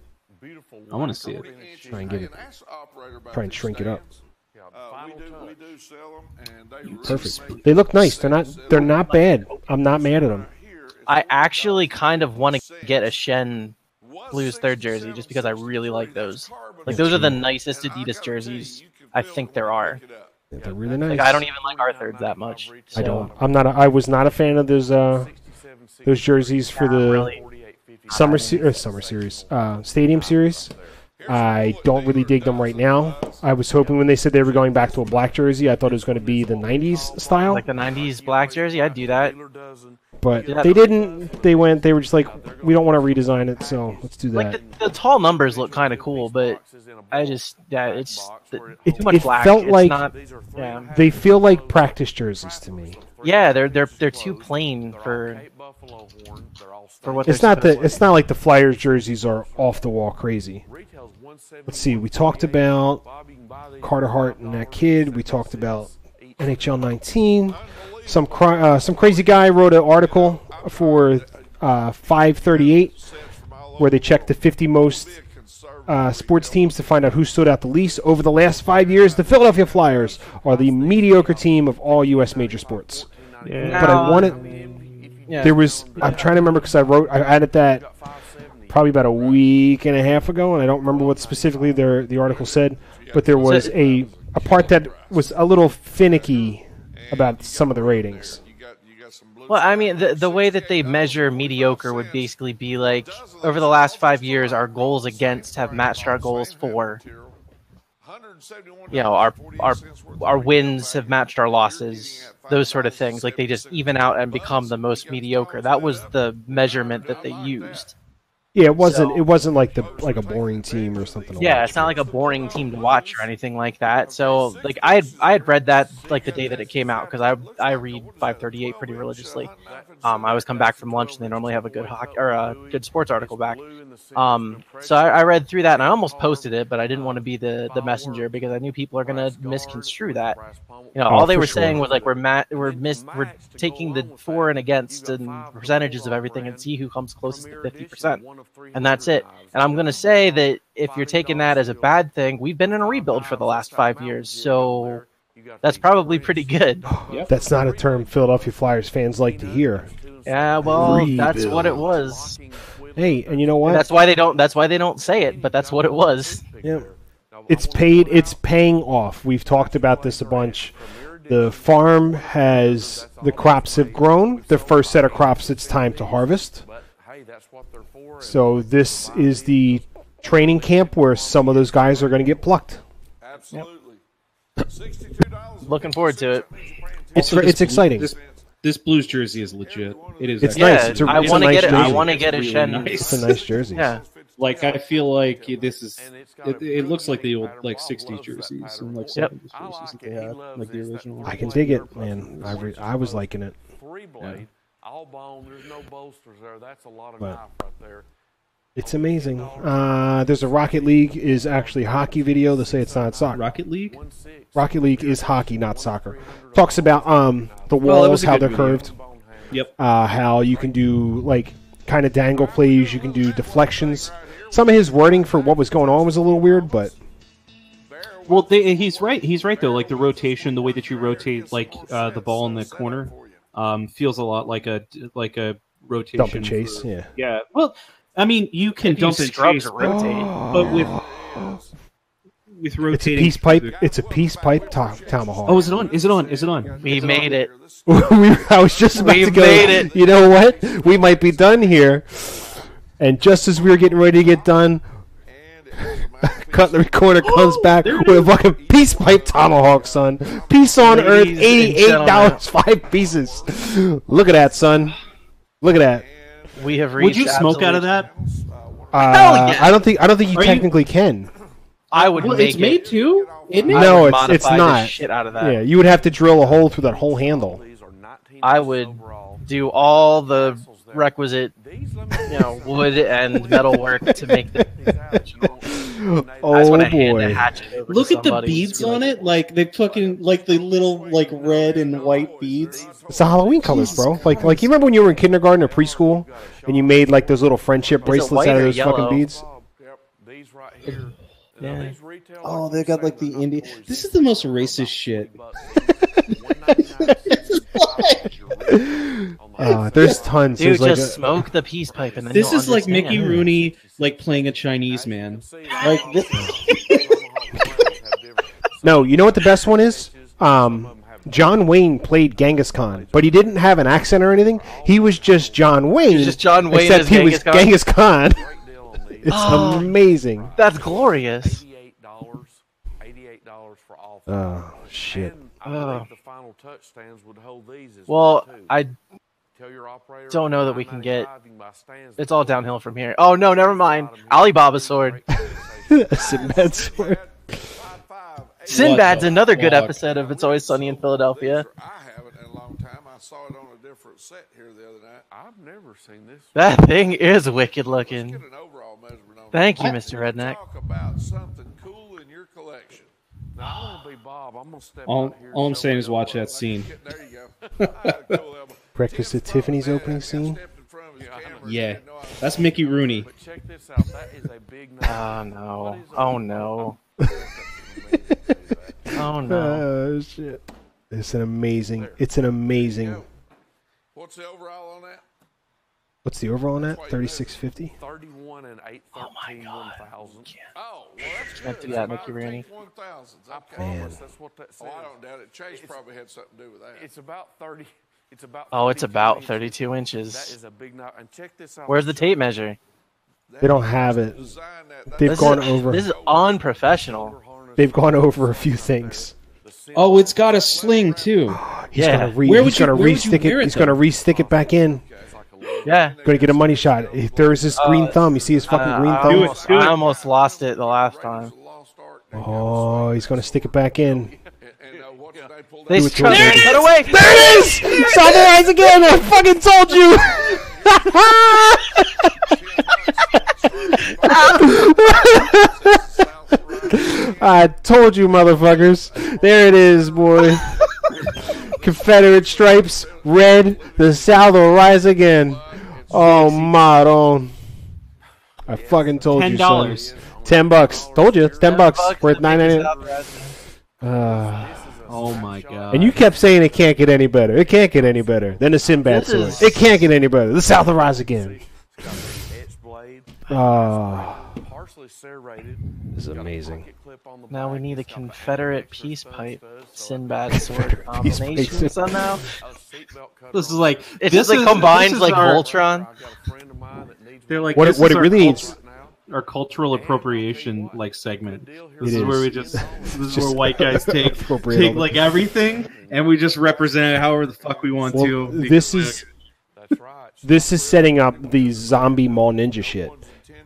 [SPEAKER 4] I want to see it.
[SPEAKER 3] Try and get it. Try and shrink it up.
[SPEAKER 5] We do sell them, and they
[SPEAKER 3] Perfect. They look nice. They're not bad. I'm not mad at them.
[SPEAKER 1] I actually kind of want to get a Shen Blues third jersey just because I really like those. Like, those are the nicest Adidas jerseys I think there are.
[SPEAKER 3] They're really nice.
[SPEAKER 1] Like, I don't even like our thirds that much.
[SPEAKER 3] I don't. I was not a fan of those jerseys for the summer series, stadium series. I don't really dig them right now. I was hoping when they said they were going back to a black jersey, I thought it was going to be the 90s style.
[SPEAKER 1] Like the 90s black jersey, I'd do that.
[SPEAKER 3] But they didn't. They were just like, we don't want to redesign it, so let's do that.
[SPEAKER 1] Like, the tall numbers look kind of cool, but I just, yeah, it's too much
[SPEAKER 3] It
[SPEAKER 1] black.
[SPEAKER 3] felt
[SPEAKER 1] It's
[SPEAKER 3] like
[SPEAKER 1] not, yeah.
[SPEAKER 3] they feel like practice jerseys to me.
[SPEAKER 1] Yeah, they're too plain for what
[SPEAKER 3] It's
[SPEAKER 1] they're
[SPEAKER 3] not
[SPEAKER 1] supposed to
[SPEAKER 3] it's not like the Flyers jerseys are off the wall crazy. let's see. We talked about Carter Hart and that kid. We talked about NHL 19. Some crazy guy wrote an article for 538 where they checked the 50 most sports teams to find out who stood out the least. Over the last 5 years, the Philadelphia Flyers are the mediocre team of all U.S. major sports.
[SPEAKER 1] Yeah.
[SPEAKER 3] But I wanted...
[SPEAKER 1] Yeah.
[SPEAKER 3] There was... I'm trying to remember because I added that probably about a week and a half ago, and I don't remember what specifically the article said, but there was a part that was a little finicky about some of the ratings.
[SPEAKER 1] Well, I mean, the way that they measure mediocre would basically be like, over the last 5 years, our goals against have matched our goals for. You know, our wins have matched our losses, those sort of things. Like, they just even out and become the most mediocre. That was the measurement that they used.
[SPEAKER 3] Yeah, it wasn't like a boring team or something.
[SPEAKER 1] Yeah, it's not like a boring team to watch or anything like that. So, like, I had read that like the day that it came out because I read 538 pretty religiously. I always come back from lunch and they normally have a good hockey or a good sports article back. So I read through that and I almost posted it, but I didn't want to be the messenger because I knew people are gonna misconstrue that. You know, all they were saying was like we're taking the for and against and percentages of everything and see who comes closest to 50%. And that's it. And I'm going to say that if you're taking that as a bad thing, we've been in a rebuild for the last 5 years. So that's probably pretty good.
[SPEAKER 3] Yep. That's not a term Philadelphia Flyers fans like to hear.
[SPEAKER 1] Yeah, well, rebuild. That's what it was.
[SPEAKER 3] Hey, and you know what?
[SPEAKER 1] And that's why they don't say it, but that's what it was.
[SPEAKER 3] Yeah. It's paying off. We've talked about this a bunch. The farm the crops have grown. The first set of crops it's time to harvest. So this is the training camp where some of those guys are going to get plucked.
[SPEAKER 5] Absolutely.
[SPEAKER 1] Looking forward to it.
[SPEAKER 3] It's exciting.
[SPEAKER 4] This Blues jersey is legit. It is.
[SPEAKER 3] It's nice.
[SPEAKER 1] I want to get it. I want to get a Shen.
[SPEAKER 3] It's a nice jersey.
[SPEAKER 1] Yeah.
[SPEAKER 4] Like I feel like this is. It looks like the old like '60s jerseys and like '70s jerseys that they had, like the original.
[SPEAKER 3] I can dig it, man. I was liking it.
[SPEAKER 4] Yeah.
[SPEAKER 6] All bone, there's no bolsters there. That's a lot of knife right there.
[SPEAKER 3] It's amazing. There's a Rocket League is actually hockey video. They say it's not soccer.
[SPEAKER 4] Rocket League?
[SPEAKER 3] Rocket League is hockey, not soccer. Talks about the walls, how they're curved.
[SPEAKER 4] Yep.
[SPEAKER 3] How you can do like kind of dangle plays. You can do deflections. Some of his wording for what was going on was a little weird, but.
[SPEAKER 4] Well, he's right. He's right though. Like the rotation, the way that you rotate, like the ball in the corner. Feels a lot like a rotation.
[SPEAKER 3] Dump and chase, yeah.
[SPEAKER 4] Yeah. Well, I mean, you can dump and chase,
[SPEAKER 1] rotate,
[SPEAKER 4] but with rotating,
[SPEAKER 3] it's a peace pipe tomahawk.
[SPEAKER 4] Oh, is it on? Is it on? Is it on?
[SPEAKER 1] We made it.
[SPEAKER 3] I was just about to go.
[SPEAKER 1] Made it.
[SPEAKER 3] You know what? We might be done here. And just as we were getting ready to get done, Cutlery Corner comes back with a fucking peace pipe tomahawk, son. Peace on earth, $88, 5 pieces. Look at that, son. Look at that.
[SPEAKER 1] We have reached.
[SPEAKER 4] Would you smoke out of that?
[SPEAKER 1] Yeah.
[SPEAKER 3] I don't think you technically can.
[SPEAKER 1] I would.
[SPEAKER 4] Well, it's made to. Isn't it?
[SPEAKER 3] No, it's not.
[SPEAKER 1] Shit out of that.
[SPEAKER 3] Yeah, you would have to drill a hole through that whole handle.
[SPEAKER 1] I would do all the requisite, wood and metal work to make the.
[SPEAKER 3] Oh boy!
[SPEAKER 4] Look at the beads on it. Like they fucking like the little like red and white beads.
[SPEAKER 3] It's the Halloween colors, bro. Like you remember when you were in kindergarten or preschool and you made like those little friendship bracelets out of those fucking beads?
[SPEAKER 1] Yeah.
[SPEAKER 4] Oh, they got like the Indian. This is the most racist shit.
[SPEAKER 3] There's tons.
[SPEAKER 1] Dude,
[SPEAKER 3] there's
[SPEAKER 1] just smoke the peace pipe and then
[SPEAKER 4] this
[SPEAKER 1] you'll
[SPEAKER 4] is like
[SPEAKER 1] understand.
[SPEAKER 4] Mickey Rooney like playing a Chinese man. Like this.
[SPEAKER 3] No, you know what the best one is? John Wayne played Genghis Khan, but he didn't have an accent or anything. He was just John Wayne.
[SPEAKER 1] Just John Wayne
[SPEAKER 3] except
[SPEAKER 1] as
[SPEAKER 3] he was Genghis Khan. It's
[SPEAKER 1] Oh,
[SPEAKER 3] amazing.
[SPEAKER 1] That's glorious.
[SPEAKER 6] $88 for all.
[SPEAKER 3] Oh shit.
[SPEAKER 6] And I believe the final touch stands would hold these as
[SPEAKER 1] Well,
[SPEAKER 6] too.
[SPEAKER 1] I
[SPEAKER 6] Tell your operator
[SPEAKER 1] don't know that we can get.
[SPEAKER 6] $9.95, you can buy stands
[SPEAKER 1] It's all downhill from here. Oh no, never mind. Alibaba's sword.
[SPEAKER 3] Sinbad's sword.
[SPEAKER 1] Sinbad's
[SPEAKER 4] the
[SPEAKER 1] another good
[SPEAKER 4] fuck?
[SPEAKER 1] episode of It's Always Sunny in Philadelphia.
[SPEAKER 5] I haven't in a long time. I saw it on a different set here the other night.
[SPEAKER 6] I've never seen this.
[SPEAKER 1] That thing is wicked
[SPEAKER 5] Let's
[SPEAKER 1] looking.
[SPEAKER 5] get an overall measurement on
[SPEAKER 1] Thank
[SPEAKER 5] that.
[SPEAKER 1] you, Mr. Redneck.
[SPEAKER 5] Talk about something cool in your collection.
[SPEAKER 6] Now, I want to be Bob. I'm going to step
[SPEAKER 4] All
[SPEAKER 6] out here.
[SPEAKER 4] I'm
[SPEAKER 6] and
[SPEAKER 4] saying
[SPEAKER 6] show
[SPEAKER 4] is
[SPEAKER 6] my
[SPEAKER 4] watch
[SPEAKER 6] elbow.
[SPEAKER 4] that scene.
[SPEAKER 5] There you go. I had a cool elbow.
[SPEAKER 3] Breakfast
[SPEAKER 5] Tim
[SPEAKER 3] at Tiffany's
[SPEAKER 5] Front,
[SPEAKER 3] opening
[SPEAKER 5] man,
[SPEAKER 3] scene.
[SPEAKER 5] stepped in front of his camera.
[SPEAKER 4] Yeah,
[SPEAKER 5] Didn't know I was
[SPEAKER 4] that's
[SPEAKER 5] on
[SPEAKER 4] Mickey
[SPEAKER 5] camera.
[SPEAKER 4] Rooney.
[SPEAKER 6] But check this out. That is a big night.
[SPEAKER 1] Oh no.
[SPEAKER 6] What is
[SPEAKER 1] Oh
[SPEAKER 6] it?
[SPEAKER 1] no.
[SPEAKER 6] That.
[SPEAKER 1] Oh no.
[SPEAKER 3] Oh shit! It's an amazing. It's an amazing.
[SPEAKER 5] What's the overall on that?
[SPEAKER 3] What's the overall on that? 3650.
[SPEAKER 6] 31 and 8 13 1,000.
[SPEAKER 5] Oh, well, that's good.
[SPEAKER 1] Empty that, Mickey Rooney.
[SPEAKER 5] 1,000s.
[SPEAKER 6] I
[SPEAKER 5] Okay.
[SPEAKER 6] promise that's what that says.
[SPEAKER 5] Oh, I don't doubt it. Chase probably had something to do with that.
[SPEAKER 6] It's about 30. It's about.
[SPEAKER 1] Oh, it's
[SPEAKER 6] 32
[SPEAKER 1] about
[SPEAKER 6] inches.
[SPEAKER 1] 32
[SPEAKER 6] That
[SPEAKER 1] inches.
[SPEAKER 6] is a big night. And check this out.
[SPEAKER 1] Where's the tape measure?
[SPEAKER 3] They don't have it.
[SPEAKER 5] Designed that.
[SPEAKER 3] They've
[SPEAKER 1] This
[SPEAKER 3] gone
[SPEAKER 1] is,
[SPEAKER 3] over.
[SPEAKER 1] This is unprofessional.
[SPEAKER 3] They've gone over a few things.
[SPEAKER 4] Oh, it's got a sling too.
[SPEAKER 3] He's
[SPEAKER 1] Yeah.
[SPEAKER 3] gonna
[SPEAKER 4] Where would
[SPEAKER 3] he's
[SPEAKER 4] you-
[SPEAKER 3] gonna
[SPEAKER 4] where would you
[SPEAKER 3] re-stick
[SPEAKER 4] wear
[SPEAKER 3] it.
[SPEAKER 4] it,
[SPEAKER 3] He's gonna
[SPEAKER 4] though?
[SPEAKER 3] re-stick it back in.
[SPEAKER 1] Yeah.
[SPEAKER 3] Gonna get a money shot. There's this green thumb. You see his fucking green
[SPEAKER 1] I
[SPEAKER 3] thumb?
[SPEAKER 1] almost, I almost lost it the last time.
[SPEAKER 3] Oh, he's gonna stick it back in.
[SPEAKER 5] And what's they pulled
[SPEAKER 1] They
[SPEAKER 3] Do it to
[SPEAKER 1] tried
[SPEAKER 3] him.
[SPEAKER 1] to cut away.
[SPEAKER 3] There it is! Saw the eyes again! I fucking told you! I told you, motherfuckers. There it is, boy. Confederate stripes, red. The South will rise again. Oh, Maron. I fucking told you, son.
[SPEAKER 4] $10.
[SPEAKER 3] $10. Told you, it's $10. We're at $9.99.
[SPEAKER 4] Oh my god.
[SPEAKER 3] And you kept saying it can't get any better. It can't get any better than the Sinbad
[SPEAKER 1] This
[SPEAKER 3] sword.
[SPEAKER 1] is-
[SPEAKER 3] It can't get any better. The South will rise again.
[SPEAKER 6] Etched blade, partially serrated.
[SPEAKER 3] This is amazing.
[SPEAKER 6] Pocket clip on the
[SPEAKER 1] Now we
[SPEAKER 6] back.
[SPEAKER 1] need a
[SPEAKER 6] It's got the
[SPEAKER 1] Confederate
[SPEAKER 6] extra
[SPEAKER 1] peace
[SPEAKER 6] stud
[SPEAKER 1] pipe
[SPEAKER 6] studs, so
[SPEAKER 1] Sinbad sword
[SPEAKER 3] Peace
[SPEAKER 1] combination
[SPEAKER 3] pipe.
[SPEAKER 1] somehow.
[SPEAKER 6] a seatbelt cover
[SPEAKER 4] This is
[SPEAKER 6] on
[SPEAKER 4] like
[SPEAKER 1] It's
[SPEAKER 4] this
[SPEAKER 1] just like
[SPEAKER 4] is,
[SPEAKER 1] combined
[SPEAKER 4] this is
[SPEAKER 1] like
[SPEAKER 4] our,
[SPEAKER 1] Voltron.
[SPEAKER 6] I've got a friend of mine that needs
[SPEAKER 4] They're
[SPEAKER 6] one
[SPEAKER 4] like
[SPEAKER 3] What
[SPEAKER 4] this
[SPEAKER 3] it
[SPEAKER 4] our
[SPEAKER 3] really
[SPEAKER 4] culture-
[SPEAKER 3] is.
[SPEAKER 4] Our cultural appropriation like segment. This
[SPEAKER 3] It
[SPEAKER 4] is where
[SPEAKER 3] is.
[SPEAKER 4] we just this is
[SPEAKER 3] Just
[SPEAKER 4] where white guys take
[SPEAKER 3] appropriate all the-
[SPEAKER 4] like everything and we just represent it however the fuck we want
[SPEAKER 3] Well,
[SPEAKER 4] to.
[SPEAKER 3] this is
[SPEAKER 6] That's right.
[SPEAKER 3] this is setting up the zombie mall ninja shit.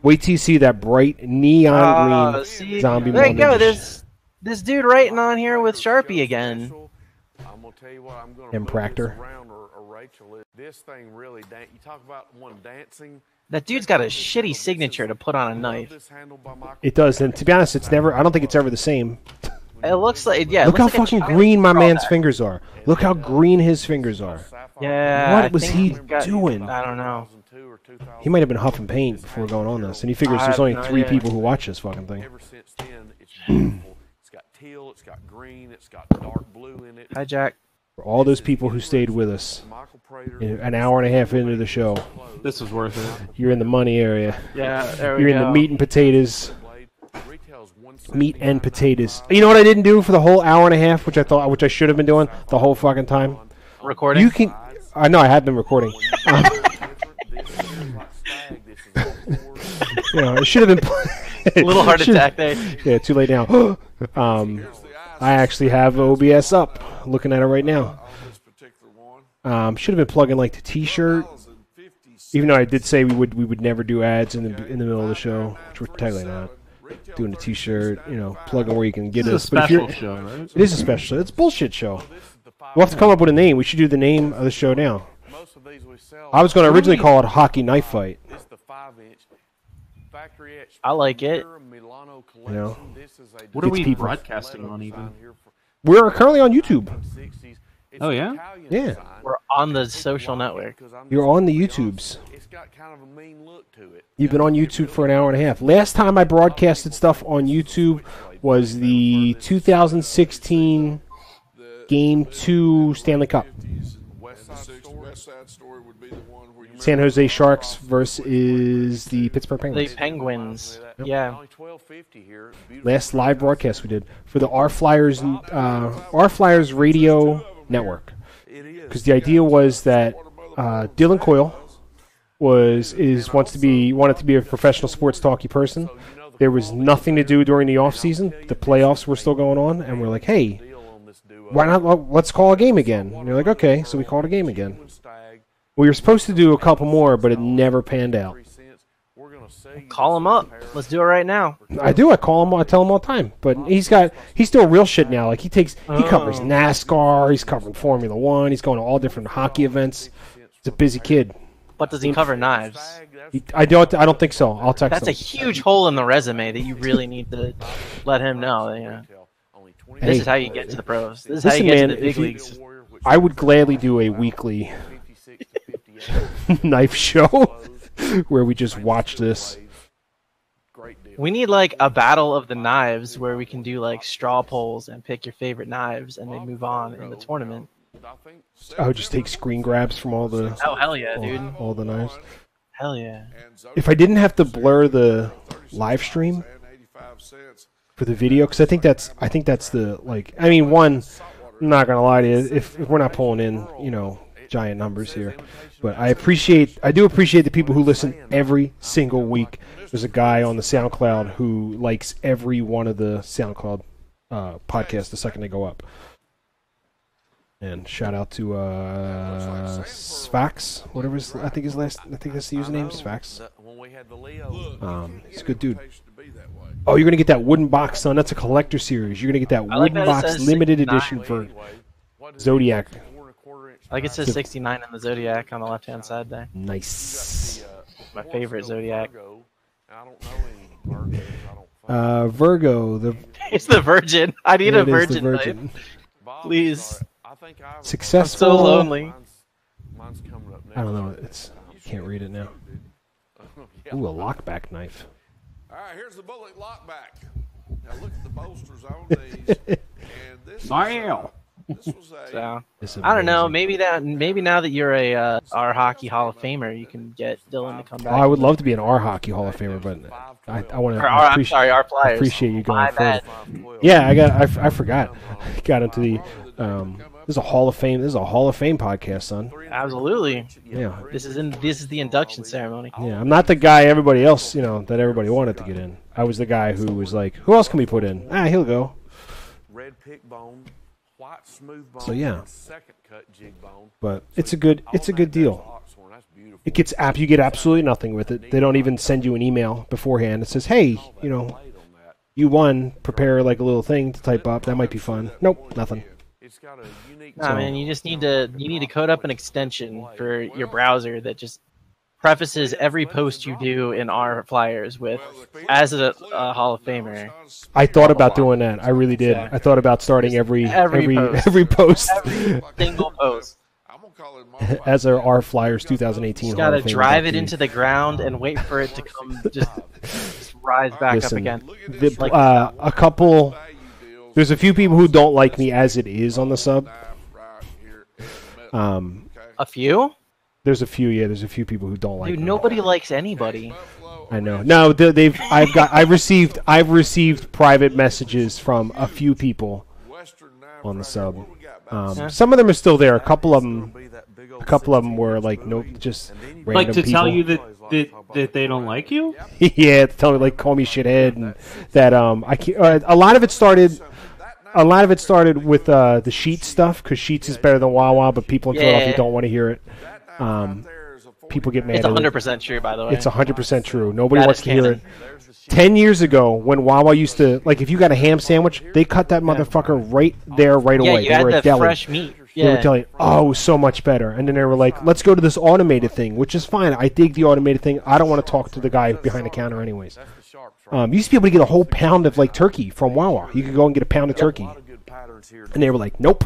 [SPEAKER 3] Wait till you see that bright neon green
[SPEAKER 1] See,
[SPEAKER 3] zombie
[SPEAKER 1] there
[SPEAKER 3] mall
[SPEAKER 1] you go.
[SPEAKER 3] ninja shit.
[SPEAKER 1] There's this dude writing on here with Sharpie again.
[SPEAKER 6] I'm gonna tell you what. I'm gonna
[SPEAKER 3] And
[SPEAKER 6] move
[SPEAKER 3] Proctor.
[SPEAKER 6] this around or Rachel. This thing really. You talk about one dancing.
[SPEAKER 1] That dude's got a shitty signature to put on a knife.
[SPEAKER 6] This handle by Michael
[SPEAKER 3] It does, and to be honest, it's never. I don't think it's ever the same.
[SPEAKER 1] It looks like yeah. it
[SPEAKER 3] Look how
[SPEAKER 1] looks like a
[SPEAKER 3] fucking
[SPEAKER 1] child
[SPEAKER 3] green my man's
[SPEAKER 1] drawback.
[SPEAKER 3] fingers are. Look how green his fingers are.
[SPEAKER 1] Yeah.
[SPEAKER 3] What
[SPEAKER 1] I
[SPEAKER 3] was
[SPEAKER 1] think
[SPEAKER 3] he
[SPEAKER 1] he's got-
[SPEAKER 3] doing?
[SPEAKER 1] I don't know.
[SPEAKER 3] He might have been huffing paint before going on this, and he figures
[SPEAKER 1] I
[SPEAKER 3] there's
[SPEAKER 1] have
[SPEAKER 3] only
[SPEAKER 1] no
[SPEAKER 3] 3
[SPEAKER 1] idea.
[SPEAKER 3] people who watch this fucking thing.
[SPEAKER 6] Ever since then, it's beautiful. It's got teal. It's got green. It's got dark blue in it.
[SPEAKER 1] Hi, Jack.
[SPEAKER 3] For all those people who stayed with us
[SPEAKER 6] Michael Prater.
[SPEAKER 3] an hour and a half into the show,
[SPEAKER 4] This was worth it.
[SPEAKER 3] you're in the money area.
[SPEAKER 1] Yeah, there we
[SPEAKER 3] You're
[SPEAKER 1] go.
[SPEAKER 3] in the meat and potatoes.
[SPEAKER 6] Blade retails
[SPEAKER 3] Meat and potatoes. You know what I didn't do for the whole hour and a half, which I should have been doing the whole fucking time.
[SPEAKER 1] Recording.
[SPEAKER 3] You can. I know I have been recording. You know, it should have been.
[SPEAKER 1] A little heart
[SPEAKER 3] Should-
[SPEAKER 1] attack there.
[SPEAKER 3] Yeah, too late now. I actually have OBS up, looking at it right now.
[SPEAKER 5] this particular one.
[SPEAKER 3] Should have been plugging like the T-shirt, even though I did say we would never do ads in the middle of the show, which we're technically not. Doing the T-shirt, you know, plugging where you can get
[SPEAKER 4] This
[SPEAKER 3] us.
[SPEAKER 4] is a
[SPEAKER 3] But if you're,
[SPEAKER 4] special show, right?
[SPEAKER 3] it is a special. It's a bullshit show. We'll have to come up with a name. We should do the name of the show now.
[SPEAKER 6] Most of these we sell.
[SPEAKER 3] I was going to originally call it Hockey Knife Fight.
[SPEAKER 6] This is the 5-inch factory etched.
[SPEAKER 1] I like it.
[SPEAKER 6] pure Milano collection.
[SPEAKER 3] know,
[SPEAKER 6] This is a
[SPEAKER 4] What are
[SPEAKER 3] It's
[SPEAKER 4] we
[SPEAKER 3] people.
[SPEAKER 4] broadcasting on even?
[SPEAKER 3] We're currently on YouTube.
[SPEAKER 6] 60s. It's
[SPEAKER 4] Oh, yeah?
[SPEAKER 6] Italian
[SPEAKER 3] Yeah.
[SPEAKER 6] design.
[SPEAKER 1] We're on the social network.
[SPEAKER 6] Because I'm
[SPEAKER 3] You're
[SPEAKER 6] just
[SPEAKER 3] on the
[SPEAKER 6] gonna be
[SPEAKER 3] YouTubes.
[SPEAKER 6] honest, It's got kind of a mean look to it.
[SPEAKER 3] You've been on YouTube for an hour and a half. Last time I broadcasted stuff on YouTube was the 2016 Game 2 Stanley Cup.
[SPEAKER 5] West Side Story would be the one where you
[SPEAKER 3] San Jose Sharks versus the Pittsburgh
[SPEAKER 1] The
[SPEAKER 3] Penguins.
[SPEAKER 1] Penguins. Yeah.
[SPEAKER 6] Only $12.50 here. It's beautiful.
[SPEAKER 3] Last live broadcast we did for the Our Flyers Radio Network.
[SPEAKER 6] It is.
[SPEAKER 3] Because the idea was that Dylan Coyle wanted to be a professional sports talky person. There was nothing to do during the off season. The playoffs were still going on, and we're like, hey,
[SPEAKER 6] Deal on this duo.
[SPEAKER 3] why not? Let's call a game again. And they're like, okay, so we called a game again.
[SPEAKER 6] Stag,
[SPEAKER 3] We were supposed to do a couple more, but it never panned out.
[SPEAKER 6] 3 cents. We're gonna sell you
[SPEAKER 1] Call
[SPEAKER 6] this
[SPEAKER 1] him up.
[SPEAKER 6] pair.
[SPEAKER 1] Let's do it right now.
[SPEAKER 3] I do. I call him. I tell him all the time. But he's doing real shit now. Like he covers NASCAR. He's covering Formula One. He's going to all different hockey events. He's a busy kid.
[SPEAKER 1] But does he cover knives?
[SPEAKER 3] I don't think so. I'll text
[SPEAKER 1] That's
[SPEAKER 3] him.
[SPEAKER 1] a huge hole in the resume that you really need to let him know. This is how you get to the pros. This is how you get to the big leagues.
[SPEAKER 3] I would gladly do a weekly knife show where we just watch this.
[SPEAKER 1] We need like a battle of the knives where we can do like straw polls and pick your favorite knives and then move on in the tournament.
[SPEAKER 3] I would just take screen grabs from all the
[SPEAKER 1] hell yeah, dude.
[SPEAKER 3] all the knives.
[SPEAKER 1] Hell yeah.
[SPEAKER 3] If I didn't have to blur the live stream for the video, because I think that's the like. I mean, one. I'm not gonna lie to you. If we're not pulling in, giant numbers here, but I do appreciate the people who listen every single week. There's a guy on the SoundCloud who likes every one of the SoundCloud podcasts the second they go up. And shout out to Sfax, whatever I think that's the username, Sfax. He's a good dude. Oh, you're gonna get that wooden box, son. That's a collector series. You're gonna get that wooden box, limited edition for Zodiac.
[SPEAKER 1] Like it says 69 in the Zodiac on the left-hand side there.
[SPEAKER 3] Nice.
[SPEAKER 1] My favorite Zodiac.
[SPEAKER 3] Virgo.
[SPEAKER 1] It's the Virgin. I need a
[SPEAKER 3] It is the
[SPEAKER 1] Virgin. Please.
[SPEAKER 3] Successful.
[SPEAKER 1] I'm so lonely.
[SPEAKER 3] I don't know. Can't read it now. Ooh, a lockback knife.
[SPEAKER 5] All right, here's the bullet lockback. Now look at the bolsters on these. And this is, this was a...
[SPEAKER 1] So, I don't know. Maybe now that you're our Hockey Hall of Famer, you can get Dylan to come back.
[SPEAKER 3] Oh, I would love to be an R Hockey Hall of Famer, but I want to.
[SPEAKER 1] I'm sorry, our Flyers.
[SPEAKER 3] Appreciate you going
[SPEAKER 1] My bad.
[SPEAKER 3] further. Yeah, I forgot. Got into the. This is a Hall of Fame. This is a Hall of Fame podcast, son.
[SPEAKER 1] Absolutely.
[SPEAKER 3] Yeah.
[SPEAKER 1] This is the induction ceremony.
[SPEAKER 3] Yeah, I'm not the guy everybody else, that everybody wanted to get in. I was the guy who was like, who else can we put in? He'll go.
[SPEAKER 6] Red pick bone, white smooth bone,
[SPEAKER 3] So yeah.
[SPEAKER 6] second cut jig bone.
[SPEAKER 3] But it's a good deal. You get absolutely nothing with it. They don't even send you an email beforehand. It says, hey, you won. Prepare like a little thing to type up. That might be fun. Nope, nothing.
[SPEAKER 1] Nah, man, you just need to code up an extension for your browser that just prefaces every post you do in our Flyers with, as a Hall of Famer.
[SPEAKER 3] I thought about doing that. I really did. I thought about starting every post.
[SPEAKER 1] Every single post.
[SPEAKER 3] As our Flyers 2018
[SPEAKER 1] You gotta drive it into the ground and wait for it to come just rise back up again.
[SPEAKER 3] A couple. There's a few people who don't like me as it is on the sub.
[SPEAKER 1] A few?
[SPEAKER 3] There's a few. Yeah, there's a few people who don't like me.
[SPEAKER 1] Dude, nobody likes anybody.
[SPEAKER 3] I know. No, I've received private messages from a few people on the sub. Some of them are still there. A couple of them were like, nope, just random
[SPEAKER 4] like to
[SPEAKER 3] people.
[SPEAKER 4] tell you that they don't like you.
[SPEAKER 3] Yeah, to tell me like call me shithead and that I can't. A lot of it started. A lot of it started with the Sheets stuff because Sheets is better than Wawa, but people in Philadelphia don't want to hear it. People get mad.
[SPEAKER 1] It's 100% true, by the way.
[SPEAKER 3] It's 100% true. Nobody wants to hear it. 10 years ago, when Wawa used to, like, if you got a ham sandwich, they cut that motherfucker right there, right away.
[SPEAKER 1] Yeah, you
[SPEAKER 3] they
[SPEAKER 1] had the fresh meat. Yeah.
[SPEAKER 3] They were telling, oh, it was so much better. And then they were like, let's go to this automated thing, which is fine. I dig the automated thing. I don't want to talk to the guy behind the counter anyways. You used to be able to get a whole pound of, like, turkey from Wawa. You could go and get a pound of turkey. And they were like, nope.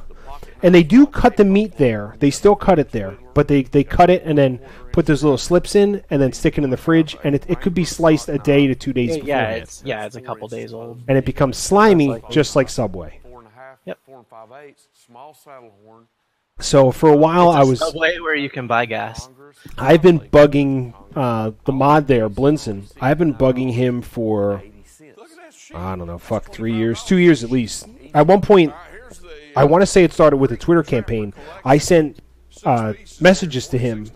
[SPEAKER 3] And they do cut the meat there. They still cut it there. But they cut it and then put those little slips in and then stick it in the fridge. And it could be sliced a day to 2 days beforehand.
[SPEAKER 1] It's a couple days old.
[SPEAKER 3] And it becomes slimy just like Subway.
[SPEAKER 1] Yep.
[SPEAKER 3] So for a while I was...
[SPEAKER 1] Subway where you can buy gas.
[SPEAKER 3] I've been bugging the mod there, Blinson. I've been bugging him for, I don't know, 3 years. 2 years at least. At one point... I want to say it started with a Twitter campaign. I sent messages to him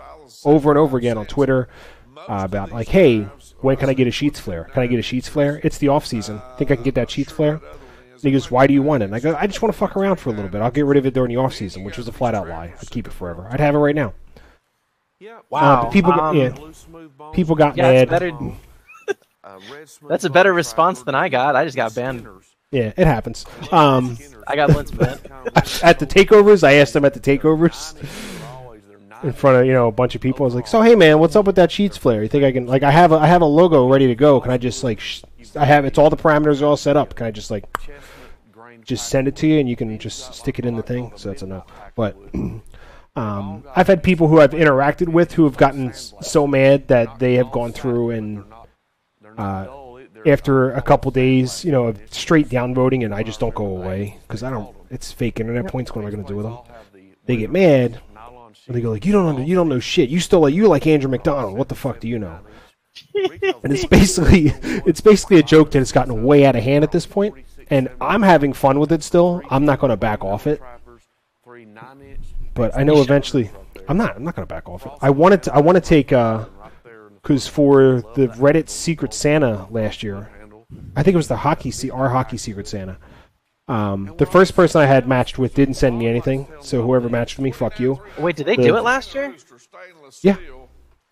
[SPEAKER 3] over and over again on Twitter about, like, hey, when can I get a Sheets flare? Can I get a Sheets flare? It's the off-season. Think I can get that Sheets flare? And he goes, why do you want it? And I go, I just want to fuck around for a little bit. I'll get rid of it during the off-season, which was a flat-out lie. I'd keep it forever. I'd have it right now.
[SPEAKER 1] Wow.
[SPEAKER 3] But people got mad.
[SPEAKER 1] That's a better response than I got. I just got banned.
[SPEAKER 3] Yeah, it happens.
[SPEAKER 1] I got Blintz banned.
[SPEAKER 3] At the takeovers, I asked them at the takeovers. in front of a bunch of people. I was like, so hey man, what's up with that Sheets flare? You think I can like I have a logo ready to go? Can I just like it's all the parameters are all set up? Can I just like just send it to you and you can just stick it in the thing? So that's a no. But I've had people who I've interacted with who have gotten so mad that they have gone through and after a couple days, of straight downvoting, and I just don't go away because I don't. It's fake internet points. What am I going to do with them? They get mad and they go like, "You don't know shit. You like Andrew McDonald. What the fuck do you know?" And it's basically a joke that it's gotten way out of hand at this point, and I'm having fun with it still. I'm not going to back off it. But I know eventually, I'm not going to back off it. I want to take, because for the Reddit Secret Santa last year, I think it was our hockey Secret Santa. The first person I had matched with didn't send me anything, so whoever matched with me, fuck you.
[SPEAKER 1] Wait, did they do it last year?
[SPEAKER 3] Yeah.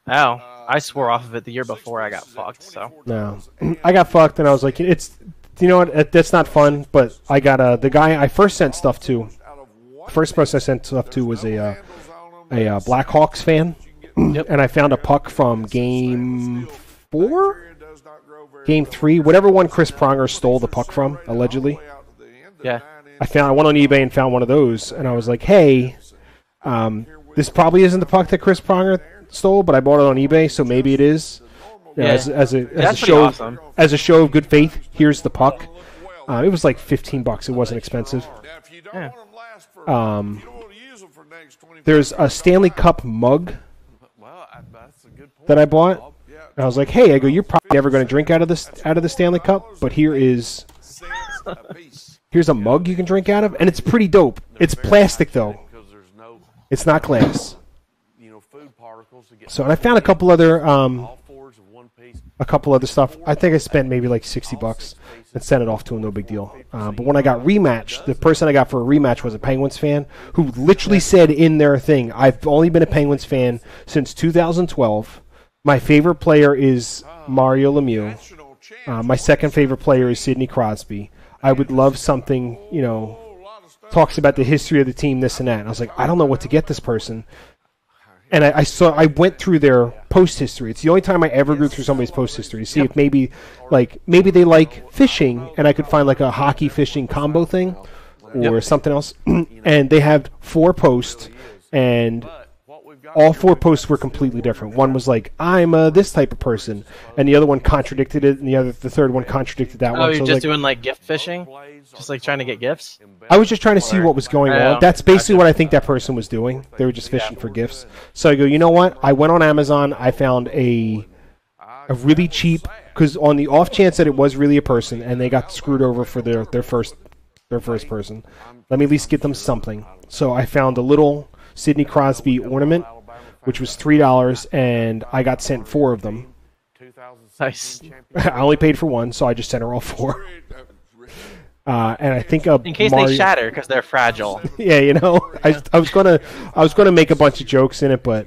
[SPEAKER 1] Oh, I swore off of it the year before I got fucked. So
[SPEAKER 3] no, I got fucked, and I was like, you know what? That's not fun. But I got the guy I first sent stuff to. First person I sent stuff to was a Blackhawks fan, and I found a puck from Game 4, Game 3, whatever one Chris Pronger stole the puck from allegedly.
[SPEAKER 1] yeah,
[SPEAKER 3] I went on eBay and found one of those, and I was like, hey, this probably isn't the puck that Chris Pronger stole, but I bought it on eBay, so maybe it is. As a show
[SPEAKER 1] awesome.
[SPEAKER 3] As a show of good faith, here's the puck. It was like $15. It wasn't expensive.
[SPEAKER 1] yeah.
[SPEAKER 3] There's a Stanley Cup mug that I bought. And I was like, hey, you're probably never going to drink out of the Stanley Cup, but here's a mug you can drink out of, and it's pretty dope. It's plastic though. It's not glass. So, and I found a couple other stuff. I think I spent maybe like $60 and sent it off to him, no big deal. But when I got rematched, the person I got for a rematch was a Penguins fan who literally said in their thing, I've only been a Penguins fan since 2012. My favorite player is Mario Lemieux. My second favorite player is Sidney Crosby. I would love something, talks about the history of the team, this and that. And I was like, I don't know what to get this person. And I went through their post history. It's the only time I ever go through somebody's post history to see if maybe they like fishing, and I could find like a hockey fishing combo thing or something else. And they have 4 posts, and all 4 posts were completely different. One was like, I'm this type of person, and the other one contradicted it, and the third one contradicted that one.
[SPEAKER 1] Oh, you're
[SPEAKER 3] so
[SPEAKER 1] just doing like gift fishing, just like trying to get gifts.
[SPEAKER 3] I was just trying to see what was going on. That's basically what I think that person was doing. They were just fishing for gifts. So I go, you know what? I went on Amazon. I found a really cheap, because on the off chance that it was really a person and they got screwed over for their first person, let me at least get them something. So I found a little Sidney Crosby ornament, which was $3, and I got sent 4 of them.
[SPEAKER 1] Nice.
[SPEAKER 3] I only paid for 1, so I just sent her all 4. And I think in
[SPEAKER 1] case they shatter because they're fragile.
[SPEAKER 3] Yeah, I was gonna make a bunch of jokes in it, but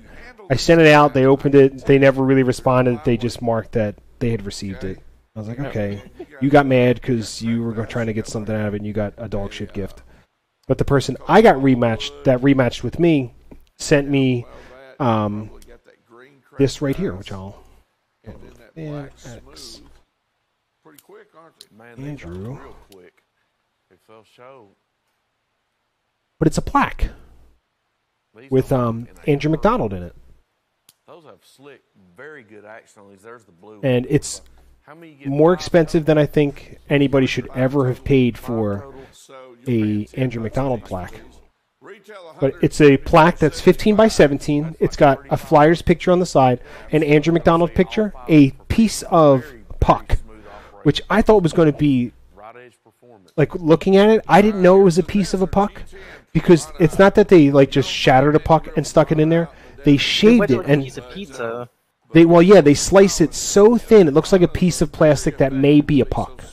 [SPEAKER 3] I sent it out. They opened it. They never really responded. They just marked that they had received it. I was like, okay, you got mad because you were trying to get something out of it, and you got a dog shit gift. But the person I got rematched with me, sent me this right here, which I'll. Andrew. But it's a plaque with Andrew McDonald in it.
[SPEAKER 6] Those have slick, very good action on these. There's the blue.
[SPEAKER 3] And it's more expensive than I think anybody should ever have paid for a Andrew McDonald plaque. But it's a plaque that's 15 by 17. It's got a Flyers picture on the side, an Andrew McDonald picture, a piece of puck, which I thought was going to be, like, looking at it, I didn't know it was a piece of a puck, because it's not that they like just shattered a puck and stuck it in there. They shaved it, and
[SPEAKER 1] piece of pizza.
[SPEAKER 3] They slice it so thin it looks like a piece of plastic that may be a puck.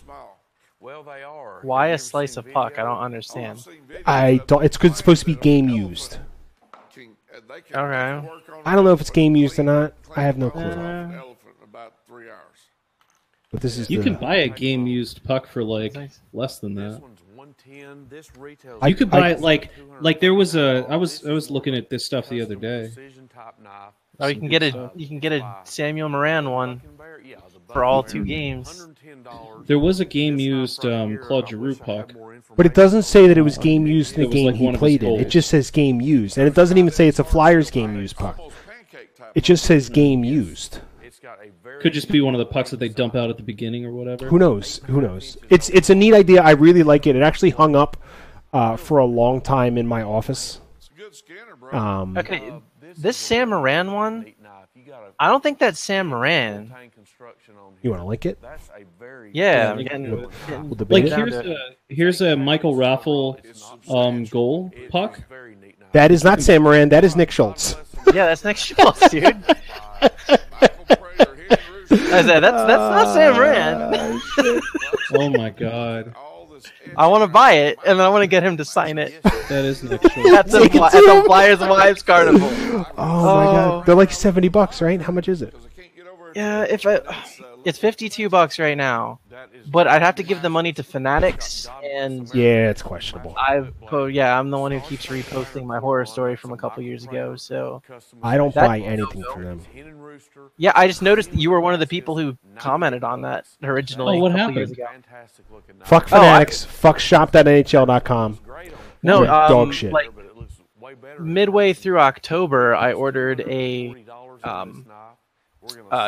[SPEAKER 1] Why a slice of puck? I don't understand.
[SPEAKER 3] I don't. It's because it's supposed to be game used.
[SPEAKER 1] Okay.
[SPEAKER 3] I don't know if it's game used or not. I have no clue. But this is
[SPEAKER 4] You can buy a game used puck for like less than that.
[SPEAKER 6] 110. This retails.
[SPEAKER 4] You could buy like there was a. I was looking at this stuff the other day.
[SPEAKER 1] Oh, you can get a Samuel Moran one for all 2 games.
[SPEAKER 4] There was a game used Claude Giroux puck.
[SPEAKER 3] But it doesn't say that it was game used in the
[SPEAKER 4] It was
[SPEAKER 3] game
[SPEAKER 4] like
[SPEAKER 3] he
[SPEAKER 4] one of his
[SPEAKER 3] played in. It
[SPEAKER 4] goals.
[SPEAKER 3] just says game used. And it doesn't even say it's a Flyers game used puck. It just says game used.
[SPEAKER 4] Could just be one of the pucks that they dump out at the beginning or whatever.
[SPEAKER 3] Who knows? Who knows? It's a neat idea. I really like it. It actually hung up for a long time in my office.
[SPEAKER 1] Okay, this Sam Moran one, I don't think that's Sam Moran.
[SPEAKER 3] You want to link it?
[SPEAKER 1] Yeah, I'm
[SPEAKER 4] like,
[SPEAKER 1] getting,
[SPEAKER 3] We'll
[SPEAKER 1] getting
[SPEAKER 3] debate
[SPEAKER 4] Like
[SPEAKER 3] it.
[SPEAKER 4] here's a Michael Raffle goal puck.
[SPEAKER 3] That is not Sam Moran. That is Nick Schultz.
[SPEAKER 1] yeah, that's Nick Schultz, dude. I said that's not Sam Moran.
[SPEAKER 4] Oh my god,
[SPEAKER 1] I want to buy it, and then I want to get him to sign it.
[SPEAKER 4] that is Nick Schultz.
[SPEAKER 1] At the Flyers Wives Carnival.
[SPEAKER 3] Oh my god. They're like $70, right? How much is it?
[SPEAKER 1] Yeah, it's $52 right now, but I'd have to give the money to Fanatics, and
[SPEAKER 3] Yeah, it's questionable.
[SPEAKER 1] I'm the one who keeps reposting my horror story from a couple years ago. So
[SPEAKER 3] I don't buy anything from them.
[SPEAKER 1] yeah, I just noticed that you were one of the people who commented on that originally.
[SPEAKER 4] Oh, what
[SPEAKER 1] a couple years
[SPEAKER 4] happened?
[SPEAKER 1] ago.
[SPEAKER 3] Fuck Fanatics. Fuck shop.nhl.com.
[SPEAKER 1] No,
[SPEAKER 3] They're dog shit.
[SPEAKER 1] Like midway through October, I ordered a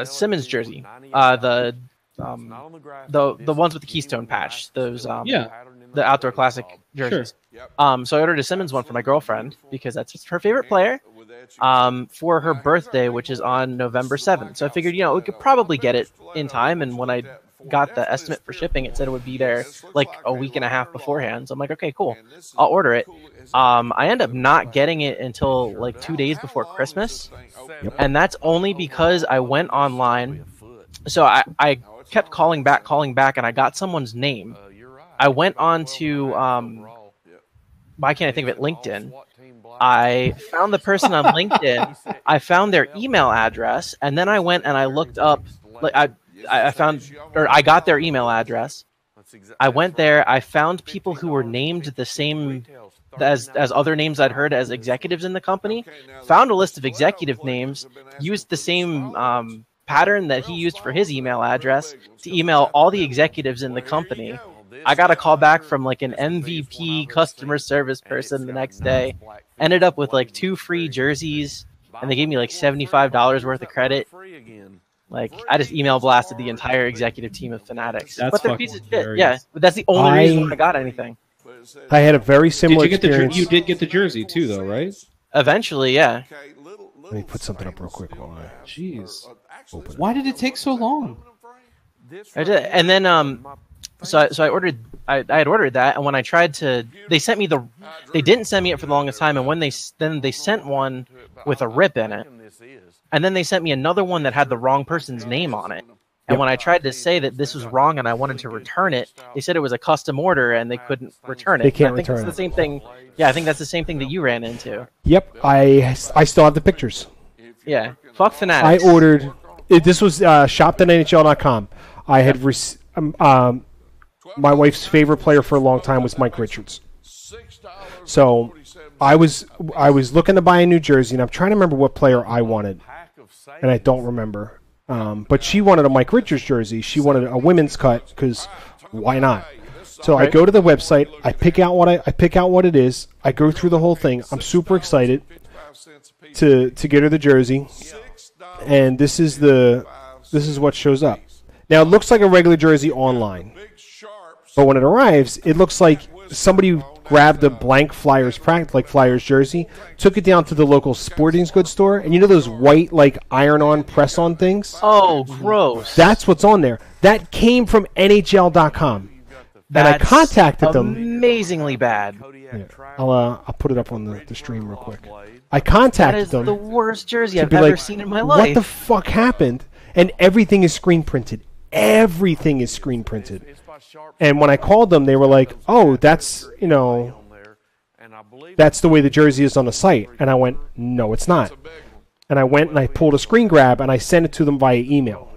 [SPEAKER 1] Simmons jersey. The ones with the Keystone patch. Those the Outdoor Classic jerseys. So I ordered a Simmons one for my girlfriend because that's her favorite player. For her birthday, which is on November 7th. So I figured, we could probably get it in time. And when I got the estimate for shipping, it said it would be there like a week and a half beforehand. So I'm like, okay, cool. I'll order it. I end up not getting it until like 2 days before Christmas. And that's only because I went online. So I kept calling back, and I got someone's name. I went on to, why can't I think of it, LinkedIn. I found the person on LinkedIn. I found their email address, and then I went and I looked up. Like I got their email address. I went there. I found people who were named the same as other names I'd heard as executives in the company. Found a list of executive names. Used the same pattern that he used for his email address to email all the executives in the company. I got a call back from like an MVP customer service person the next day. Ended up with like 2 free jerseys, and they gave me like $75 worth of credit. Like, I just email blasted the entire executive team of Fanatics.
[SPEAKER 4] That's
[SPEAKER 1] but they're
[SPEAKER 4] fucking
[SPEAKER 1] pieces of shit.
[SPEAKER 4] hilarious.
[SPEAKER 1] Yeah, but that's the only reason I got anything.
[SPEAKER 3] I had a very similar
[SPEAKER 4] Did you get
[SPEAKER 3] experience.
[SPEAKER 4] you did get the jersey too, though, right?
[SPEAKER 1] Eventually, yeah.
[SPEAKER 3] Let me put something up real quick.
[SPEAKER 4] Jeez, why did it take so long?
[SPEAKER 1] And then so I ordered. I had ordered that, and when I tried to, they sent me they didn't send me it for the longest time, and when they sent one with a rip in it, and then they sent me another one that had the wrong person's name on it. And when I tried to say that this was wrong and I wanted to return it, they said it was a custom order and they couldn't return it.
[SPEAKER 3] They can't
[SPEAKER 1] I think
[SPEAKER 3] return
[SPEAKER 1] it's
[SPEAKER 3] it.
[SPEAKER 1] the same thing. Yeah, I think that's the same thing that you ran into.
[SPEAKER 3] Yep, I still have the pictures.
[SPEAKER 1] Yeah, fuck Fanatics.
[SPEAKER 3] I ordered. This was shop.nhl.com. I had my wife's favorite player for a long time was Mike Richards. So I was looking to buy a new jersey, and I'm trying to remember what player I wanted, and I don't remember. But she wanted a Mike Richards jersey. She wanted a women's cut because why not? So I go to the website. I pick out what it is. I go through the whole thing. I'm super excited to get her the jersey, and this is what shows up. Now it looks like a regular jersey online, but when it arrives, it looks like somebody grabbed a blank Flyers jersey, took it down to the local sporting goods store, and you know those white like iron-on, press-on things?
[SPEAKER 1] Oh, gross.
[SPEAKER 3] That's what's on there. That came from NHL.com. And I contacted them.
[SPEAKER 1] Amazingly bad.
[SPEAKER 3] Yeah. I'll put it up on the stream real quick. I contacted
[SPEAKER 1] That is
[SPEAKER 3] them.
[SPEAKER 1] the worst jersey
[SPEAKER 3] to
[SPEAKER 1] I've
[SPEAKER 3] be
[SPEAKER 1] ever
[SPEAKER 3] like,
[SPEAKER 1] seen in my
[SPEAKER 3] What
[SPEAKER 1] life.
[SPEAKER 3] the fuck happened? And everything is screen printed. Everything is screen printed. And when I called them, they were like, "Oh, that's the way the jersey is on the site." And I went, "No, it's not." And I went and I pulled a screen grab and I sent it to them via email.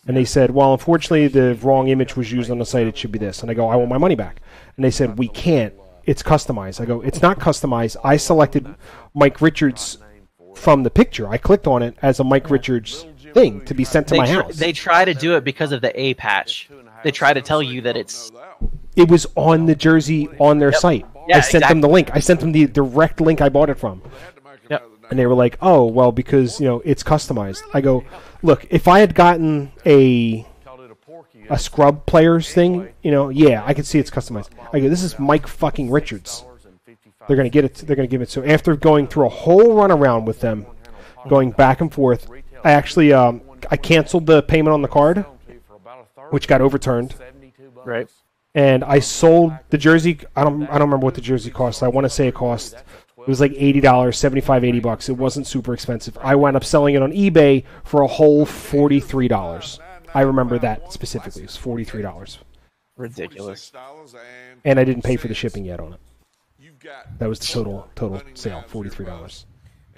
[SPEAKER 3] And they said, well, unfortunately, the wrong image was used on the site. It should be this. And I go, I want my money back. And they said, we can't. It's customized. I go, it's not customized. I selected Mike Richards from the picture. I clicked on it as a Mike Richards thing to be sent to my house.
[SPEAKER 1] They try to do it because of the A patch. They try to tell you that it's...
[SPEAKER 3] It was on the jersey on their site.
[SPEAKER 1] Yeah,
[SPEAKER 3] I sent them the link. I sent them the direct link I bought it from.
[SPEAKER 1] Yep.
[SPEAKER 3] And they were like, oh, well, because, it's customized. I go, look, if I had gotten a scrub players thing, yeah, I could see it's customized. I go, this is Mike fucking Richards. They're going to get it. They're going to give it. So after going through a whole runaround with them, going back and forth, I actually I canceled the payment on the card, which got overturned.
[SPEAKER 1] Right.
[SPEAKER 3] And I sold the jersey. I don't remember what the jersey cost. I want to say it was like $80, $75, $80. It wasn't super expensive. I wound up selling it on eBay for a whole $43. I remember that specifically. It was $43.
[SPEAKER 1] Ridiculous.
[SPEAKER 3] And I didn't pay for the shipping yet on it. That was the total sale, $43.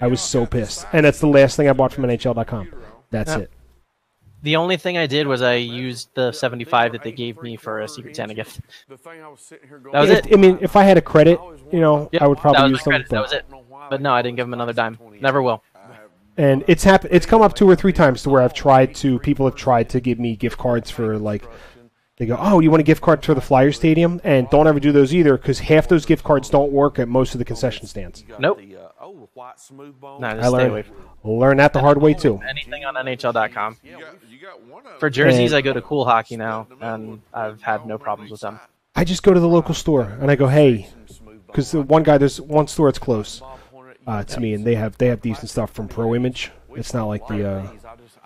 [SPEAKER 3] I was so pissed. And that's the last thing I bought from NHL.com. That's it.
[SPEAKER 1] The only thing I did was I used the 75 that they gave me for a Secret Santa gift. That was it.
[SPEAKER 3] I mean, if I had a credit,
[SPEAKER 1] Yep,
[SPEAKER 3] I would probably use them.
[SPEAKER 1] That was it. But no, I didn't give them another dime. Never will.
[SPEAKER 3] And it's happened. It's come up 2 or 3 times to where people have tried to give me gift cards for they go, oh, you want a gift card for the Flyer Stadium? And don't ever do those either because half those gift cards don't work at most of the concession stands.
[SPEAKER 1] Nope. No, just stay away from it.
[SPEAKER 3] Learn that the hard way too.
[SPEAKER 1] Anything on NHL.com. For jerseys, I go to Cool Hockey now, and I've had no problems with them.
[SPEAKER 3] I just go to the local store and I go, hey, because there's one store that's close to me, and they have decent stuff from Pro Image. It's not like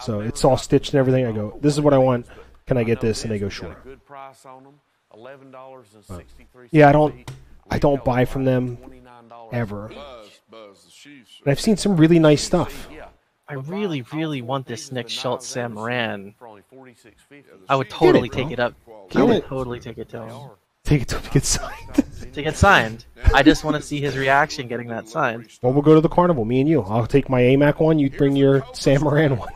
[SPEAKER 3] so it's all stitched and everything. I go, this is what I want. Can I get this? And they go, sure. Yeah, I don't buy from them ever. And I've seen some really nice stuff.
[SPEAKER 1] I really, really want this Nick Schultz Sam Moran. I would totally take it up. I would totally take it to him.
[SPEAKER 3] Take it to get signed.
[SPEAKER 1] To get signed. I just want to see his reaction getting that signed.
[SPEAKER 3] Well, we'll go to the carnival, me and you. I'll take my AMAC one. You bring your Sam Moran one.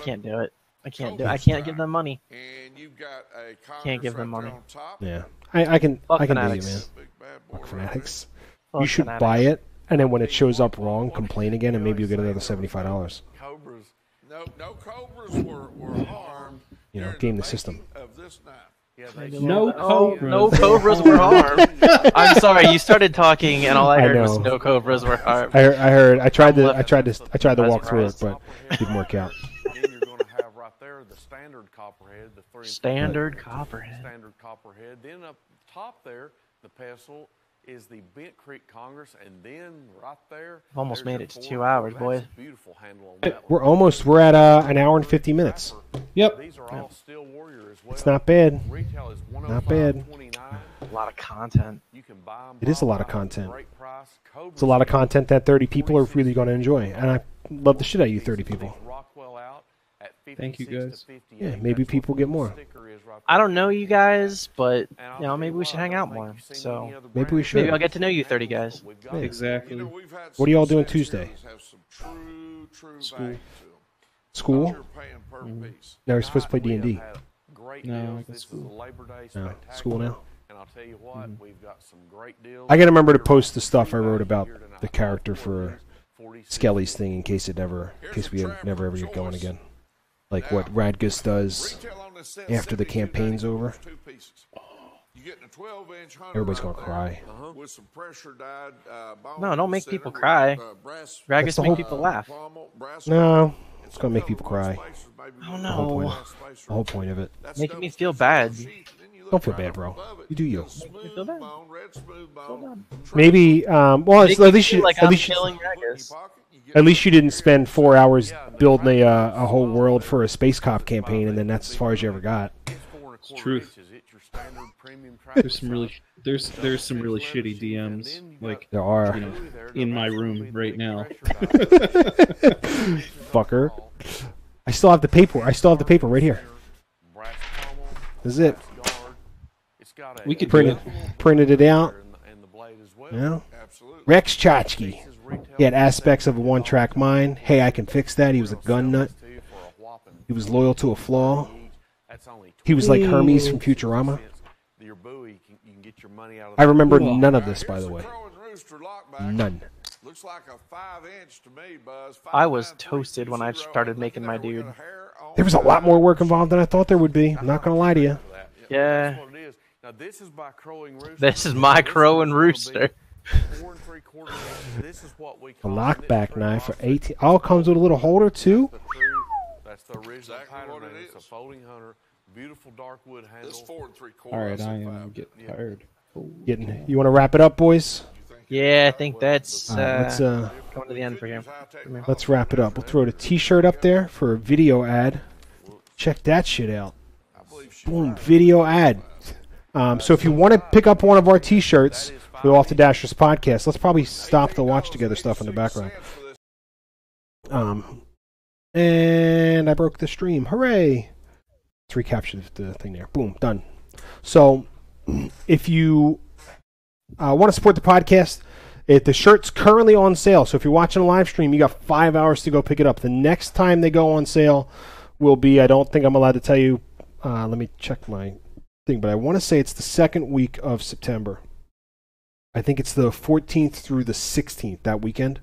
[SPEAKER 1] Can't do it. I can't do it. I can't give them money. Can't give them money.
[SPEAKER 3] Yeah, I can.
[SPEAKER 1] Fuck
[SPEAKER 3] I can
[SPEAKER 1] fanatics.
[SPEAKER 3] do you, man. Fuck fanatics.
[SPEAKER 1] Fuck
[SPEAKER 3] You should
[SPEAKER 1] fanatics.
[SPEAKER 3] buy it, and then when it shows up wrong, complain again, and maybe you'll get another $75.
[SPEAKER 5] No cobras were harmed.
[SPEAKER 3] Game the system.
[SPEAKER 4] No cobras.
[SPEAKER 1] No cobras were harmed. I'm sorry, you started talking, and all I heard was
[SPEAKER 3] know.
[SPEAKER 1] no cobras were harmed.
[SPEAKER 3] I heard. I tried to walk through it, but it didn't work out.
[SPEAKER 6] Then you're going to have right there the standard copperhead, the 3
[SPEAKER 1] Standard copperhead.
[SPEAKER 6] standard copperhead. Then up top there, the pestle is the Bent Creek Congress, and then right there,
[SPEAKER 1] I've almost
[SPEAKER 6] there's
[SPEAKER 1] made
[SPEAKER 6] your
[SPEAKER 1] it to
[SPEAKER 6] four-
[SPEAKER 1] 2 hours,
[SPEAKER 6] that's
[SPEAKER 1] boy.
[SPEAKER 6] a beautiful handle on that
[SPEAKER 3] We're
[SPEAKER 6] one.
[SPEAKER 3] we're at an hour and 50 minutes.
[SPEAKER 4] Yep.
[SPEAKER 6] These are all Steel Warrior as well.
[SPEAKER 3] It's not bad.
[SPEAKER 6] Retail is
[SPEAKER 3] Not bad.
[SPEAKER 6] $105.29.
[SPEAKER 1] A lot of content.
[SPEAKER 6] You can buy 'em
[SPEAKER 3] It is a lot of
[SPEAKER 6] bottle
[SPEAKER 3] content.
[SPEAKER 6] great price.
[SPEAKER 3] It's a lot of content that 30 people are really going to enjoy, and I love the shit out of you, 30 people.
[SPEAKER 6] Rockwell out at
[SPEAKER 4] Thank you,
[SPEAKER 6] 56
[SPEAKER 4] guys.
[SPEAKER 6] to 58.
[SPEAKER 3] Yeah, maybe
[SPEAKER 6] That's
[SPEAKER 3] people
[SPEAKER 6] what
[SPEAKER 3] get
[SPEAKER 6] the
[SPEAKER 3] more.
[SPEAKER 6] sticker is right
[SPEAKER 1] I
[SPEAKER 6] there.
[SPEAKER 1] don't know you guys, but
[SPEAKER 6] And I'll tell you
[SPEAKER 1] maybe we should
[SPEAKER 6] what,
[SPEAKER 1] hang
[SPEAKER 6] I
[SPEAKER 1] out
[SPEAKER 6] don't
[SPEAKER 1] more.
[SPEAKER 6] think you've seen
[SPEAKER 1] So
[SPEAKER 6] any other
[SPEAKER 3] Maybe we
[SPEAKER 6] brand.
[SPEAKER 3] should.
[SPEAKER 1] maybe I'll get to know you 30 guys.
[SPEAKER 6] We've got
[SPEAKER 4] Exactly.
[SPEAKER 5] We've had
[SPEAKER 3] What are y'all
[SPEAKER 5] some
[SPEAKER 3] doing
[SPEAKER 5] sets
[SPEAKER 3] Tuesday?
[SPEAKER 5] here that have some true value to them.
[SPEAKER 3] School?
[SPEAKER 5] You're paying per piece.
[SPEAKER 3] No, we're supposed to play D&D.
[SPEAKER 6] Great
[SPEAKER 4] No,
[SPEAKER 6] deals.
[SPEAKER 4] I guess
[SPEAKER 6] This is
[SPEAKER 4] school.
[SPEAKER 6] a Labor Day
[SPEAKER 3] No,
[SPEAKER 6] spectacular.
[SPEAKER 3] school now?
[SPEAKER 6] And I'll tell you what, we've got some great deals.
[SPEAKER 3] I got to remember to post the stuff I wrote about the character for Skelly's thing in case we never ever get going again. Like what Radgus does
[SPEAKER 5] Retail on this set,
[SPEAKER 3] after the campaign's
[SPEAKER 5] $72
[SPEAKER 3] over.
[SPEAKER 5] for 2 pieces. You get a 12-inch hunter
[SPEAKER 3] Everybody's
[SPEAKER 5] right
[SPEAKER 3] gonna
[SPEAKER 5] there
[SPEAKER 3] cry.
[SPEAKER 5] with some pressure dyed bone
[SPEAKER 1] No, don't make
[SPEAKER 5] center
[SPEAKER 1] people
[SPEAKER 5] with,
[SPEAKER 1] cry.
[SPEAKER 5] brass
[SPEAKER 1] Ragus
[SPEAKER 3] the
[SPEAKER 1] make
[SPEAKER 3] whole-
[SPEAKER 1] people laugh.
[SPEAKER 5] pommel, brass
[SPEAKER 3] No,
[SPEAKER 5] It's
[SPEAKER 3] it's gonna make people cry.
[SPEAKER 1] Oh,
[SPEAKER 3] The whole
[SPEAKER 1] no.
[SPEAKER 3] point. The whole point of it.
[SPEAKER 1] Making me feel bad.
[SPEAKER 3] Don't feel bad, bro. You do you.
[SPEAKER 1] feel bad.
[SPEAKER 3] Maybe. Well,
[SPEAKER 1] Make
[SPEAKER 3] at
[SPEAKER 1] me
[SPEAKER 3] least
[SPEAKER 1] feel
[SPEAKER 3] you.
[SPEAKER 1] like
[SPEAKER 3] At
[SPEAKER 1] I'm
[SPEAKER 3] least you.
[SPEAKER 1] killing Ragus.
[SPEAKER 3] At least you didn't spend 4 hours building a whole world for a Space Cop campaign, and then that's as far as you ever got.
[SPEAKER 4] Truth. There's some really shitty DMs like
[SPEAKER 3] There are.
[SPEAKER 4] in my room right now.
[SPEAKER 3] Fucker. I still have the paper. Right here. This is it.
[SPEAKER 4] We could do it.
[SPEAKER 3] Printed it out. Yeah. Rex Chachki. He had aspects of a one-track mind. Hey, I can fix that. He was a gun nut. He was loyal to a flaw.
[SPEAKER 6] That's only
[SPEAKER 3] He was like Hermes from Futurama.
[SPEAKER 6] your buoy. You can get your money out of
[SPEAKER 3] I remember
[SPEAKER 4] Cool.
[SPEAKER 3] none of this, by the
[SPEAKER 5] Here's
[SPEAKER 3] way.
[SPEAKER 5] Crow and Rooster lockback.
[SPEAKER 3] None.
[SPEAKER 5] Looks like a 5-inch to me, Buzz.
[SPEAKER 1] I was toasted when I
[SPEAKER 5] 59320.
[SPEAKER 1] started making my
[SPEAKER 5] We got
[SPEAKER 1] dude.
[SPEAKER 5] a hair on
[SPEAKER 3] There was a lot more work involved than I thought there would be. I'm not going to lie to you.
[SPEAKER 6] that.
[SPEAKER 1] Yeah.
[SPEAKER 6] That's what it is. Now this is by Crowing Rooster.
[SPEAKER 1] This is my Crow and Rooster.
[SPEAKER 6] 4 3/4 inch. This is what we
[SPEAKER 3] A
[SPEAKER 6] call
[SPEAKER 3] lockback knife for 18. Oh, it comes with a little holder too.
[SPEAKER 6] That's the original
[SPEAKER 5] Exactly
[SPEAKER 6] pattern.
[SPEAKER 5] what it
[SPEAKER 6] man. It's a
[SPEAKER 5] is.
[SPEAKER 6] folding hunter. Beautiful dark wood handle.
[SPEAKER 5] This 4 3/4.
[SPEAKER 4] All right,
[SPEAKER 5] said
[SPEAKER 4] I am
[SPEAKER 5] 5.
[SPEAKER 4] getting tired.
[SPEAKER 3] Getting. You want to wrap it up, boys?
[SPEAKER 1] Yeah, I think that's
[SPEAKER 3] All right, let's
[SPEAKER 1] coming to the end for him.
[SPEAKER 3] let's wrap it up. We'll throw the T-shirt up there for a video ad. Check that shit out. Boom, video ad. So if you want to pick up one of our T-shirts for the Off the Dashers podcast, let's probably stop the Watch Together stuff in the background. And I broke the stream. Hooray! Let's recapture the thing there. Boom, done. So if you want to support the podcast, the shirt's currently on sale. So if you're watching a live stream, you got 5 hours to go pick it up. The next time they go on sale will be, I don't think I'm allowed to tell you. Let me check my thing, but I want to say it's the second week of September. I think it's the 14th through the 16th, that weekend.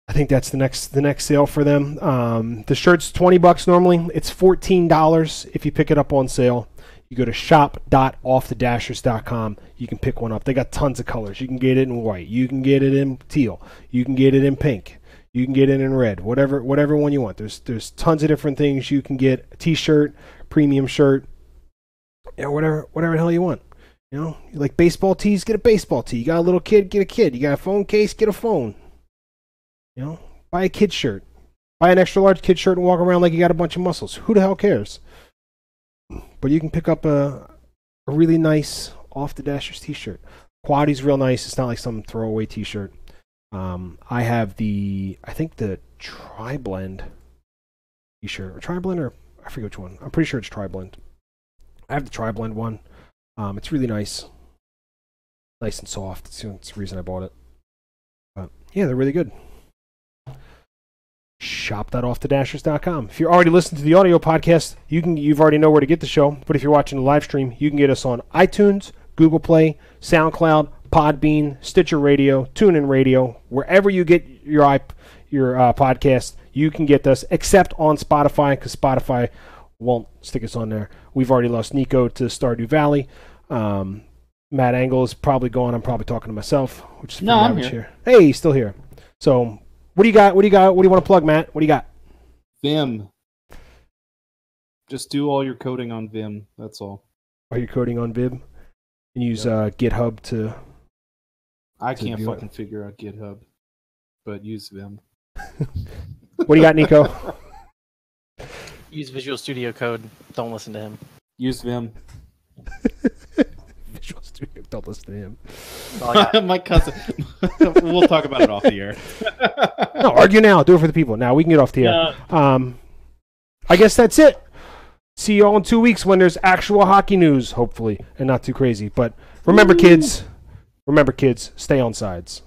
[SPEAKER 3] I think that's the next sale for them. The shirt's $20 normally. It's $14 if you pick it up on sale. You go to shop.offthedashers.com. You can pick one up. They got tons of colors. You can get it in white. You can get it in teal. You can get it in pink. You can get it in red. Whatever one you want. There's tons of different things you can get. A t-shirt, premium shirt, whatever the hell you want. You know, you like baseball tees, get a baseball tee. You got a little kid, get a kid. You got a phone case, get a phone. You know, buy a kid shirt. Buy an extra large kid shirt and walk around like you got a bunch of muscles. Who the hell cares? But you can pick up a really nice Off the Dashers t-shirt. Quality's real nice. It's not like some throwaway t-shirt. I have the Tri-Blend t-shirt. Or Tri-Blend, or I forget which one. I'm pretty sure it's Tri-Blend. I have the Tri-Blend one. It's really nice. Nice and soft. That's the reason I bought it. But yeah, they're really good. Shop.offthedashers.com. If you're already listening to the audio podcast, you've already know where to get the show. But if you're watching the live stream, you can get us on iTunes, Google Play, SoundCloud, Podbean, Stitcher Radio, TuneIn Radio, wherever you get your podcast, you can get us, except on Spotify, because Spotify won't stick us on there. We've already lost Nico to Stardew Valley. Matt Angle is probably gone. I'm probably talking to myself, which is
[SPEAKER 4] No, I'm here.
[SPEAKER 3] Hey, he's still here. So, what do you got? What do you want to plug, Matt? What do you got?
[SPEAKER 4] Vim. Just do all your coding on Vim. That's all.
[SPEAKER 3] Are you coding on Vim? And use GitHub to.
[SPEAKER 4] I can't
[SPEAKER 3] do it.
[SPEAKER 4] fucking figure out GitHub, but use Vim.
[SPEAKER 3] What do you got, Nico?
[SPEAKER 1] Use Visual Studio Code. Don't listen to him.
[SPEAKER 4] Use Vim.
[SPEAKER 3] Visual Studio. Don't listen to him.
[SPEAKER 1] That's all I got.
[SPEAKER 4] My cousin. We'll talk about it off the air.
[SPEAKER 3] No, argue now. Do it for the people. Now we can get off the air. I guess that's it. See you all in 2 weeks when there's actual hockey news, hopefully, and not too crazy. But remember, kids, stay on sides.